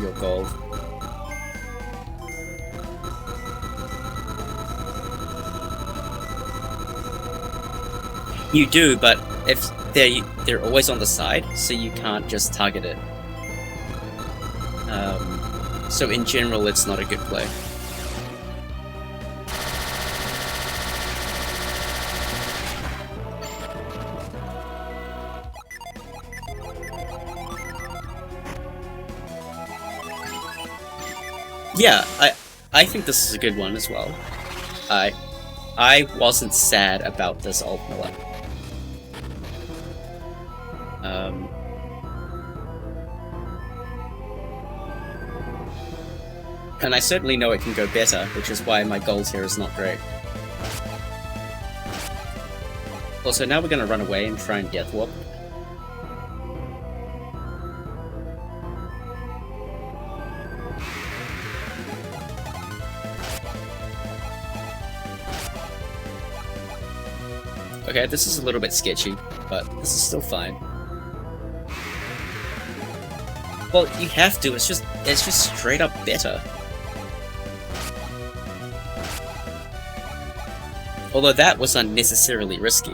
[SPEAKER 1] your gold. You do, but if they're always on the side, so you can't just target it. So in general, it's not a good play. Yeah, I think this is a good one as well. I wasn't sad about this alt Miller. And I certainly know it can go better, which is why my gold here is not great. Also, now we're going to run away and try and Death Warp. Okay, this is a little bit sketchy, but this is still fine. Well, you have to, it's just straight up better. Although that was unnecessarily risky.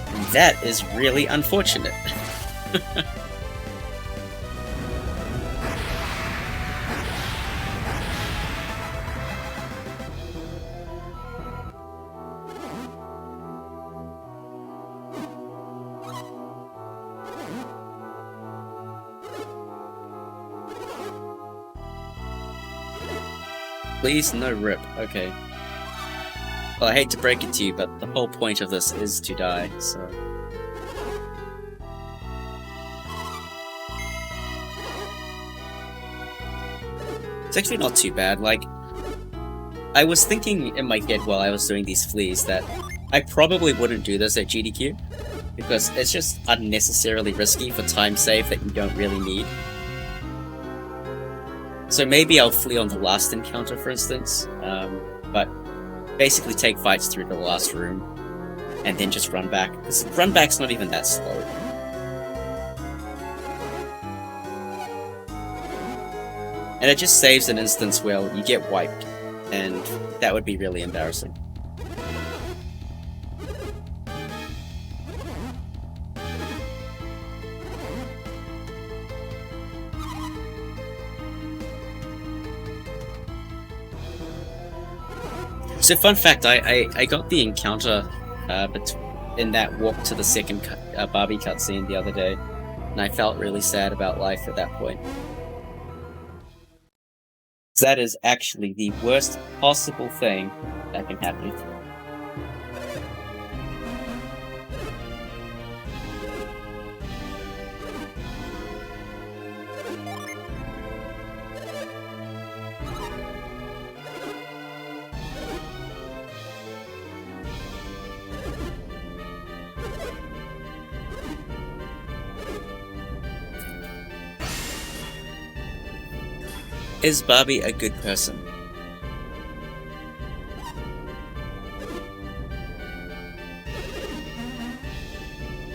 [SPEAKER 1] And that is really unfortunate. Please, no rip. Okay. Well, I hate to break it to you, but the whole point of this is to die, so... It's actually not too bad, like... I was thinking in my head while I was doing these fleas that I probably wouldn't do this at GDQ, because it's just unnecessarily risky for time save that you don't really need. So maybe I'll flee on the last encounter, for instance, but basically take fights through the last room, and then just run back, because run back's not even that slow. And it just saves an instance where you get wiped, and that would be really embarrassing. So fun fact, I got the encounter in that walk to the second Barbie cutscene the other day, and I felt really sad about life at that point. That is actually the worst possible thing that can happen. Is Barbie a good person?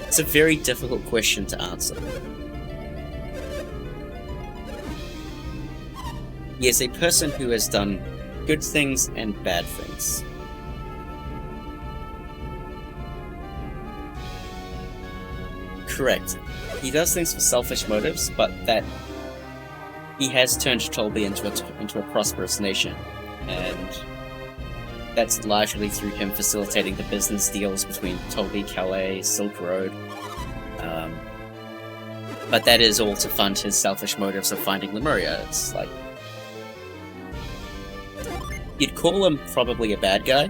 [SPEAKER 1] It's a very difficult question to answer. He is a person who has done good things and bad things. Correct. He does things for selfish motives, but that he has turned Tolby into a prosperous nation, and that's largely through him facilitating the business deals between Tolby, Calais, Silk Road. But that is all to fund his selfish motives of finding Lemuria. It's like, you'd call him probably a bad guy,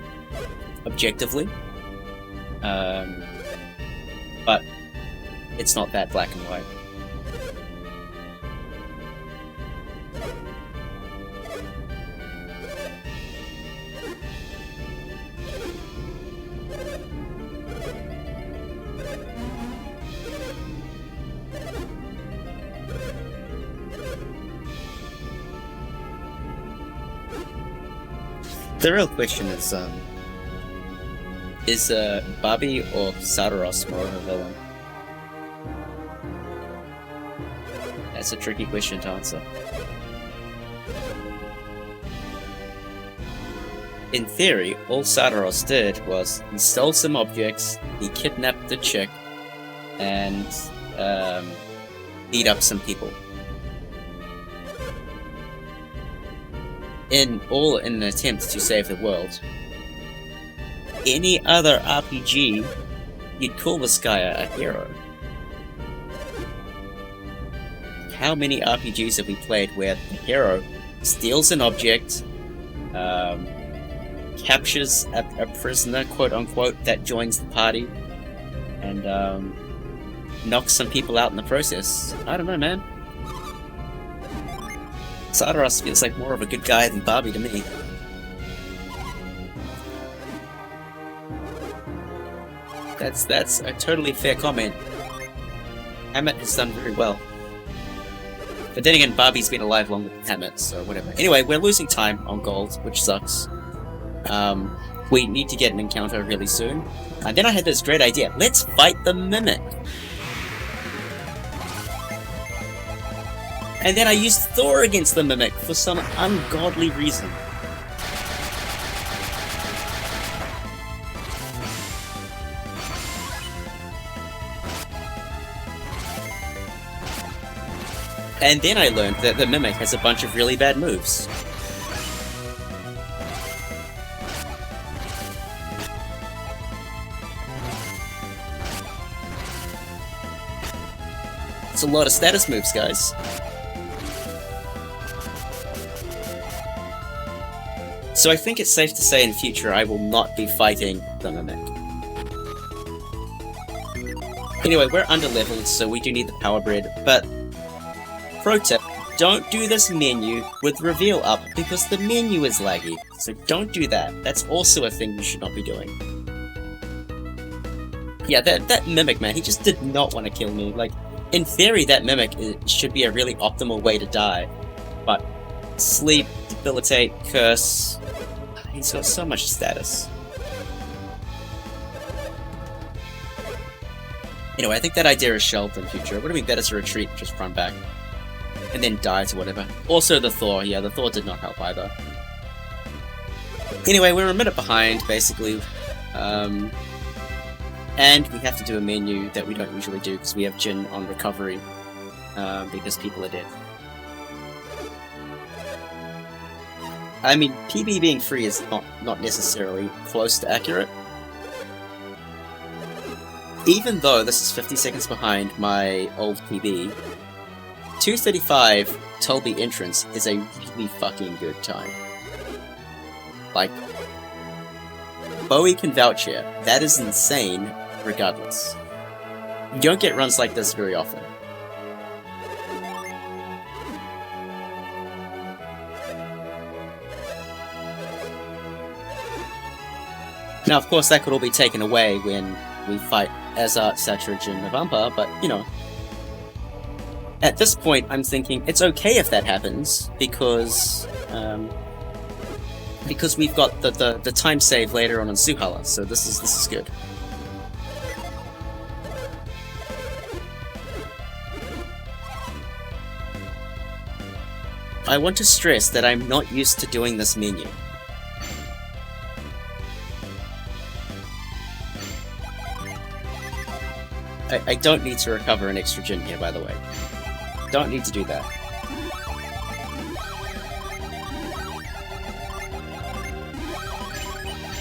[SPEAKER 1] objectively, but it's not that black and white. The real question is Bobby or Sadaros more of a villain? That's a tricky question to answer. In theory, all Sadaros did was he stole some objects, he kidnapped the chick, and beat up some people. In an attempt to save the world. Any other RPG, you'd call this guy a hero. How many RPGs have we played where the hero steals an object, captures a prisoner, quote-unquote, that joins the party, and knocks some people out in the process? I don't know, man. Sadaros feels like more of a good guy than Bobby to me. That's a totally fair comment. Hammett has done very well. But then again, Bobby's been alive longer than Hammett, so whatever. Anyway, we're losing time on gold, which sucks. We need to get an encounter really soon. And then I had this great idea. Let's fight the Mimic! And then I used Thor against the Mimic for some ungodly reason. And then I learned that the Mimic has a bunch of really bad moves. It's a lot of status moves, guys. So I think it's safe to say in future I will not be fighting the Mimic. Anyway, we're under-leveled, so we do need the Power Bread, but pro tip, don't do this menu with reveal up, because the menu is laggy. So don't do that. That's also a thing you should not be doing. Yeah, that Mimic, man, he just did not want to kill me. Like, in theory, that Mimic should be a really optimal way to die. But sleep, debilitate, curse... He's got so much status. Anyway, I think that idea is shelved in future. It would have been better to retreat, just run back. And then die to whatever. Also the Thor, yeah, the Thor did not help either. Anyway, we're a minute behind, basically. And we have to do a menu that we don't usually do, because we have Jin on recovery. Because people are dead. I mean, PB being free is not necessarily close to accurate. Even though this is 50 seconds behind my old PB, 2:35 Tolby entrance is a really fucking good time. Like, Bowie can vouch here. That is insane, regardless. You don't get runs like this very often. Now, of course, that could all be taken away when we fight Azart, Satridge, and Navampa, but, you know. At this point, I'm thinking it's okay if that happens, because we've got the time save later on in Zuhala, so this is good. I want to stress that I'm not used to doing this menu. I don't need to recover an extra gem here, by the way. Don't need to do that.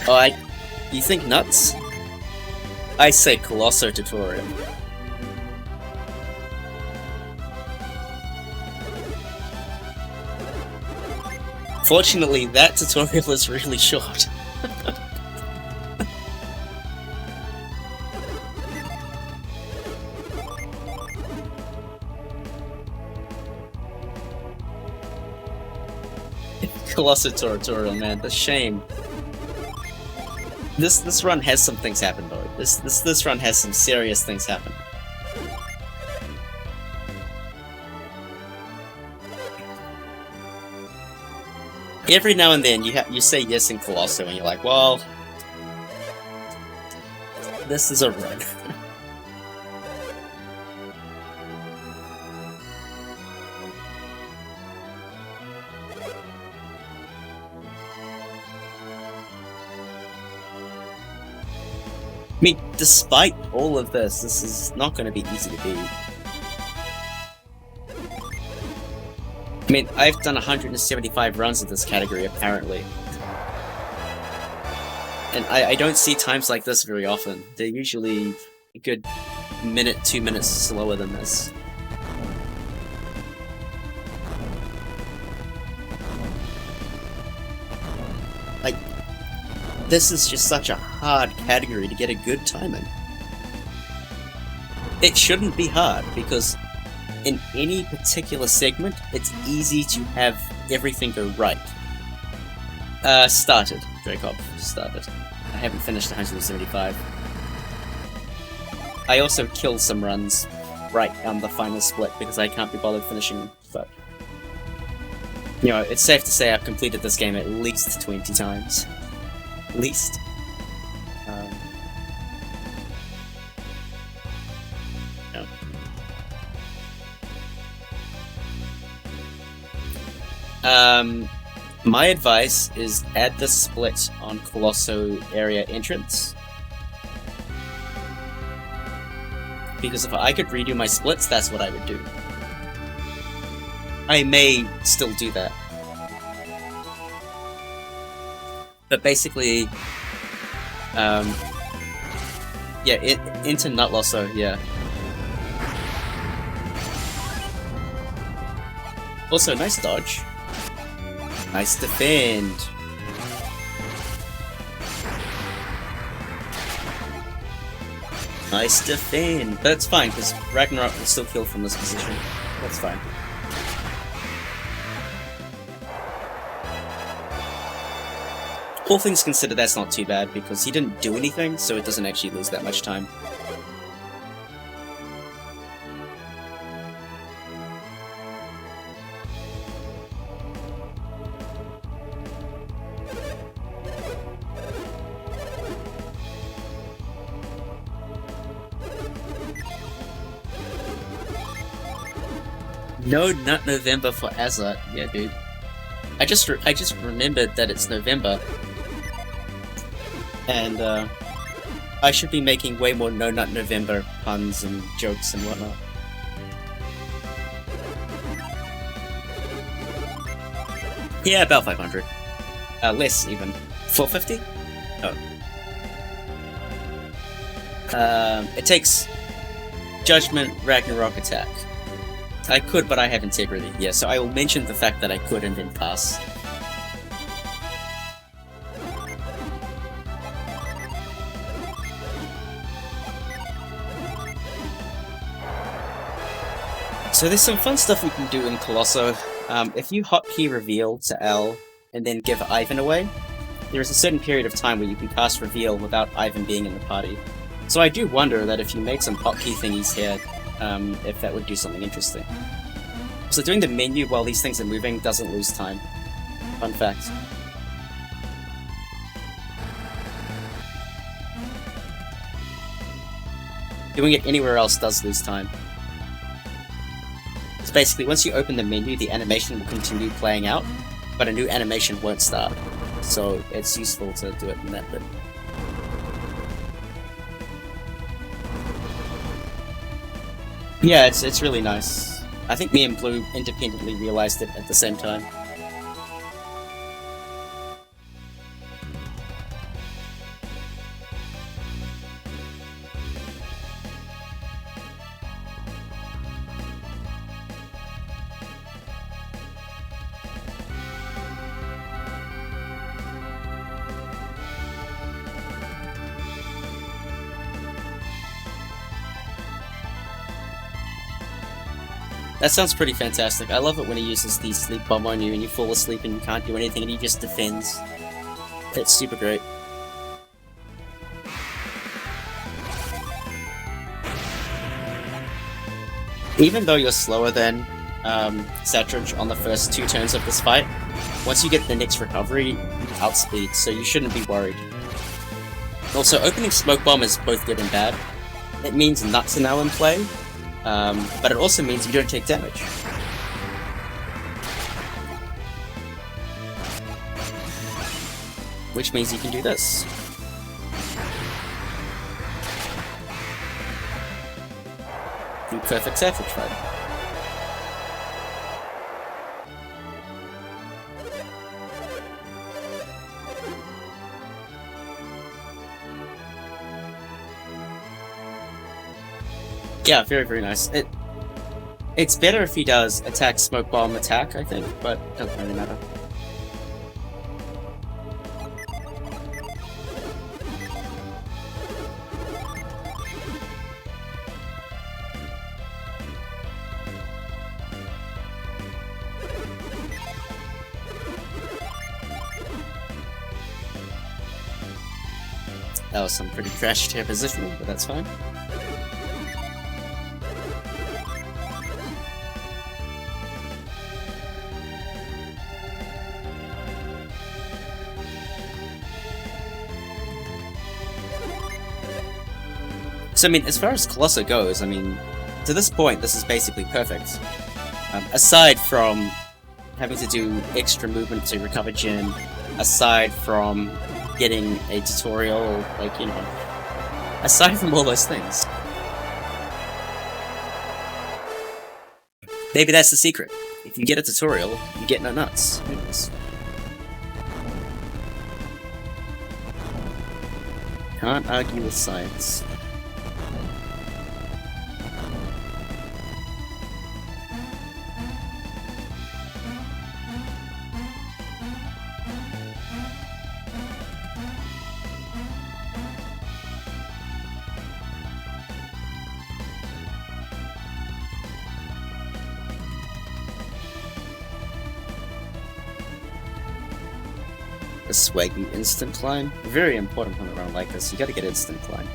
[SPEAKER 1] Oh, you think nuts? I say Colosso tutorial. Fortunately, that tutorial is really short. Colosso tutorial, man, the shame. This run has some things happen though. This run has some serious things happen. Every now and then you say yes in Colosso and you're like, well, this is a run. I mean, despite all of this is not going to be easy to beat. I mean, I've done 175 runs of this category, apparently. And I don't see times like this very often. They're usually a good minute, 2 minutes slower than this. Like, this is just such a hard category to get a good time in. It shouldn't be hard, because in any particular segment, it's easy to have everything go right. Started. Dracov, started. I haven't finished 175. I also killed some runs right on the final split because I can't be bothered finishing, but... You know, it's safe to say I've completed this game at least 20 times. At least. My advice is add the split on Colosso area entrance. Because if I could redo my splits, that's what I would do. I may still do that. But basically, yeah, into Nutlosso, yeah. Also, nice dodge. Nice defend. Nice defend. But it's fine, because Ragnarok will still kill from this position. That's fine. All things considered, that's not too bad, because he didn't do anything, so it doesn't actually lose that much time. No Nut November for Azat. Yeah, dude. I just remembered that it's November. And, I should be making way more No Nut November puns and jokes and whatnot. Yeah, about 500. Less, even. 450? Oh. It takes Judgment, Ragnarok, Attack. I could, but I have integrity. Yeah, so I will mention the fact that I could and then pass. So there's some fun stuff we can do in Colosso. If you hotkey reveal to L and then give Ivan away, there is a certain period of time where you can cast reveal without Ivan being in the party. So I do wonder that if you made some hotkey thingies here, if that would do something interesting. So doing the menu while these things are moving doesn't lose time. Fun fact. Doing it anywhere else does lose time. So basically, once you open the menu, the animation will continue playing out, but a new animation won't start. So it's useful to do it in that bit. Yeah, it's really nice. I think me and Blue independently realized it at the same time. That sounds pretty fantastic. I love it when he uses the sleep bomb on you and you fall asleep and you can't do anything and he just defends. It's super great. Even though you're slower than Satridge on the first 2 turns of this fight, once you get the next recovery, you outspeed, so you shouldn't be worried. Also, opening Smoke Bomb is both good and bad. It means nuts are now in play, but it also means you don't take damage. Which means you can do this. The perfect Satridge fight. Yeah, very, very nice. It's better if he does attack, smoke bomb, attack, I think, but it doesn't really matter. That was some pretty trash tier positioning, but that's fine. So, I mean, as far as Colossa goes, I mean, to this point, this is basically perfect. Aside from having to do extra movement to recover Gen, aside from getting a tutorial, like, you know, aside from all those things. Maybe that's the secret. If you get a tutorial, you get no nuts. Who knows? Can't argue with science. A swaggy instant climb. Very important on a round like this. You gotta get instant climb.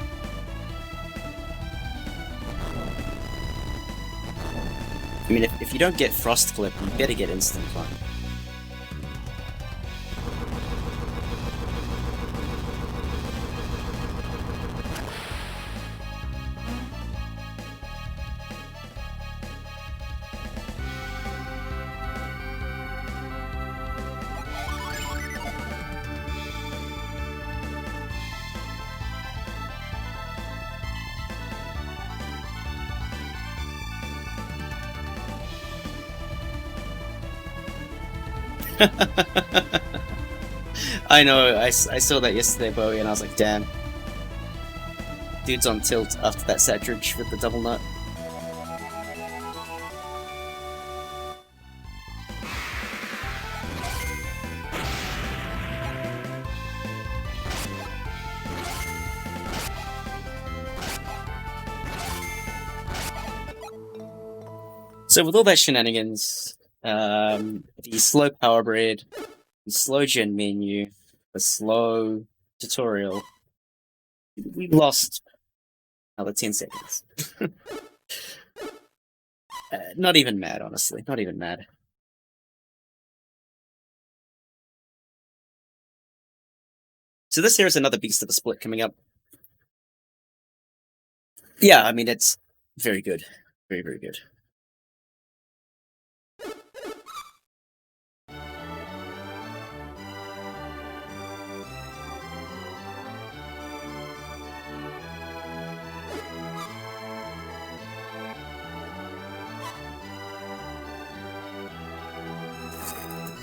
[SPEAKER 1] I mean, if you don't get frost clip, you better get instant climb. I know, I saw that yesterday, Bowie, and I was like, damn. Dude's on tilt after that Satridge with the double nut. So with all that shenanigans, the slow power bread, the slow gen menu, the slow tutorial, we lost another 10 seconds. Not even mad, honestly. Not even mad. So this here is another beast of a split coming up. Yeah, I mean, it's very good. Very, very good.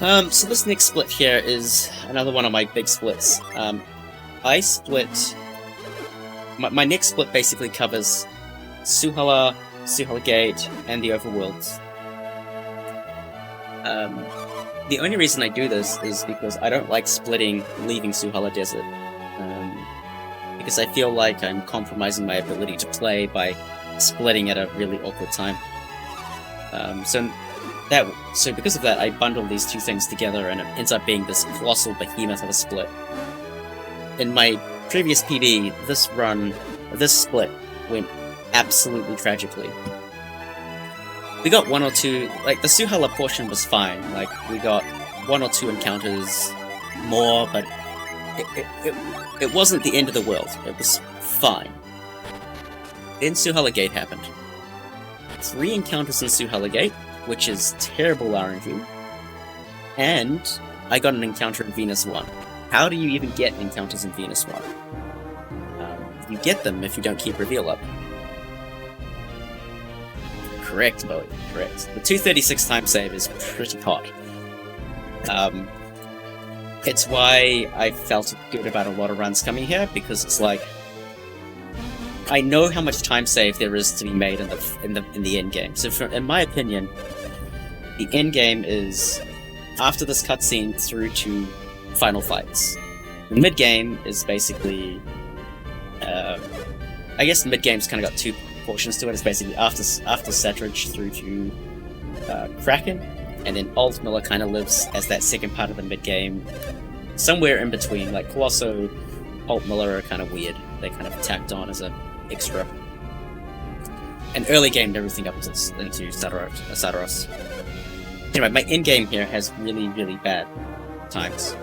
[SPEAKER 1] So this next split here is another one of my big splits. I split... My next split basically covers Suhala, Suhala Gate, and the Overworlds. The only reason I do this is because I don't like splitting leaving Suhala Desert. Because I feel like I'm compromising my ability to play by splitting at a really awkward time. So because of that, I bundle these two things together, and it ends up being this colossal behemoth of a split. In my previous PD, this split went absolutely tragically. We got one or two, like the Suhala portion was fine, like we got one or two encounters more, but it wasn't the end of the world, it was fine. Then Suhala Gate happened. 3 encounters in Suhala Gate, which is terrible RNG, and I got an encounter in Venus 1. How do you even get encounters in Venus 1? You get them if you don't keep reveal up. Correct, Bowie, correct. The 236 time save is pretty hot. It's why I felt good about a lot of runs coming here, because it's like I know how much time save there is to be made in the end game. So, in my opinion, the end game is after this cutscene through to final fights. The mid game is basically, I guess the mid game's kind of got 2 portions to it. It's basically after Satridge through to Kraken, and then Old Miller kind of lives as that second part of the mid game, somewhere in between. Like Colosso, Old Miller are kind of weird. They kind of tacked on as a extra. And early gamed everything up into Sadaros. Anyway, my end game here has really, really bad times.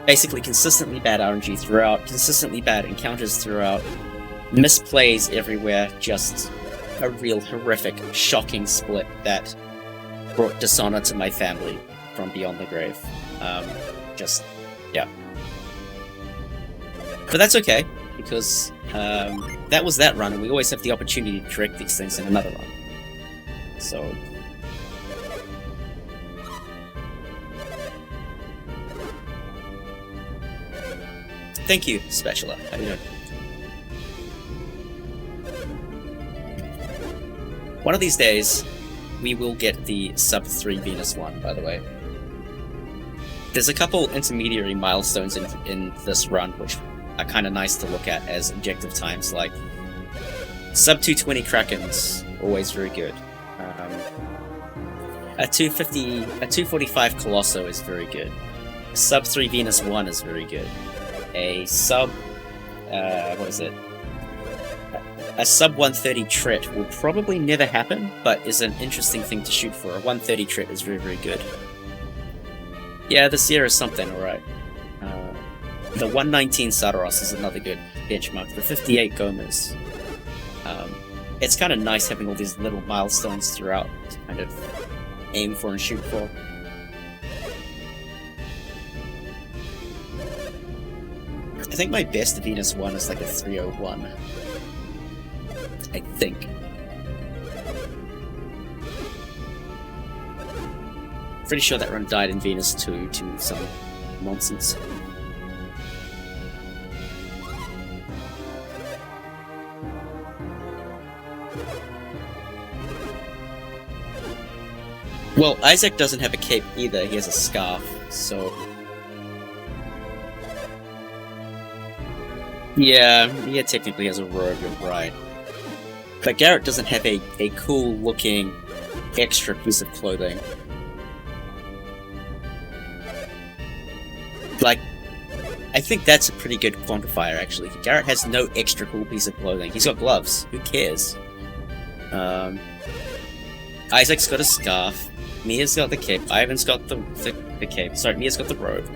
[SPEAKER 1] Basically, consistently bad RNG throughout, consistently bad encounters throughout, misplays everywhere, just a real horrific, shocking split that brought dishonor to my family from beyond the grave. Yeah. But that's okay, because that was that run, and we always have the opportunity to correct these things in another run. So... Thank you, Spatula. How you doing? One of these days, we will get the sub-3 Venus one, by the way. There's a couple intermediary milestones in this run, which are kind of nice to look at as objective times, like sub-220 Krakens, always very good. A 245 Colosso is very good. A sub-3 Venus 1 is very good. A sub... what is it? A sub-130 Tret will probably never happen, but is an interesting thing to shoot for. A 130 Tret is very, very good. Yeah, the Sierra is something, alright. The 119 Sadaros is another good benchmark. The 58 Gomez. It's kind of nice having all these little milestones throughout to kind of aim for and shoot for. I think my best Venus 1 is like a 301. I think. Pretty sure that run died in Venus 2 to some nonsense. Well, Isaac doesn't have a cape either, he has a scarf, so... Yeah, he technically has a robe, you're right. But Garrett doesn't have a cool-looking extra piece of clothing. Like, I think that's a pretty good quantifier, actually. Garrett has no extra cool piece of clothing. He's got gloves. Who cares? Isaac's got a scarf. Mia's got the cape. Ivan's got the cape. Sorry, Mia's got the robe.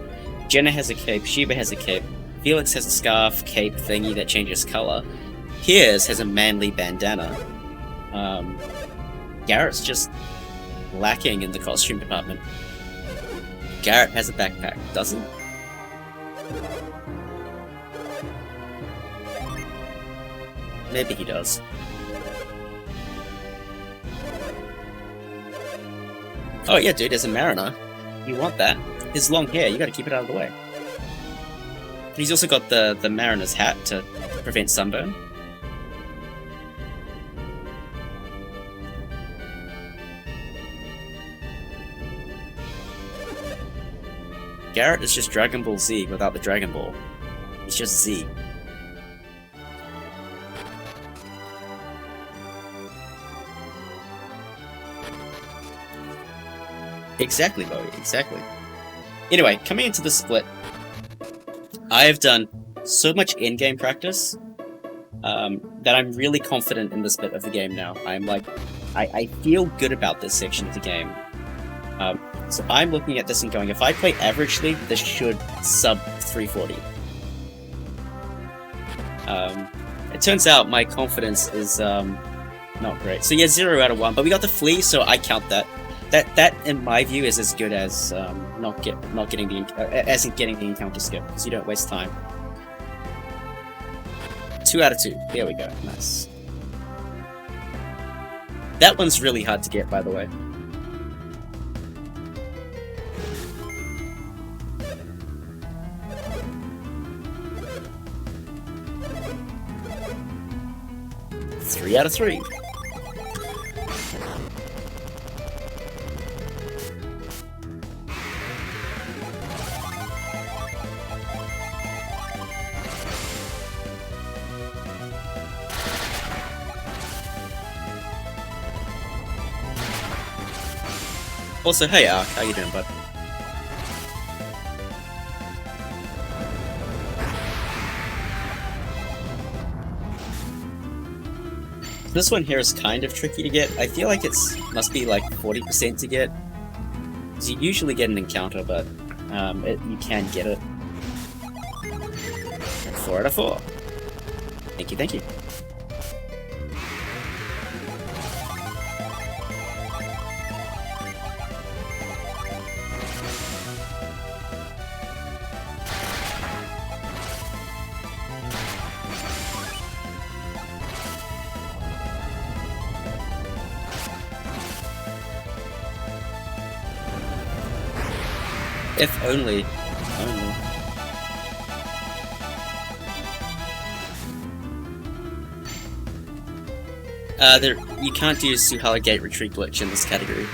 [SPEAKER 1] Jenna has a cape. Sheba has a cape. Felix has a scarf, cape thingy that changes color. Piers has a manly bandana. Garrett's just lacking in the costume department. Garrett has a backpack, does he? Maybe he does. Oh yeah, dude, as a mariner, you want that. his long hair, you gotta keep it out of the way. He's also got the mariner's hat to prevent sunburn. Garrett is just Dragon Ball Z without the Dragon Ball. He's just Z. Exactly, Bowie, exactly. Anyway, coming into the split, I have done so much in-game practice that I'm really confident in this bit of the game now. I'm like, I feel good about this section of the game. So I'm looking at this and going, if I play averagely, this should sub 340. It turns out my confidence is not great. So yeah, 0 out of 1, but we got the flea, so I count that. That in my view is as good as not getting the encounter skip, because you don't waste time. 2 out of 2. There we go. Nice. That one's really hard to get, by the way. Three out of 3. Also, hey Ark, how you doing, bud? This one here is kind of tricky to get. I feel like must be like 40% to get. Because you usually get an encounter, but you can get it. 4 out of 4. Thank you, thank you. If only. You can't do Suhala Gate Retreat Glitch in this category.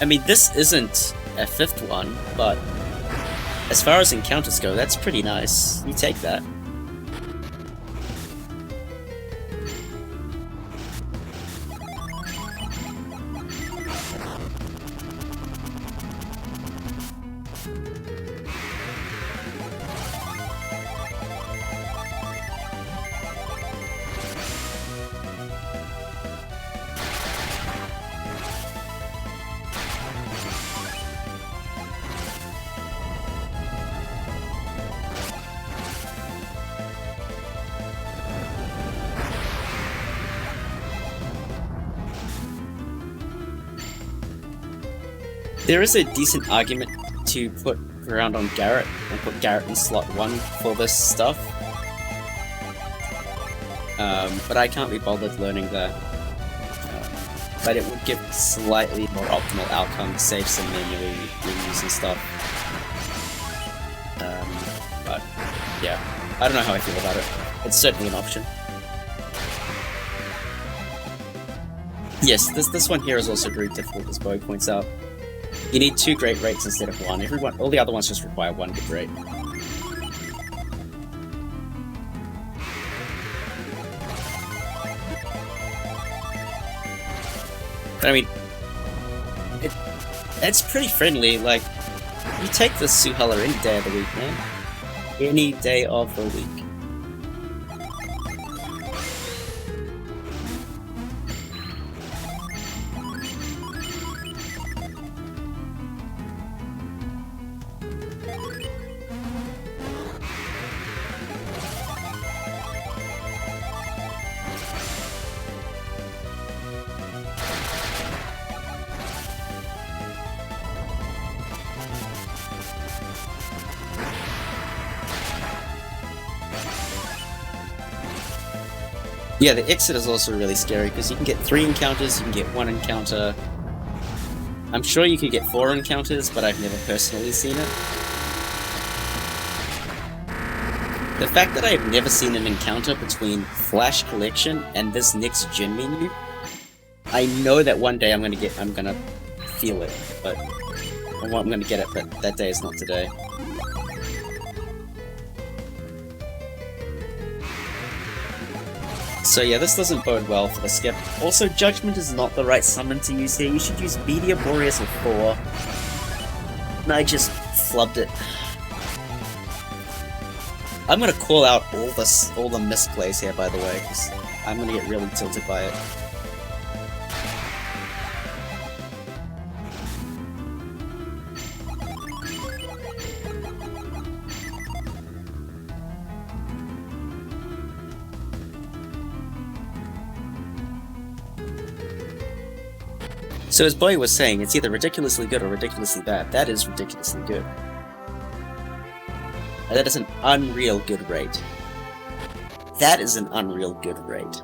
[SPEAKER 1] I mean, this isn't a 5th one, but as far as encounters go, that's pretty nice. You take that. There is a decent argument to put around on Garrett and put Garrett in slot 1 for this stuff. But I can't be bothered learning that. But it would give slightly more optimal outcomes, save some manually menus and stuff. But yeah, I don't know how I feel about it. It's certainly an option. Yes, this one here is also very difficult, as Bo points out. You need 2 great rates instead of 1. All the other ones just require 1 good rate. But I mean, it's pretty friendly. Like, you take the Suhala any day of the week, man. Any day of the week. Yeah, the exit is also really scary because you can get 3 encounters, you can get 1 encounter. I'm sure you can get 4 encounters, but I've never personally seen it. The fact that I've never seen an encounter between Flash Collection and this next gym menu, I know that one day I'm gonna feel it, but I'm gonna get it, but that day is not today. So yeah, this doesn't bode well for the skip. Also, Judgment is not the right summon to use here. You should use Media Boreas or Thor. And I just flubbed it. I'm gonna call out all the misplays here, by the way, because I'm gonna get really tilted by it. So as Boy was saying, it's either ridiculously good or ridiculously bad. That is ridiculously good. And that is an unreal good rate. That is an unreal good rate.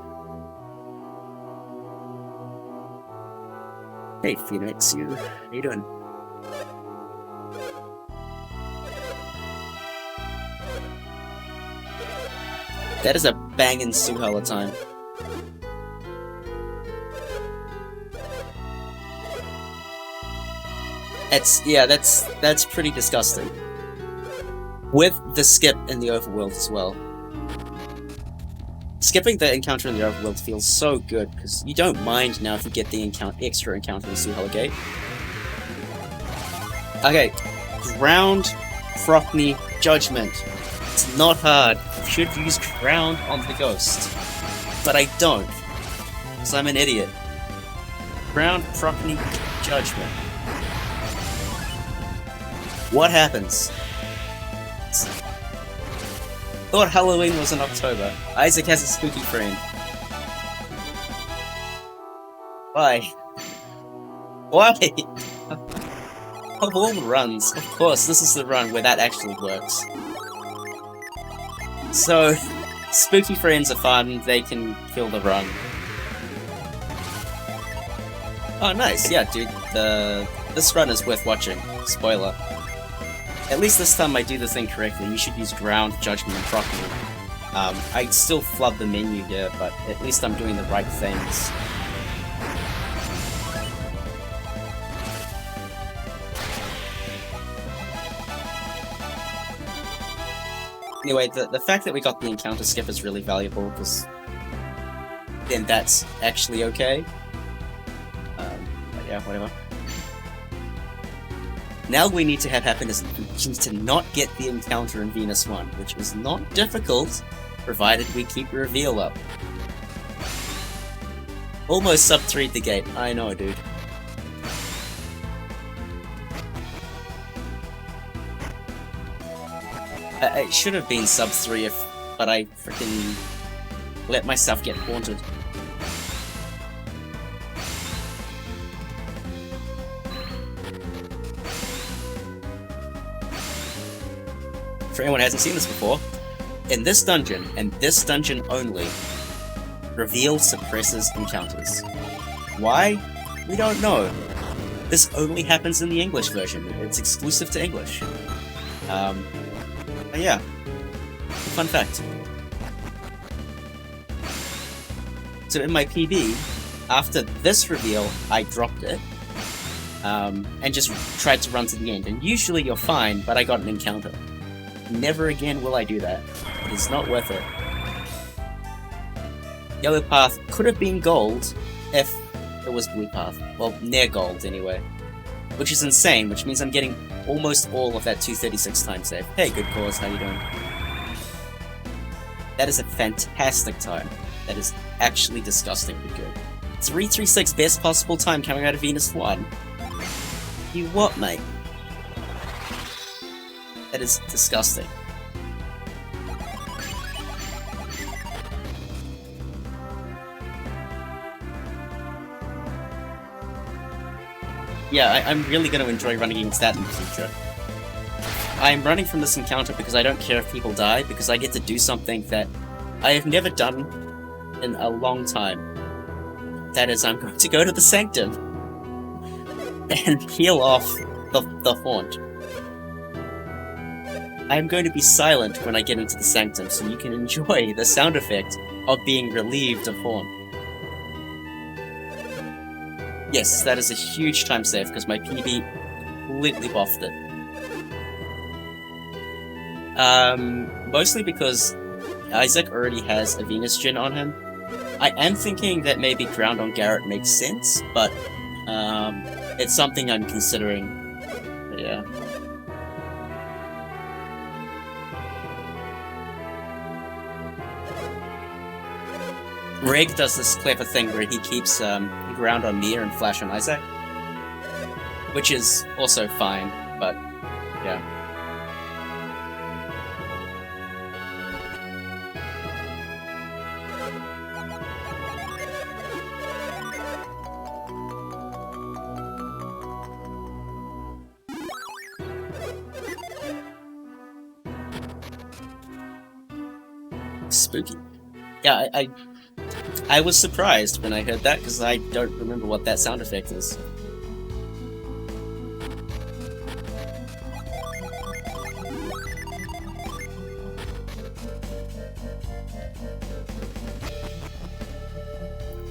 [SPEAKER 1] Hey Phoenix, how you doing? That is a bangin' Suhala time. That's pretty disgusting. With the skip in the overworld as well. Skipping the encounter in the overworld feels so good, because you don't mind now if you get the extra encounter in Suhala Gate. Okay, Ground, Prockney, Judgment. It's not hard. You should use Ground on the ghost. But I don't, because I'm an idiot. Ground, Prockney, Judgment. What happens? Thought Halloween was in October. Isaac has a spooky friend. Why? Why? Of all the runs, of course, this is the run where that actually works. So, spooky friends are fun, they can kill the run. Oh nice, yeah dude, this run is worth watching. Spoiler. At least this time I do the thing correctly. You should use Ground, Judgment, and Prockney. I still flub the menu here, but at least I'm doing the right things. Anyway, the fact that we got the encounter skip is really valuable, because then that's actually okay. But yeah, whatever. Now we need to have happiness to not get the encounter in Venus 1, which is not difficult, provided we keep reveal up. Almost sub 3'd the gate, I know dude. I should have been sub 3 but I freaking let myself get haunted. For anyone who hasn't seen this before, in this dungeon, and this dungeon only, reveal suppresses encounters. Why? We don't know. This only happens in the English version. It's exclusive to English. But yeah. Fun fact. So in my PB, after this reveal, I dropped it, and just tried to run to the end. And usually you're fine, but I got an encounter. Never again will I do that. It is not worth it. Yellow path could have been gold if it was blue path. Well, near gold anyway. Which is insane, which means I'm getting almost all of that 236 time save. Hey, good cause, how you doing? That is a fantastic time. That is actually disgustingly good. 336 best possible time coming out of Venus 1. You what, mate? That is disgusting. Yeah, I'm really going to enjoy running against that in the future. I'm running from this encounter because I don't care if people die, because I get to do something that I have never done in a long time. That is, I'm going to go to the Sanctum. and heal off the haunt. I am going to be silent when I get into the sanctum so you can enjoy the sound effect of being relieved of haunt. Yes, that is a huge time save because my PB completely buffed it. Mostly because Isaac already has a Venus Djinn on him. I am thinking that maybe Ground on Garrett makes sense, but it's something I'm considering. But yeah. Reg does this clever thing where he keeps Ground on Mia and Flash on Isaac, which is also fine, but yeah. Spooky. Yeah, I was surprised when I heard that, because I don't remember what that sound effect is.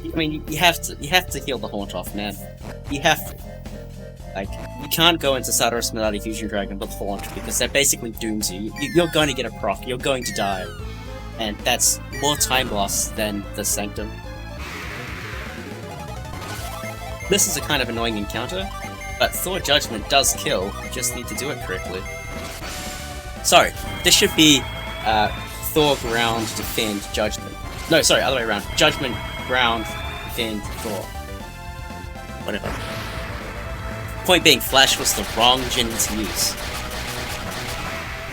[SPEAKER 1] I mean, you have to heal the haunt off, man. You have to. Like, you can't go into Sadaros Minati Fusion Dragon with haunt, because that basically dooms you. You're going to get a proc, you're going to die. And that's more time loss than the Sanctum. This is a kind of annoying encounter, but Thor Judgment does kill, you just need to do it correctly. Sorry, this should be Thor Ground Defend Judgment. No, sorry, other way around. Judgment Ground Defend Thor. Whatever. Point being, Flash was the wrong Djinn to use.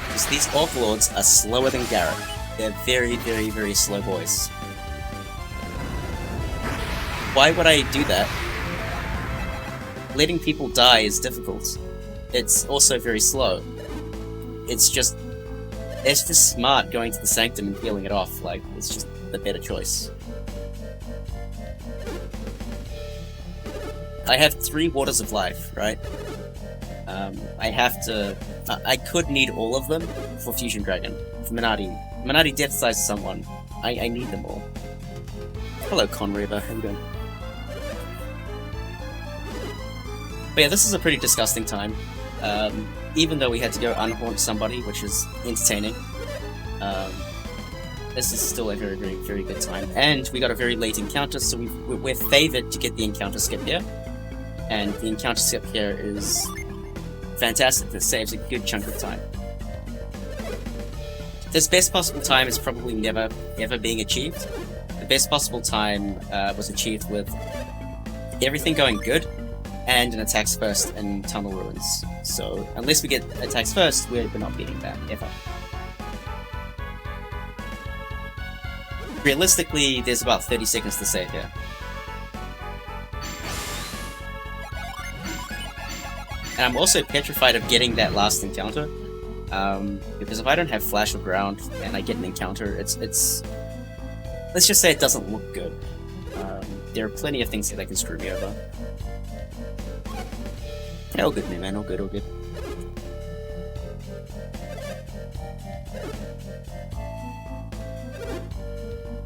[SPEAKER 1] Because these Orc Lords are slower than Garrett. They're very, very, very slow boys. Why would I do that? Letting people die is difficult. It's also very slow. It's just smart going to the Sanctum and healing it off. Like, it's just the better choice. I have 3 Waters of Life, right? I have to... I could need all of them for Fusion Dragon. For Minati. Minati Death Size someone. I need them all. Hello, Conreaver. How you doing? But yeah, this is a pretty disgusting time. Even though we had to go unhaunt somebody, which is entertaining. This is still a very, very, very good time. And we got a very late encounter, so we're favoured to get the encounter skip here. And the encounter skip here is fantastic. It saves a good chunk of time. This best possible time is probably never, ever being achieved. The best possible time was achieved with everything going good, and an attacks first and Tunnel Ruins. So, unless we get attacks first, we're not beating that, ever. Realistically, there's about 30 seconds to save here. And I'm also petrified of getting that last encounter. Because if I don't have Flash or Ground and I get an encounter, it's let's just say it doesn't look good. There are plenty of things that can screw me over. Yeah, all good, man, all good, all good.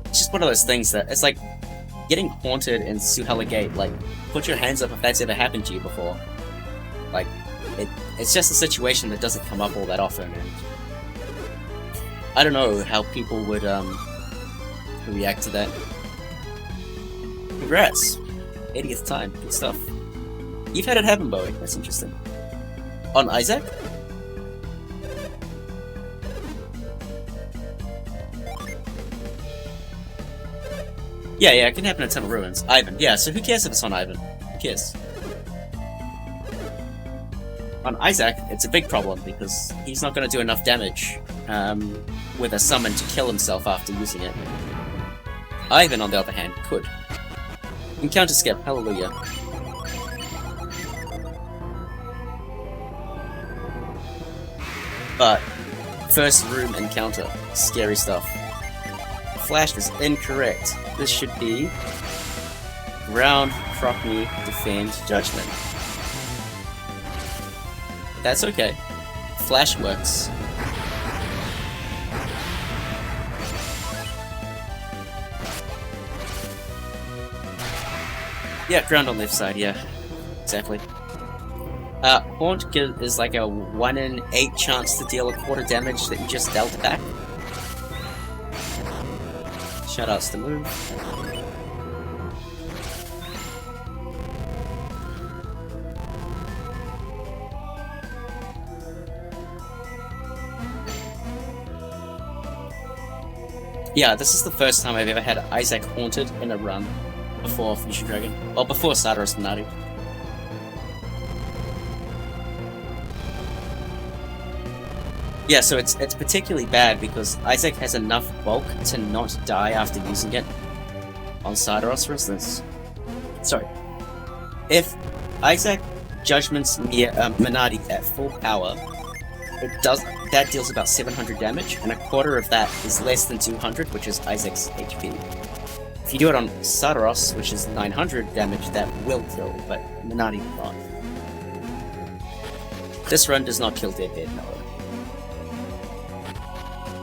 [SPEAKER 1] It's just one of those things that, it's like getting haunted in Suhala Gate. Like, put your hands up if that's ever happened to you before. Like, it's just a situation that doesn't come up all that often, and I don't know how people would react to that. Congrats! 80th time, good stuff. You've had it happen, Bowie, that's interesting. On Isaac? Yeah, it can happen in Tunnel Ruins. Ivan, yeah, so who cares if it's on Ivan? Who cares? On Isaac, it's a big problem, because he's not going to do enough damage with a summon to kill himself after using it. Ivan, on the other hand, could. Encounter skip, hallelujah. But, first room encounter, scary stuff. Flash is incorrect. This should be Ground, Proc Me, Defend, Judgment. That's okay. Flash works. Yeah, ground on left side, yeah. Exactly. Haunt is like a 1 in 8 chance to deal a quarter damage that you just dealt back. Shoutouts to move. Yeah, this is the first time I've ever had Isaac haunted in a run before Fusion Dragon. Well, before Sadaros Minari. Yeah, so it's particularly bad because Isaac has enough bulk to not die after using it. On Sadaros, for instance. Sorry. If Isaac judgments Minati at full power, that deals about 700 damage, and a quarter of that is less than 200, which is Isaac's HP. If you do it on Sadaros, which is 900 damage, that will kill, but Minati will not. This run does not kill Deadhead, no.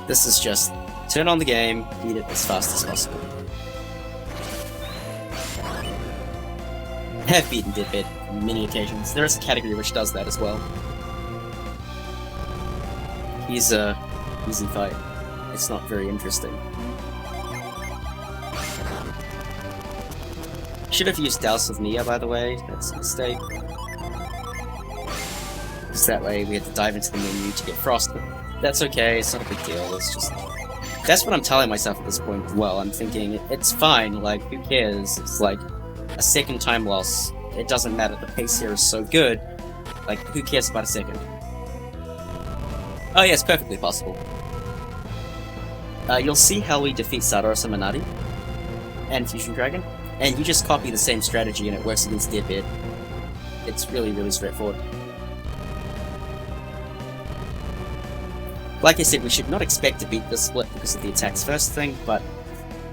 [SPEAKER 1] This is just turn on the game, beat it as fast as possible. I have beaten Deadhead on many occasions. There is a category which does that as well. He's easy fight. It's not very interesting. Should have used Douse of Nia, by the way. That's a mistake. Because that way we had to dive into the menu to get Frost. That's okay, it's not a big deal, it's just... That's what I'm telling myself at this point as well. I'm thinking, it's fine, like, who cares? It's like a second time loss. It doesn't matter, the pace here is so good. Like, who cares about a second? Oh yeah, it's perfectly possible. You'll see how we defeat Sadaros and Minati and Fusion Dragon, and you just copy the same strategy and it works against Deadhead. It's really, really straightforward. Like I said, we should not expect to beat this split because of the attacks first thing, but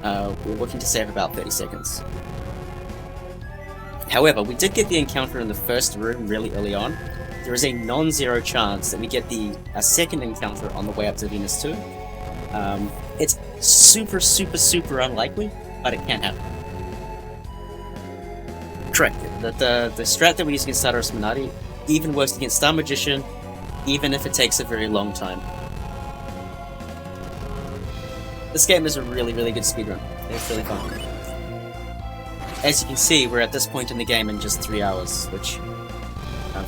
[SPEAKER 1] we're looking to save about 30 seconds. However, we did get the encounter in the first room really early on. There is a non-zero chance that we get a second encounter on the way up to Venus 2. It's super, super, super unlikely, but it can happen. Correct. The strat that we use against Sadaros Minati even works against Star Magician, even if it takes a very long time. This game is a really, really good speedrun. It's really fun. As you can see, we're at this point in the game in just 3 hours, which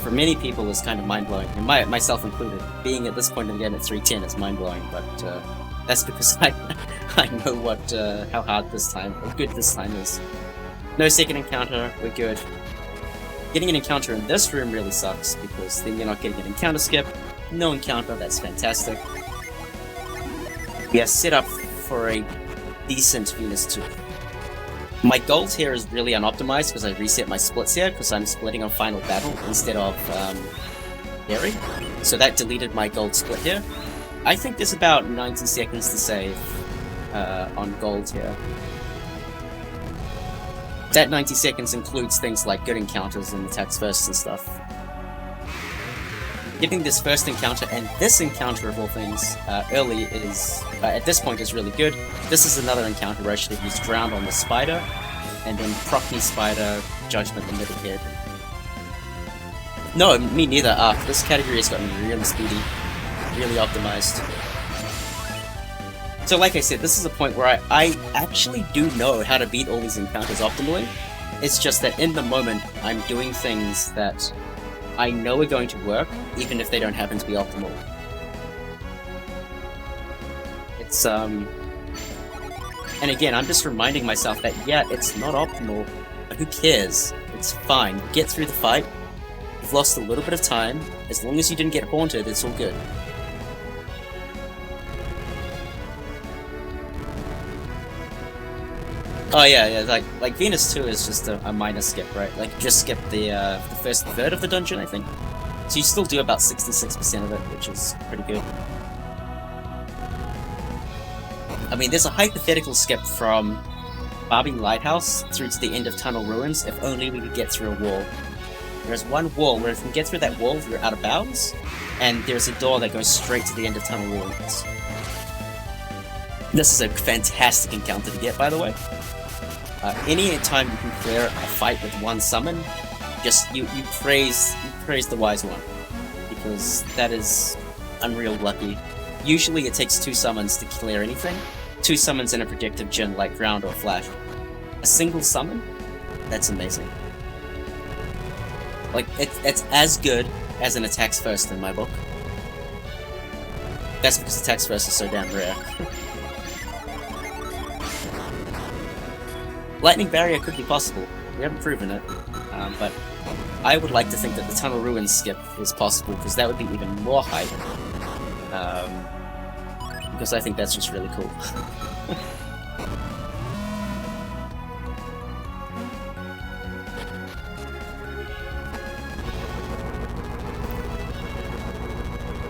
[SPEAKER 1] for many people is kind of mind-blowing, and myself included. Being at this point in the game at 3:10 is mind-blowing, but that's because I know how hard this time, or good this time is. No second encounter, we're good. Getting an encounter in this room really sucks, because then you're not getting an encounter skip. No encounter, that's fantastic. We are set up for a decent Venus 2. My gold here is really unoptimized because I reset my splits here because I'm splitting on Final Battle instead of Berry. So that deleted my gold split here. I think there's about 90 seconds to save on gold here. That 90 seconds includes things like good encounters and attacks first and stuff. Getting this first encounter and this encounter of all things early is, at this point, is really good. This is another encounter where I should have used Drowned on the Spider, and then Proc-Me Spider, Judgment the middle head. No, me neither. This category has gotten really speedy, really optimized. So like I said, this is a point where I actually do know how to beat all these encounters optimally. It's just that in the moment, I'm doing things that I know are going to work, even if they don't happen to be optimal. It's, and again, I'm just reminding myself that, yeah, it's not optimal, but who cares? It's fine. Get through the fight. You've lost a little bit of time. As long as you didn't get haunted, it's all good. Oh yeah, like Venus 2 is just a minor skip, right? Like, you just skip the first third of the dungeon, I think. So you still do about 66% of it, which is pretty good. I mean, there's a hypothetical skip from Barbie Lighthouse through to the end of Tunnel Ruins, if only we could get through a wall. There's one wall where if you can get through that wall, you're out of bounds, and there's a door that goes straight to the end of Tunnel Ruins. This is a fantastic encounter to get, by the way. Any time you can clear a fight with one summon, just you praise the wise one, because that is unreal lucky. Usually it takes 2 summons to clear anything. 2 summons in a projective gen like ground or flash. A single summon? That's amazing. Like, it's as good as an attacks first in my book. That's because attacks first is so damn rare. Lightning Barrier could be possible. We haven't proven it, but I would like to think that the Tunnel Ruins skip is possible, because that would be even more hype. Because I think that's just really cool.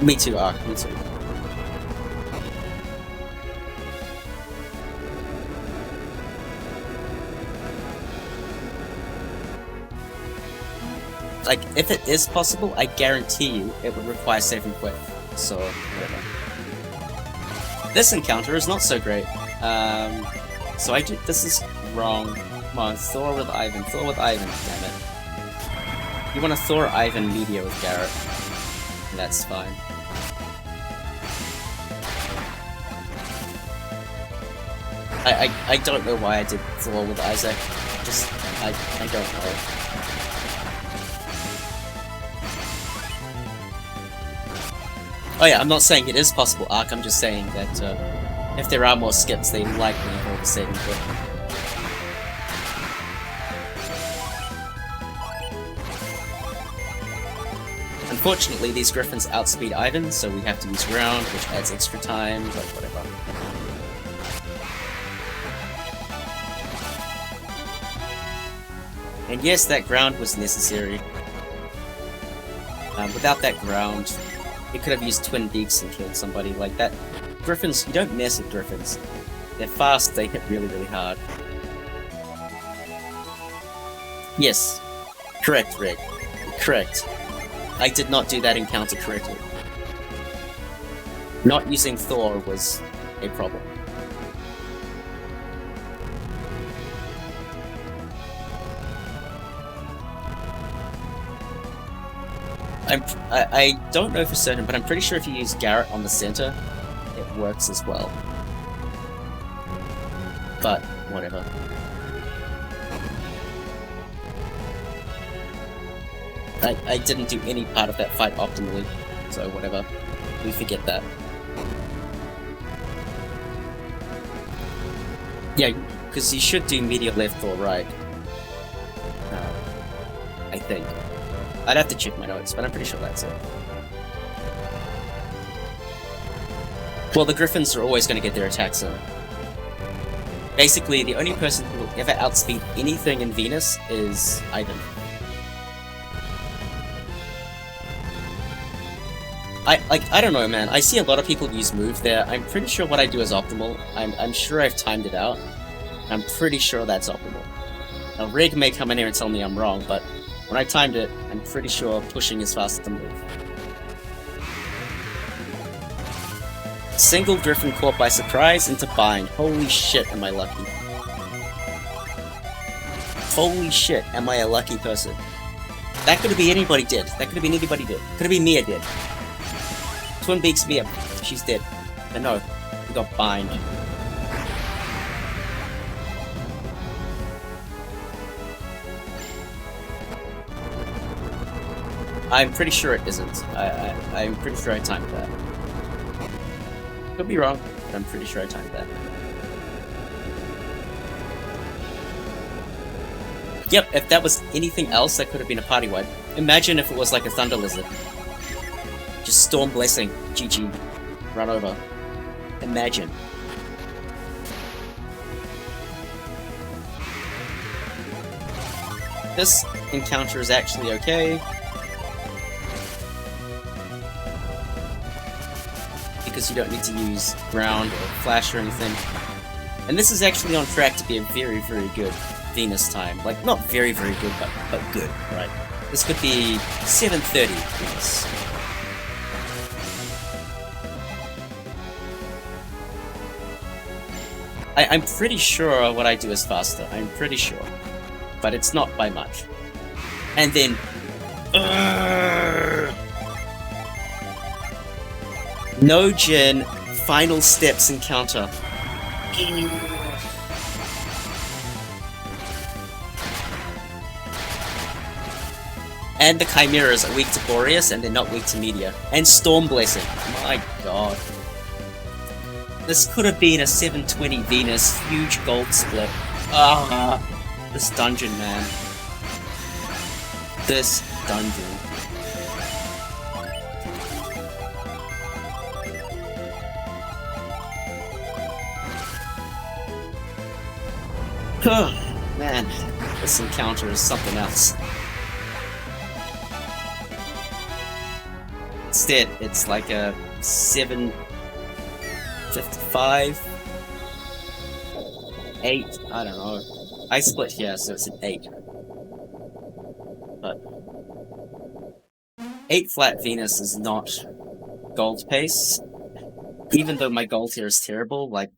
[SPEAKER 1] Me too, Ark, me too. Like, if it is possible, I guarantee you it would require save and quit. So, whatever. This encounter is not so great. So this is wrong. Come on, Thor with Ivan, damn it. You want to Thor Ivan media with Garrett. That's fine. I don't know why I did Thor with Isaac. Just, I don't know. Oh yeah, I'm not saying it is possible, Ark, I'm just saying that if there are more skips, they likely involve a saving quit. Unfortunately, these Griffins outspeed Ivan, so we have to use ground, which adds extra time, but whatever. And yes, that ground was necessary. Without that ground, it could have used Twin Beaks and killed somebody like that. Griffins, you don't mess with Griffins. They're fast, they hit really, really hard. Yes. Correct, Rick. Correct. I did not do that encounter correctly. Not using Thor was a problem. I don't know for certain, but I'm pretty sure if you use Garrett on the center, it works as well. But, whatever. I didn't do any part of that fight optimally, so whatever. We forget that. Yeah, because you should do media left or right. I think. I'd have to check my notes, but I'm pretty sure that's it. Well, the Griffins are always going to get their attacks in. Basically, the only person who will ever outspeed anything in Venus is Ivan. I don't know, man. I see a lot of people use move there. I'm pretty sure what I do is optimal. I'm sure I've timed it out. I'm pretty sure that's optimal. Now, Rig may come in here and tell me I'm wrong, but when I timed it, I'm pretty sure pushing is faster than move. Single Griffin caught by surprise into bind. Holy shit, am I lucky. Holy shit, am I a lucky person. That could have been anybody did. That could have been anybody did. Could have been Mia did. Twin Beaks Mia. She's dead. But no, we got bind. I'm pretty sure it isn't. I'm pretty sure I timed that. Could be wrong, but I'm pretty sure I timed that. Yep, if that was anything else, that could have been a party wipe. Imagine if it was like a Thunder Lizard. Just Storm Blessing, GG, run over. Imagine. This encounter is actually okay. Because you don't need to use ground or flash or anything. And this is actually on track to be a very, very good Venus time. Like, not very, very good, but good, right? This could be 730 Venus. I'm pretty sure what I do is faster. I'm pretty sure. But it's not by much. And then... no Jin, final steps encounter. And the Chimeras are weak to Boreas, and they're not weak to Meteor. And Storm Blessing. My god. This could have been a 720 Venus, huge gold split. Ah, this dungeon, man. This dungeon. Man, this encounter is something else. Instead, it's like a 755, 8, I don't know. I split here, so it's an 8. But 8 flat Venus is not gold pace. Even though my gold here is terrible, like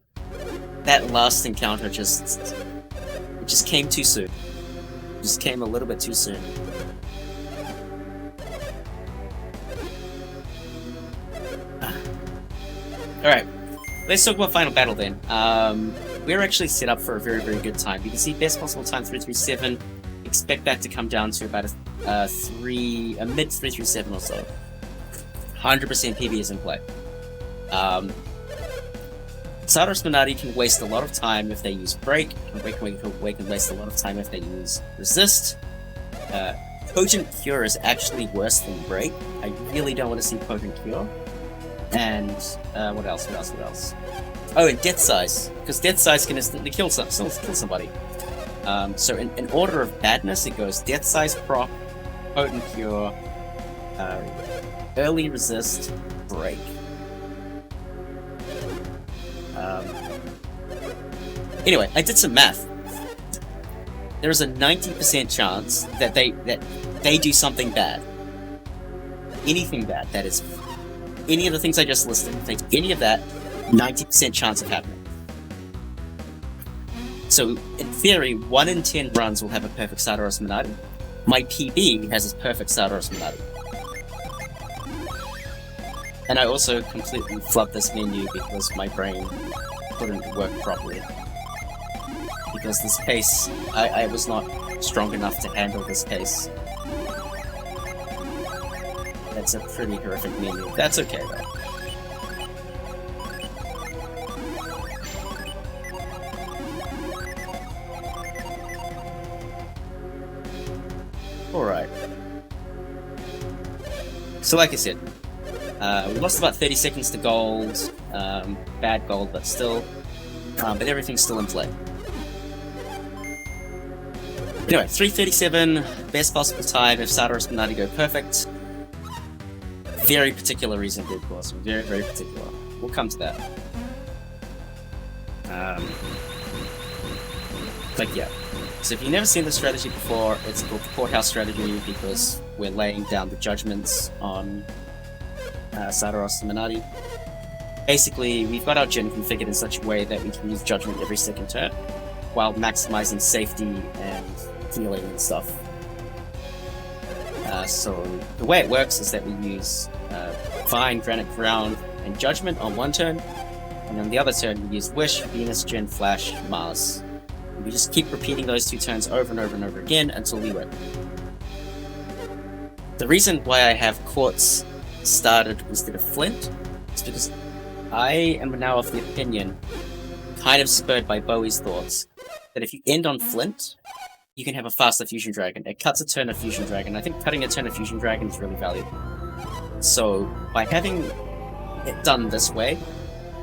[SPEAKER 1] that last encounter just came too soon. Just came a little bit too soon. Alright, let's talk about Final Battle then. We're actually set up for a very, very good time. You can see best possible time 337. Expect that to come down to about a mid 337 or so. 100% PB is in play. Sadaros Minati can waste a lot of time if they use Break, and we can waste a lot of time if they use Resist. Potent Cure is actually worse than Break. I really don't want to see Potent Cure. And what else? Oh, and Death Size, because Death Size can instantly kill somebody. So in order of badness, it goes Death Size proc, Potent Cure, Early Resist, Break. Anyway, I did some math. There is a 90% chance that they do something bad. Anything bad, that is. Any of the things I just listed, if they do any of that, 90% chance of happening. So, in theory, 1 in 10 runs will have a perfect Sadaros Minati. My PB has a perfect Sadaros Minati. And I also completely flubbed this menu because my brain couldn't work properly. Because this pace, I was not strong enough to handle this pace. That's a pretty horrific menu. That's okay, though. Alright. So like I said, we lost about 30 seconds to gold. Bad gold, but still. But everything's still in play. Anyway, 337, best possible time if Sadaros Minati go perfect. Very particular reason, of course. Very, very particular. We'll come to that. But yeah. So if you've never seen this strategy before, it's called the Courthouse strategy because we're laying down the judgments on Sadaros Minati. Basically, we've got our Jin configured in such a way that we can use judgment every second turn, while maximizing safety and healing and stuff. So the way it works is that we use Vine, Granite Ground, and Judgment on one turn, and on the other turn we use Wish, Venus, Jin, Flash, Mars. And we just keep repeating those 2 turns over and over and over again until we win. The reason why I have Quartz started instead of Flint is because I am now of the opinion, kind of spurred by Bowie's thoughts, that if you end on Flint, you can have a faster Fusion Dragon. It cuts a turn of Fusion Dragon. I think cutting a turn of Fusion Dragon is really valuable. So, by having it done this way,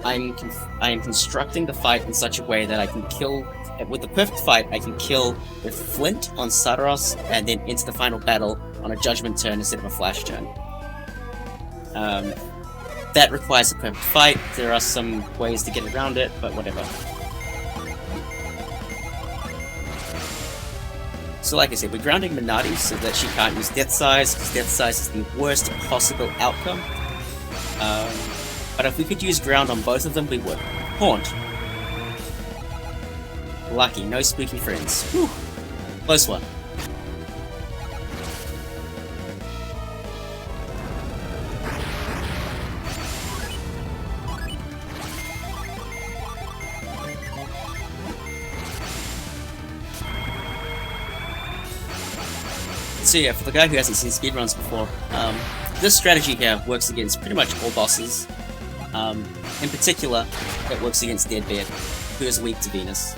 [SPEAKER 1] I am constructing the fight in such a way that I can kill... With the perfect fight, I can kill with Flint on Sadaros, and then into the final battle on a Judgment turn instead of a Flash turn. That requires a perfect fight. There are some ways to get around it, but whatever. So like I said, we're grounding Minati so that she can't use Death Size, because Death Size is the worst possible outcome. But if we could use ground on both of them, we would. Haunt. Lucky, no spooky friends. Whew. Close one. So yeah, for the guy who hasn't seen speedruns before, this strategy here works against pretty much all bosses. In particular, it works against Deadbeard, who is weak to Venus.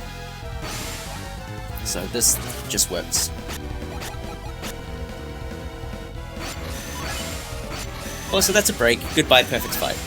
[SPEAKER 1] So this just works. Also, that's a break. Goodbye, perfect fight.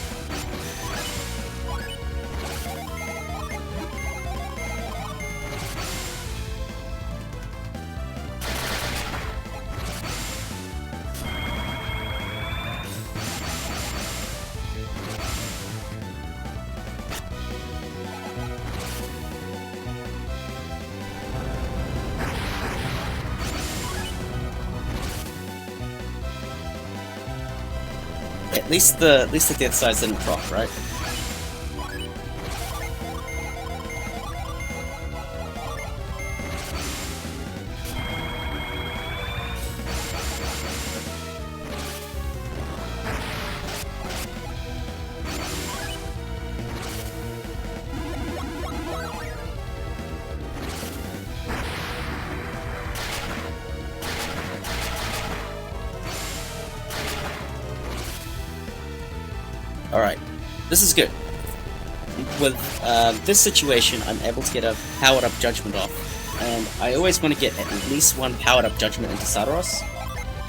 [SPEAKER 1] At least the death size didn't proc, right? Alright, this is good. With this situation, I'm able to get a powered up judgment off, and I always want to get at least one powered up judgment into Sadaros.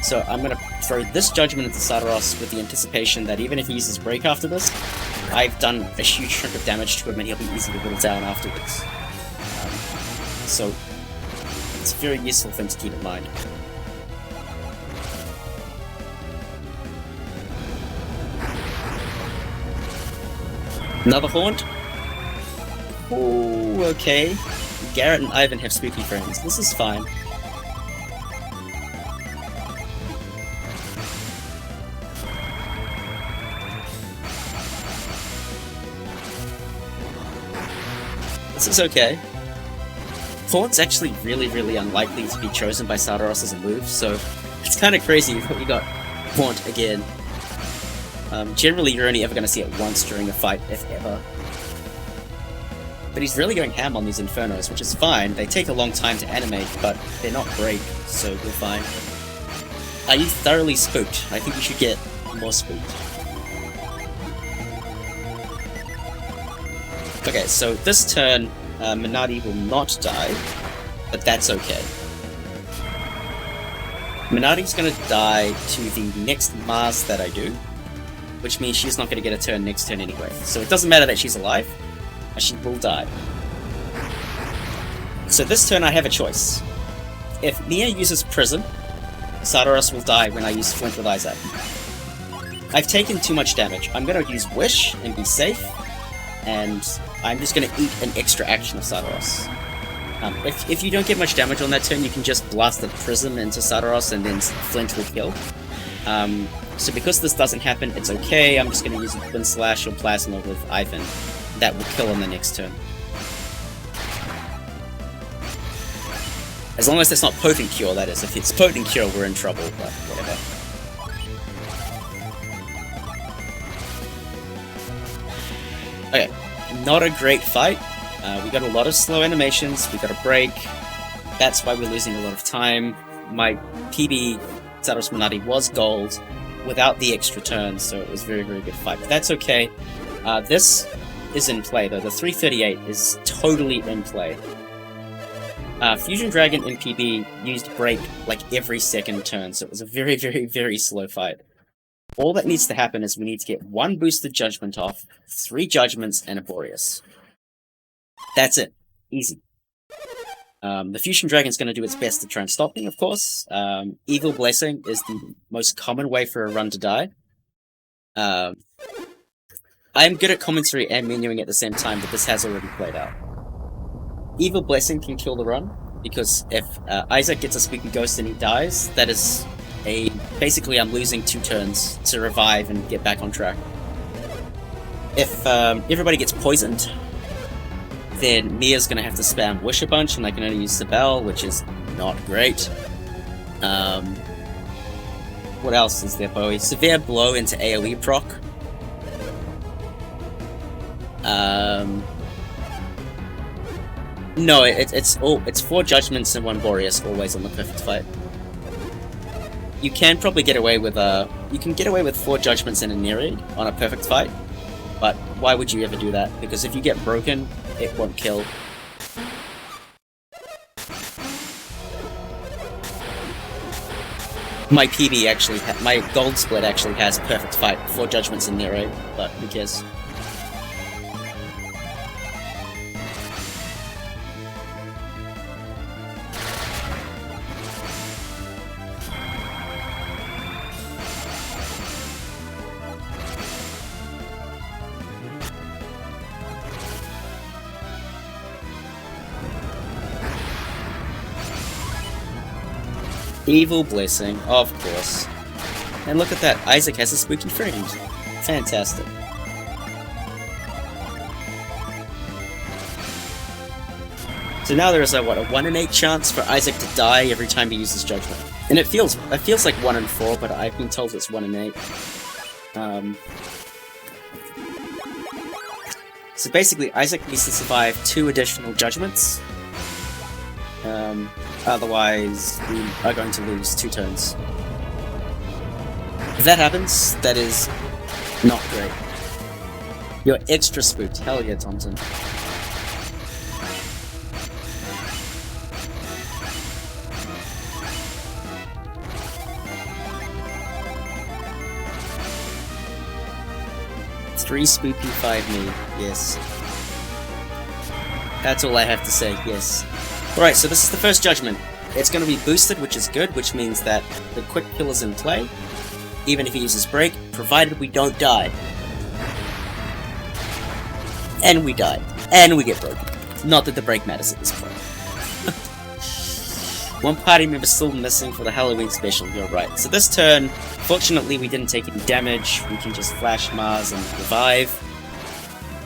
[SPEAKER 1] So I'm going to throw this judgment into Sadaros with the anticipation that even if he uses break after this, I've done a huge chunk of damage to him and he'll be easy to whittle down afterwards. So it's a very useful thing to keep in mind. Another Haunt? Ooh, okay. Garrett and Ivan have spooky friends. This is fine. This is okay. Haunt's actually really unlikely to be chosen by Sadaros as a move, so it's kind of crazy that we got Haunt again. Generally, you're only ever going to see it once during a fight, if ever. But he's really going ham on these Infernos, which is fine. They take a long time to animate, but they're not break, so we're fine. Are you thoroughly spooked? I think you should get more spooked. Okay, so this turn, Minati will not die, but that's okay. Minati's going to die to the next Mars that I do, which means she's not going to get a turn next turn anyway. So it doesn't matter that she's alive, she will die. So this turn I have a choice. If Nia uses Prism, Sadaros will die when I use Flint with Isaac. I've taken too much damage. I'm going to use Wish and be safe, and I'm just going to eat an extra action of Sadaros. If you don't get much damage on that turn, you can just blast the Prism into Sadaros and then Flint will kill. So because this doesn't happen, it's okay. I'm just going to use Wind Slash or Plasma with Ivan. That will kill on the next turn. As long as it's not Potent Cure, that is. If it's Potent Cure, we're in trouble, but whatever. Okay, not a great fight. We got a lot of slow animations, we got a break. That's why we're losing a lot of time. My PB Sadaros Minati was gold without the extra turn, so it was a very good fight. But that's okay. This is in play, though. The 338 is totally in play. Fusion Dragon in PB used break like every second turn, so it was a very slow fight. All that needs to happen is we need to get one boosted judgment off, 3 judgments, and a Boreas. That's it. Easy. The Fusion Dragon's going to do its best to try and stop me, of course. Evil Blessing is the most common way for a run to die. I'm good at commentary and menuing at the same time, but this has already played out. Evil Blessing can kill the run. Because if Isaac gets a spooky ghost and he dies, that is basically I'm losing 2 turns to revive and get back on track. If everybody gets poisoned, then Mia's gonna have to spam Wish a bunch, and I can only use the bell, which is not great. What else is there, Bowie? Severe blow into AoE proc. No, it's 4 judgments and 1 Boreas always on the perfect fight. You can probably get away with 4 judgments and a Nereid on a perfect fight, but why would you ever do that? Because if you get broken, it won't kill. My PB actually, my gold split actually has perfect fight, 4 judgments and Nereid, but who cares? Evil Blessing, of course. And look at that, Isaac has a spooky friend. Fantastic. So now there is a 1 in 8 chance for Isaac to die every time he uses Judgment. And it feels like 1 in 4, but I've been told it's 1 in 8. So basically, Isaac needs to survive 2 additional Judgments. Otherwise, we are going to lose 2 turns. If that happens, that is not great. You're extra spooked. Hell yeah, Thompson. Three spooky, 5 me. Yes. That's all I have to say, yes. Alright, so this is the first judgment. It's going to be boosted, which is good, which means that the quick kill is in play, even if he uses break, provided we don't die. And we die. And we get broken. Not that the break matters at this point. 1 party member still missing for the Halloween special, you're right. So this turn, fortunately we didn't take any damage, we can just flash Mars and revive.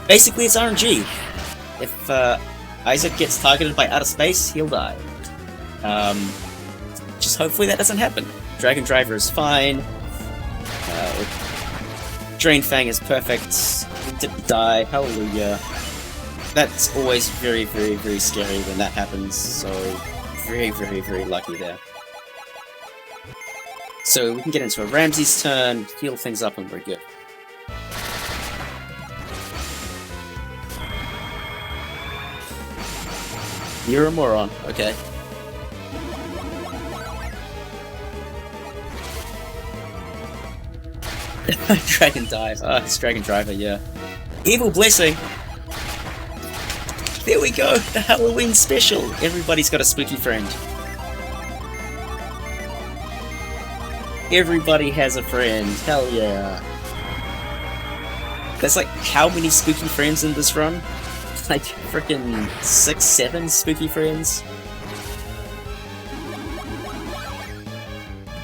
[SPEAKER 1] Basically it's RNG. If Isaac gets targeted by outer space, he'll die. Just hopefully that doesn't happen. Dragon Driver is fine. Drain Fang is perfect. We didn't die. Hallelujah. That's always very, very, very scary when that happens, so very, very, very lucky there. So we can get into a Ramsey's turn, heal things up, and we're good. You're a moron, okay. Dragon Dive. It's Dragon Driver, yeah. Evil Blessing! There we go! The Halloween special! Everybody's got a spooky friend. Everybody has a friend. Hell yeah. There's like, how many spooky friends in this run? Like, frickin' 6, 7 spooky friends?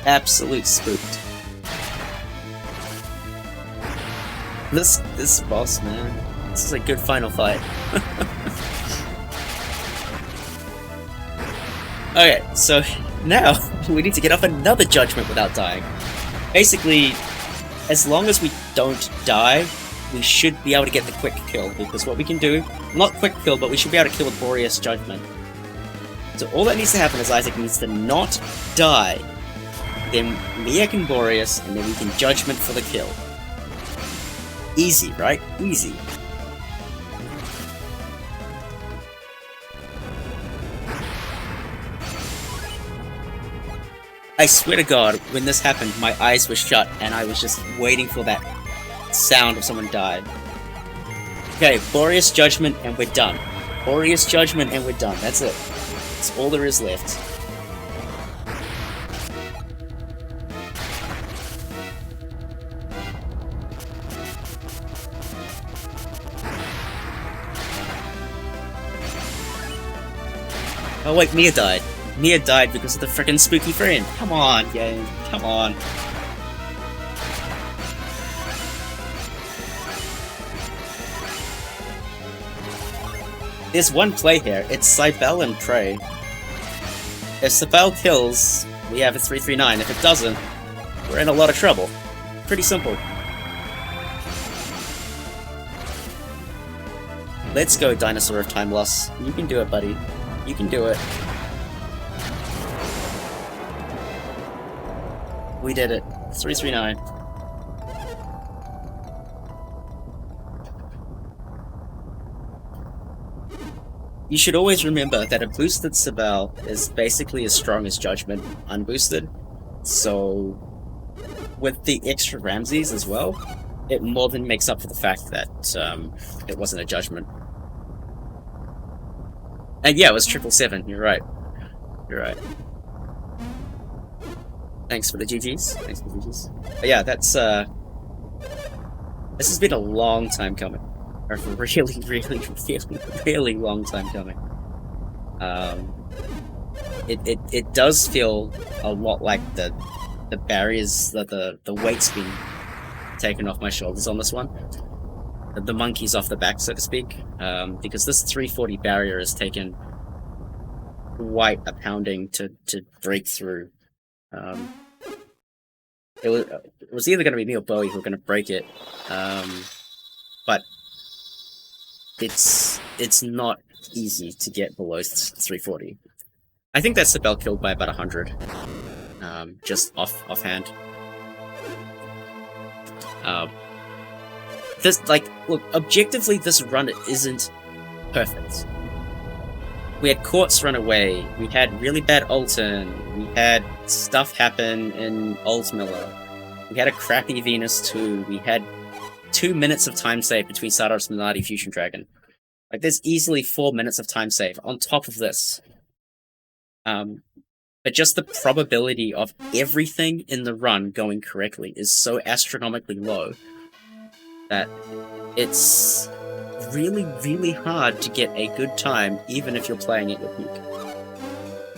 [SPEAKER 1] Absolute spooked. This boss, man. This is a good final fight. Okay, so now we need to get off another judgment without dying. Basically, as long as we don't die, we should be able to get the quick kill, because what we can do, not quick kill, but we should be able to kill with Boreas Judgment. So all that needs to happen is Isaac needs to not die, then Mia can Boreas, and then we can Judgment for the kill. Easy, right? Easy. I swear to God, when this happened, my eyes were shut, and I was just waiting for that sound of someone died. Okay, Boreas Judgment, and we're done. Boreas Judgment, and we're done. That's it. That's all there is left. Oh wait, Mia died. Mia died because of the frickin' spooky friend. Come on, game. Come on. There's one play here. It's Cybele and Prey. If Cybele kills, we have a 339. If it doesn't, we're in a lot of trouble. Pretty simple. Let's go, Dinosaur of Time Loss. You can do it, buddy. You can do it. We did it. 339. You should always remember that a boosted Cybele is basically as strong as Judgment unboosted. So, with the extra Ramses as well, it more than makes up for the fact that it wasn't a Judgment. And yeah, it was 777, you're right. You're right. Thanks for the GGs. Thanks for the GGs. But yeah, that's, this has been a long time coming. Or a really long time coming. It does feel a lot like the barriers, the weight's been taken off my shoulders on this one. The monkey's off the back, so to speak. Because this 340 barrier has taken quite a pounding to break through. It was either going to be me or Bowie who were going to break it, but it's not easy to get below 340. I think that Cybele killed by about 100, just offhand. Look, objectively, this run isn't perfect. We had Quartz run away, we had really bad Alton, we had stuff happen in Altmiller, we had a crappy Venus 2, we had 2 minutes of time save between Stardust Minardi Fusion Dragon. Like, there's easily 4 minutes of time save on top of this. But just the probability of everything in the run going correctly is so astronomically low that it's really, really hard to get a good time, even if you're playing at your peak.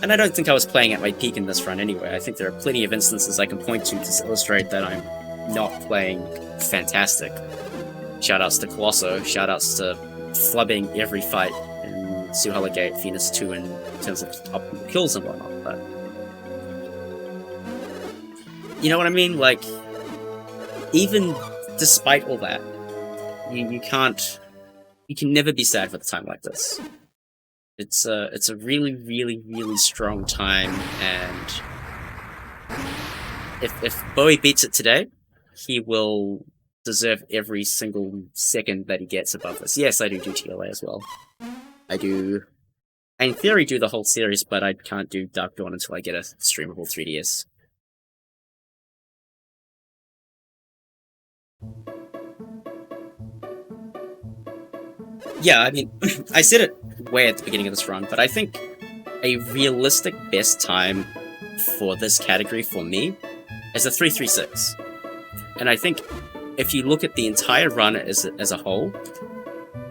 [SPEAKER 1] And I don't think I was playing at my peak in this run anyway. I think there are plenty of instances I can point to illustrate that I'm not playing fantastic. Shoutouts to Colosso, shoutouts to flubbing every fight in Suhala Gate, Venus 2 in terms of top kills and whatnot, but... You know what I mean? Like, even despite all that, you can't... You can never be sad for the time like this. It's a really, really, really strong time, and if Bowie beats it today, he will deserve every single second that he gets above this. Yes, I do TLA as well. I in theory, do the whole series, but I can't do Dark Dawn until I get a streamable 3DS. Yeah, I mean, I said it way at the beginning of this run, but I think a realistic best time for this category for me is a 336. And I think if you look at the entire run as a whole,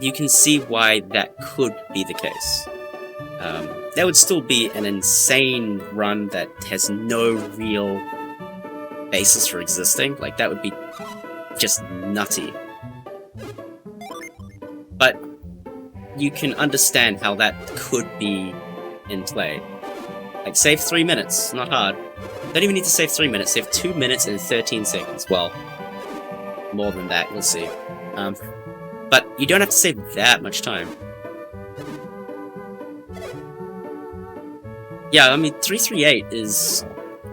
[SPEAKER 1] you can see why that could be the case. That would still be an insane run that has no real basis for existing. Like, that would be just nutty. But you can understand how that could be in play. Like, save 3 minutes, not hard. Don't even need to save 3 minutes, save 2 minutes and 13 seconds. Well, more than that, you'll see. But you don't have to save that much time. Yeah, I mean, 338 is...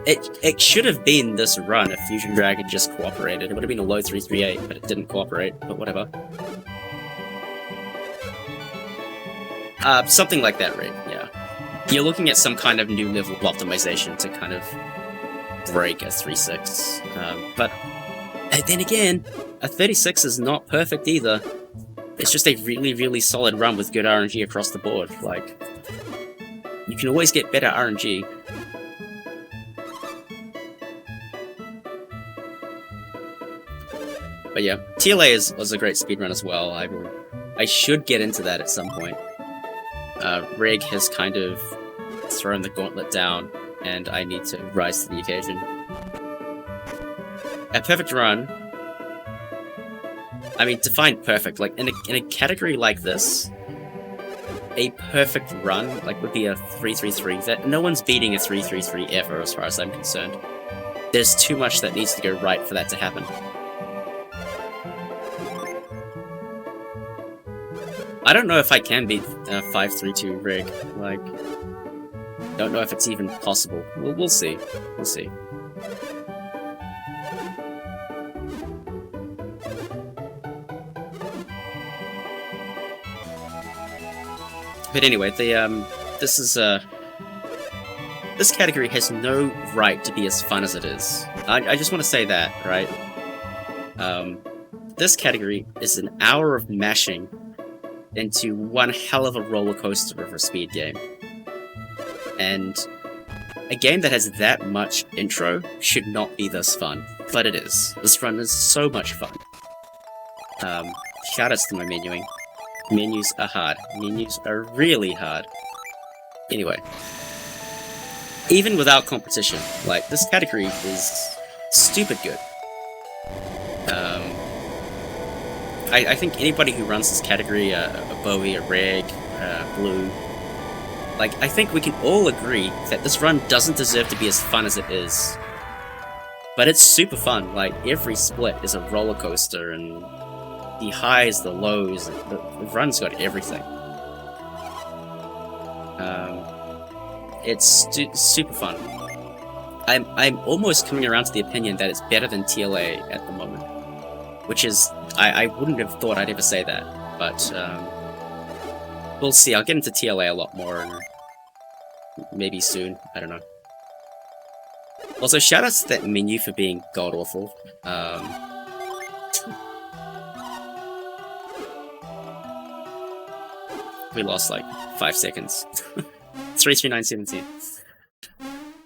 [SPEAKER 1] It should have been this run if Fusion Dragon just cooperated. It would have been a low 338, but it didn't cooperate, but whatever. Something like that, right? Yeah. You're looking at some kind of new level of optimization to kind of break a 3.6. But then again, a 36 is not perfect either. It's just a really, really solid run with good RNG across the board. Like, you can always get better RNG. But yeah, TLA was a great speedrun as well. I should get into that at some point. Reg has kind of thrown the gauntlet down, and I need to rise to the occasion. A perfect run... I mean, define perfect. Like, in a category like this, a perfect run, like, would be a 3-3-3. That no one's beating a 3-3-3 ever, as far as I'm concerned. There's too much that needs to go right for that to happen. I don't know if I can beat a 5-3-2 rig. Like, don't know if it's even possible. We'll see. We'll see. But anyway, this category has no right to be as fun as it is. I just want to say that, right? This category is an hour of mashing into one hell of a roller coaster of a speed game. And a game that has that much intro should not be this fun, but it is. This run is so much fun. Shoutouts to my menuing. Menus are hard. Menus are really hard. Anyway. Even without competition, like, this category is stupid good. I think anybody who runs this category, a Bowie, a Reg, Blue, like, I think we can all agree that this run doesn't deserve to be as fun as it is. But it's super fun. Like, every split is a roller coaster, and the highs, the lows, the run's got everything. It's super fun. I'm almost coming around to the opinion that it's better than TLA at the moment. Which is, I wouldn't have thought I'd ever say that, but we'll see. I'll get into TLA a lot more, maybe soon, I don't know. Also, shoutouts to that menu for being god-awful. We lost like 5 seconds. 339.17.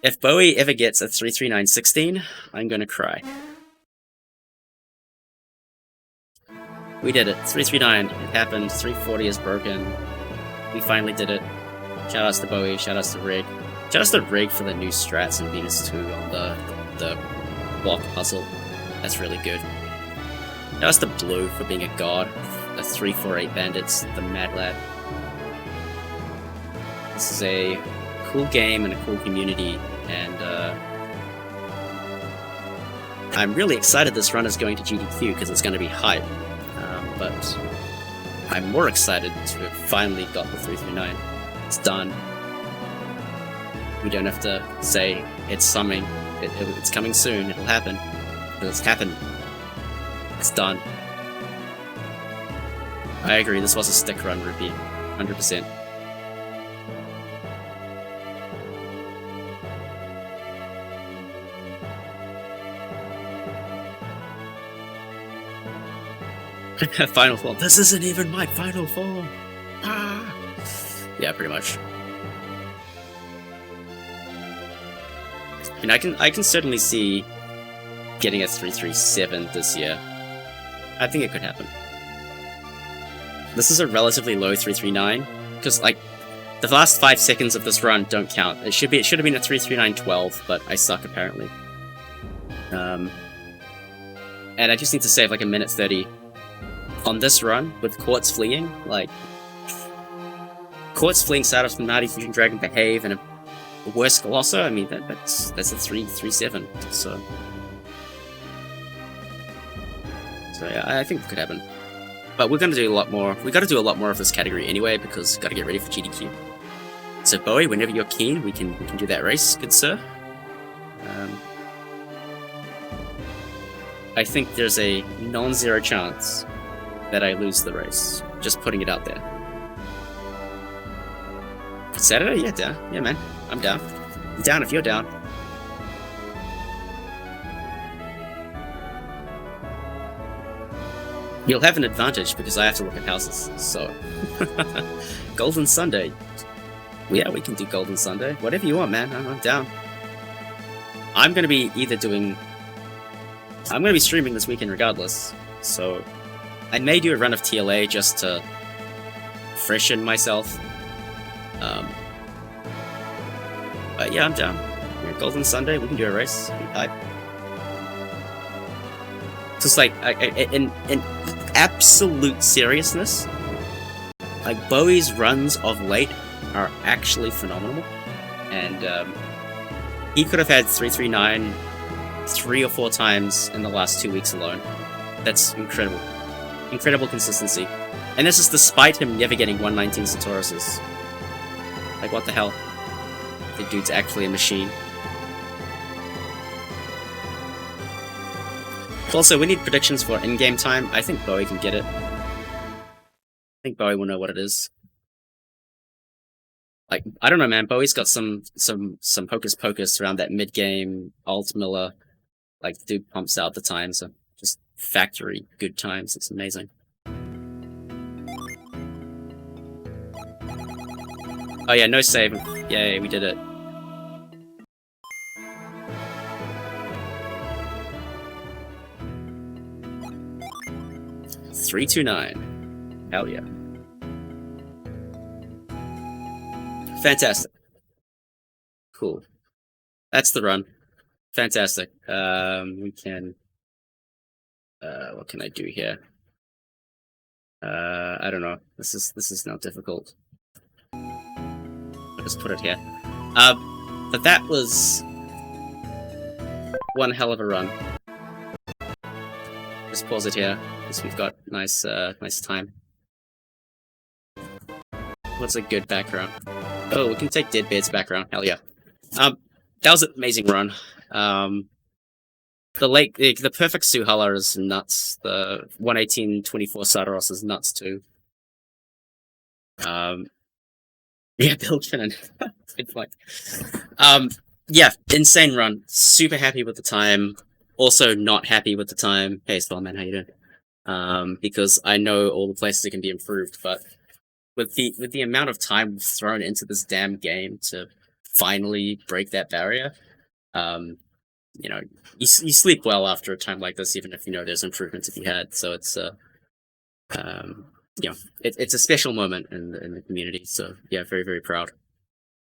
[SPEAKER 1] If Bowie ever gets a 339.16, I'm gonna cry. We did it. 339. It happened. 340 is broken. We finally did it. Shoutouts to Bowie. Shoutouts to Rig. Shoutouts to Rig for the new strats in Venus 2 on the block puzzle. That's really good. Shoutouts to Blue for being a god. The 348 bandits. The Mad Lad. This is a cool game and a cool community, and I'm really excited this run is going to GDQ because it's going to be hype. But I'm more excited to have finally got the 339. It's done. We don't have to say it's coming. It's coming soon. It'll happen. It's happened. It's done. I agree. This was a stick run, Rupee. 100%. Final form. This isn't even my final form. Ah. Yeah, pretty much. I mean, I can certainly see getting a 337 this year. I think it could happen. This is a relatively low 339 because, like, the last 5 seconds of this run don't count. It should have been a 339.12, but I suck apparently. And I just need to save like a minute 30. On this run, with Quartz fleeing, like... Quartz fleeing Sados from Mighty Fusion Dragon Behave and a worse Colosser, I mean, that's a 337, so... So yeah, I think it could happen. But we're gonna do a lot more, we gotta do a lot more of this category anyway, because gotta get ready for GDQ. So Bowie, whenever you're keen, we can do that race, good sir. I think there's a non-zero chance that I lose the race. Just putting it out there. Saturday? Yeah, down. Yeah, man. I'm down. I'm down if you're down. You'll have an advantage because I have to look at houses, so... Golden Sunday. Yeah, we can do Golden Sunday. Whatever you want, man. I'm down. I'm gonna be streaming this weekend regardless, so... I may do a run of TLA just to freshen myself. Yeah, I'm down. Yeah, Golden Sunday, we can do a race. Hype. Just like, in absolute seriousness, like Bowie's runs of late are actually phenomenal, and he could have had 339 3 or 4 times in the last 2 weeks alone. That's incredible. Incredible consistency. And this is despite him never getting 119 Satouruses. Like, what the hell? The dude's actually a machine. Also, we need predictions for in-game time. I think Bowie can get it. I think Bowie will know what it is. Like, I don't know, man. Bowie's got some hocus pocus around that mid-game alt Miller. Like, the dude pumps out the times, so just factory good times. It's amazing. Oh yeah, no save. Yay, we did it. $329. Hell yeah. Fantastic. Cool. That's the run. Fantastic. We can... what can I do here? I don't know. This is now difficult. I'll just put it here. But that was one hell of a run. Just pause it here, because we've got nice time. What's a good background? Oh, we can take Deadbeard's background. Hell yeah. That was an amazing run. The perfect Suhala is nuts. The 118-24 Sadaros is nuts too. Yeah, Bill Cannon. Good point. Yeah, insane run. Super happy with the time. Also not happy with the time. Hey, Spellman, how you doing? Because I know all the places it can be improved, but with the amount of time we've thrown into this damn game to finally break that barrier, you know, you sleep well after a time like this, even if you know there's improvement to be had. So it's you know, it's a special moment in the community. So yeah, very, very proud.